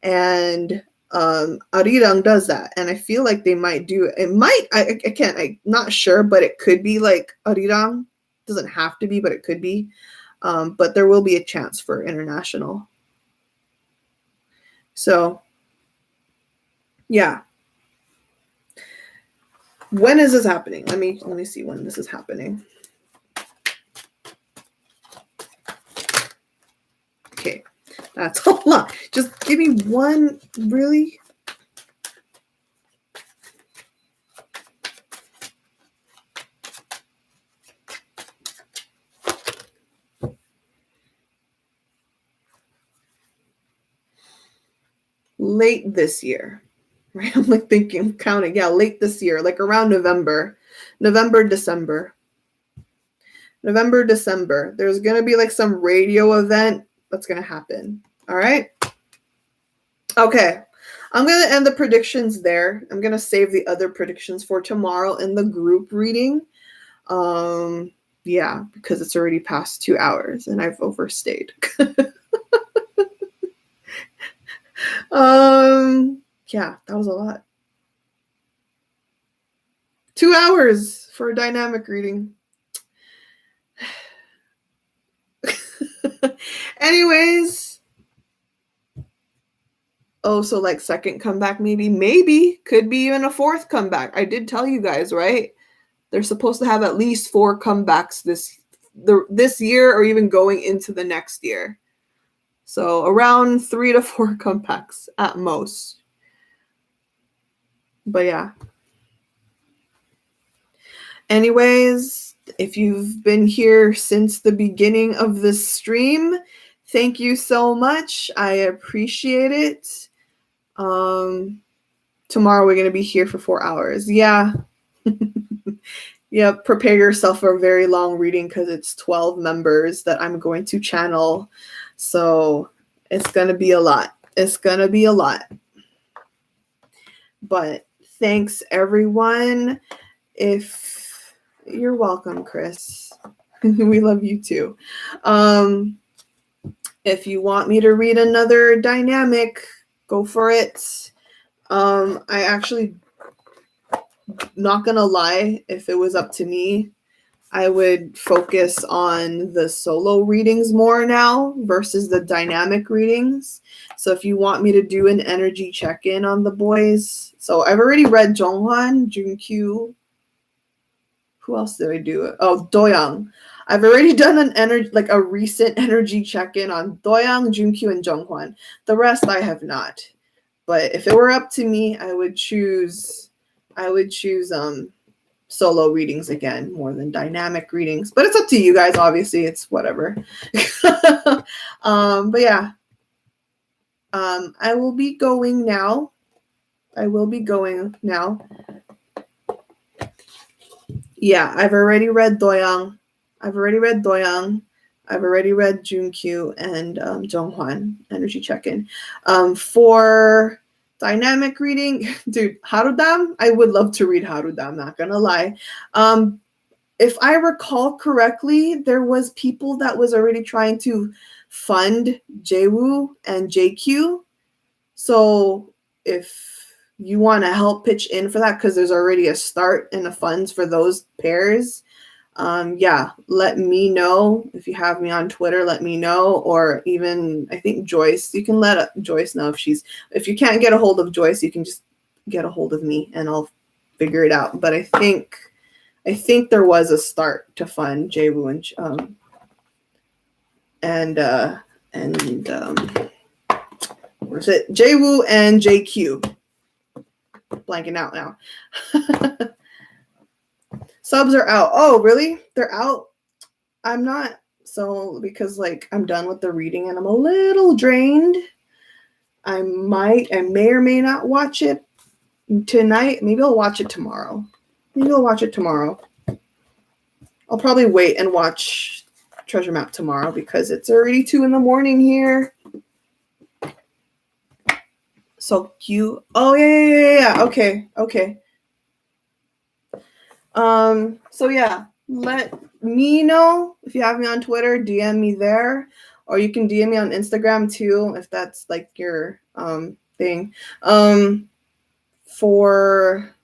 And Arirang does that, and I feel like they might do it. I'm not sure, but it could be like Arirang. Doesn't have to be, but it could be. But there will be a chance for international. So yeah. When is this happening? Let me see when this is happening. Okay. That's a lot. Just give me one, really? Late this year, right? I'm like thinking, counting. Yeah, late this year, like around November, December. There's going to be like some radio event that's going to happen. All right. Okay. I'm going to end the predictions there. I'm going to save the other predictions for tomorrow in the group reading. Yeah, because it's already past 2 hours and I've overstayed. Yeah, that was a lot. 2 hours for a dynamic reading. Anyways. Oh, so like second comeback, maybe could be even a fourth comeback. I did tell you guys, right? They're supposed to have at least 4 comebacks this year or even going into the next year. So around 3 to 4 comebacks at most. But yeah. Anyways, if you've been here since the beginning of this stream, thank you so much. I appreciate it. Tomorrow we're going to be here for 4 hours. Yeah. Yeah, prepare yourself for a very long reading because it's 12 members that I'm going to channel. So it's going to be a lot. But thanks, everyone. if you're welcome, Chris. We love you too. If you want me to read another dynamic, go for it. I actually, not gonna lie, if it was up to me, I would focus on the solo readings more now versus the dynamic readings. So if you want me to do an energy check-in on the boys, so I've already read Jonghwan, Junkyu. Who else did I do? Oh, Doyoung. I've already done a recent energy check-in on Doyoung, Junkyu, and Jonghwan. The rest I have not. But if it were up to me, I would choose solo readings again more than dynamic readings. But it's up to you guys, obviously. It's whatever. But yeah. I will be going now. Yeah, I've already read Doyoung. I've already read Junkyu and Jonghwan, energy check-in. For dynamic reading, dude, Harudam, I would love to read Harudam, not gonna lie. If I recall correctly, there was people that was already trying to fund JWoo and JQ. So if you want to help pitch in for that, because there's already a start in the funds for those pairs, yeah, let me know. If you have me on Twitter, let me know. Or even, I think Joyce, you can let Joyce know if you can't get a hold of Joyce, you can just get a hold of me and I'll figure it out. But I think there was a start to fund JWoo and where's it? JWoo and JQ. Blanking out now. Subs are out. Oh, really? They're out? I'm not. So, because I'm done with the reading and I'm a little drained. I may or may not watch it tonight. Maybe I'll watch it tomorrow. I'll probably wait and watch Treasure Map tomorrow because it's already 2 a.m. here. So cute. Oh, yeah. Okay. So yeah, let me know if you have me on Twitter, DM me there, or you can DM me on Instagram too, if that's your thing. For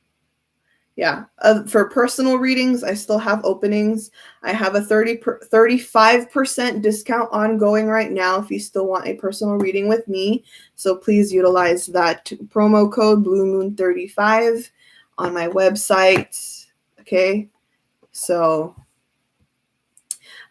personal readings, I still have openings. I have a 35% discount ongoing right now if you still want a personal reading with me. So please utilize that promo code BlueMoon35 on my website. Okay, so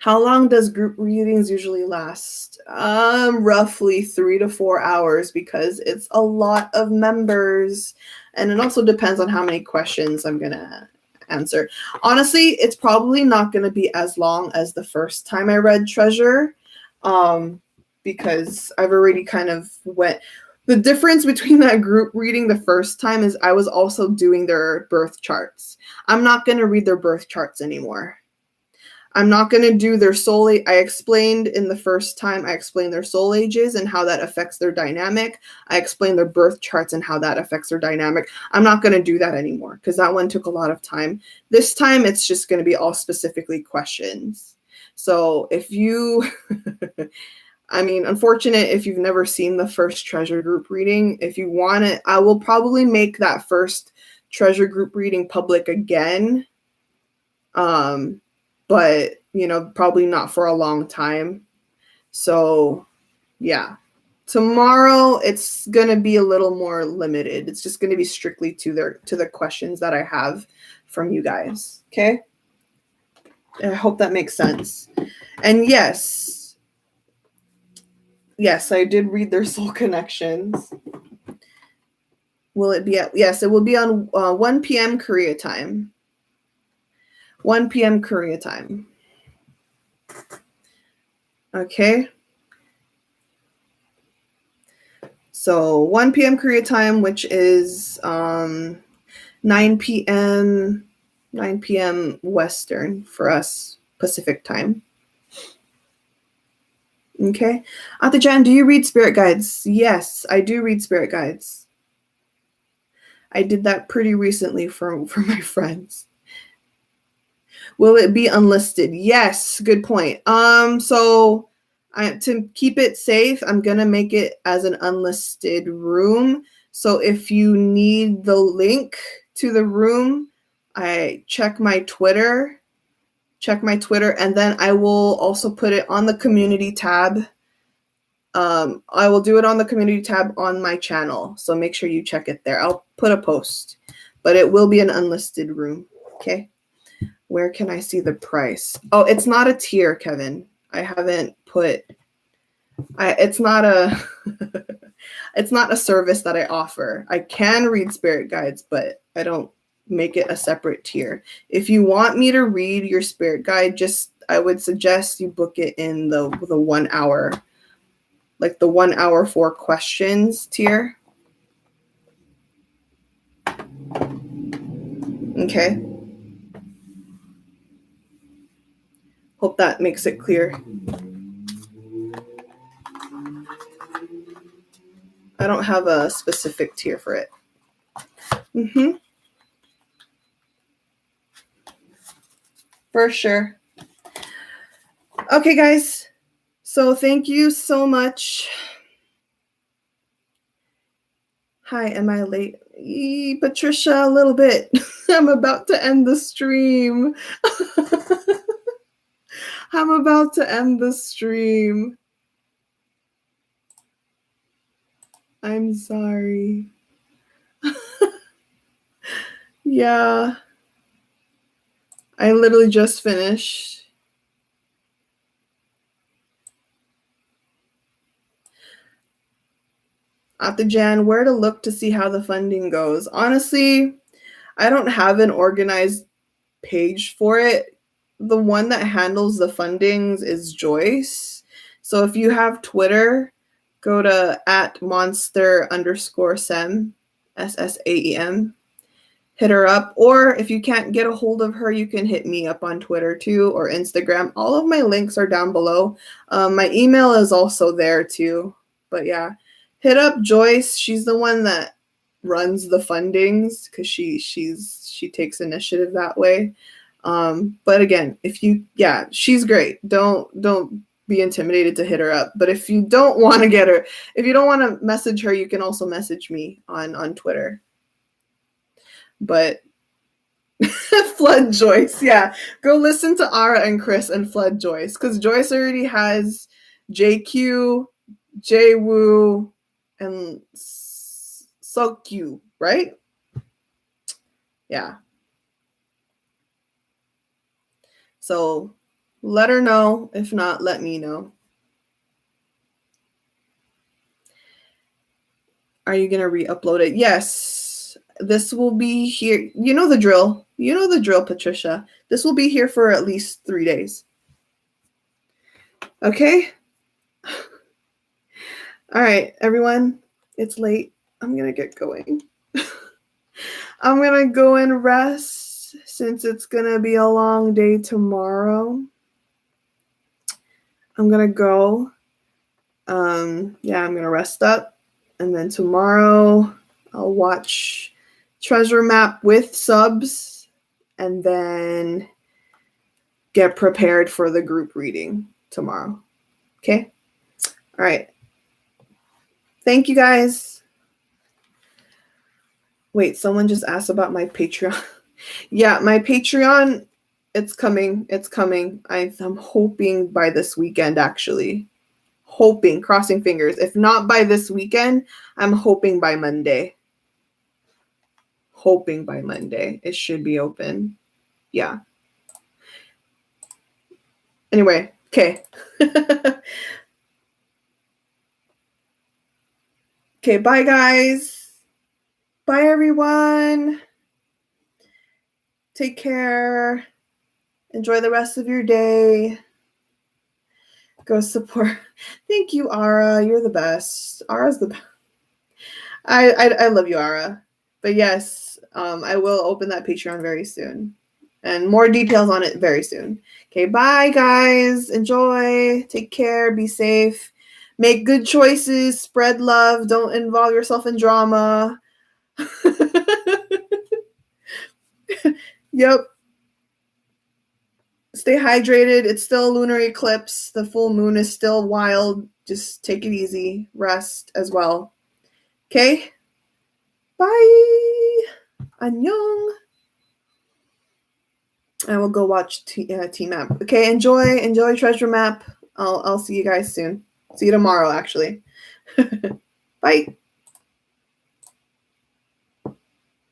how long does group readings usually last? Roughly 3 to 4 hours because it's a lot of members. And it also depends on how many questions I'm going to answer. Honestly, it's probably not going to be as long as the first time I read Treasure because I've already kind of went. The difference between that group reading the first time is I was also doing their birth charts. I'm not going to read their birth charts anymore. I'm not going to do their soul age. I explained in the first time, I explained their soul ages and how that affects their dynamic. I explained their birth charts and how that affects their dynamic. I'm not going to do that anymore because that one took a lot of time. This time, it's just going to be all specifically questions. So if you... unfortunate if you've never seen the first Treasure group reading. If you want it, I will probably make that first Treasure group reading public again. But, probably not for a long time. So, yeah. Tomorrow, it's going to be a little more limited. It's just going to be strictly to the questions that I have from you guys. Okay? I hope that makes sense. And yes, I did read their soul connections. Will it be yes, it will be on 1 p.m. Korea time. 1 p.m. Korea time. Okay. So 1 p.m. Korea time, which is 9 p.m. Western for us, Pacific time. Okay. Ate-chan, do you read spirit guides? Yes, I do read spirit guides. I did that pretty recently for my friends. Will it be unlisted? Yes, good point. So to keep it safe, I'm gonna make it as an unlisted room. So if you need the link to the room, I check my Twitter, and then I will also put it on the community tab. I will do it on the community tab on my channel. So make sure you check it there. I'll put a post, but it will be an unlisted room. Okay. Where can I see the price? Oh, it's not a tier, Kevin. I haven't put, it's not a, it's not a service that I offer. I can read spirit guides, but I don't make it a separate tier. If you want me to read your spirit guide, I would suggest you book it in the 1 hour, like the 1 hour 4 questions tier. Okay. Hope that makes it clear. I don't have a specific tier for it. For sure. Okay, guys. So thank you so much. Hi, am I late? Patricia, a little bit. I'm about to end the stream. I'm about to end the stream. I'm sorry. Yeah. I literally just finished. Jan, where to look to see how the funding goes? Honestly, I don't have an organized page for it. The one that handles the fundings is Joyce. So if you have Twitter, go to @monster_sem, SSAEM. Hit her up. Or if you can't get a hold of her, you can hit me up on Twitter too, or Instagram. All of my links are down below. My email is also there too. But yeah, hit up Joyce. She's the one that runs the fundings because she takes initiative that way. But again, she's great. Don't be intimidated to hit her up. But if you don't want to get her, if you don't want to message her, you can also message me on Twitter. But Flood Joyce, yeah. Go listen to Ara and Chris and Flood Joyce, because Joyce already has JQ, JWoo, and Sokyu, right? Yeah. So let her know. If not, let me know. Are you going to re-upload it? Yes. This will be here. You know the drill. You know the drill, Patricia. This will be here for at least 3 days. Okay? All right, everyone. It's late. I'm going to get going. I'm going to go and rest since it's going to be a long day tomorrow. I'm going to go. I'm going to rest up. And then tomorrow I'll watch Treasure Map with subs and then get prepared for the group reading tomorrow. Okay? All right. Thank you, guys. Wait, someone just asked about my Patreon. Yeah, my Patreon, it's coming. It's coming. I'm hoping by this weekend, actually. Hoping, crossing fingers. If not by this weekend, I'm hoping by Monday. Hoping by Monday. It should be open. Yeah. Anyway, okay. Okay, bye, guys. Bye, everyone. Take care. Enjoy the rest of your day. Go support. Thank you, Ara. You're the best. Ara's the best. I love you, Ara. But yes, I will open that Patreon very soon. And more details on it very soon. Okay, bye, guys. Enjoy. Take care. Be safe. Make good choices. Spread love. Don't involve yourself in drama. Yep. Stay hydrated. It's still a lunar eclipse. The full moon is still wild. Just take it easy. Rest as well. Okay? Bye. Annyeong. I will go watch T-Map. Okay, enjoy Treasure Map. I'll see you guys soon. See you tomorrow, actually. Bye.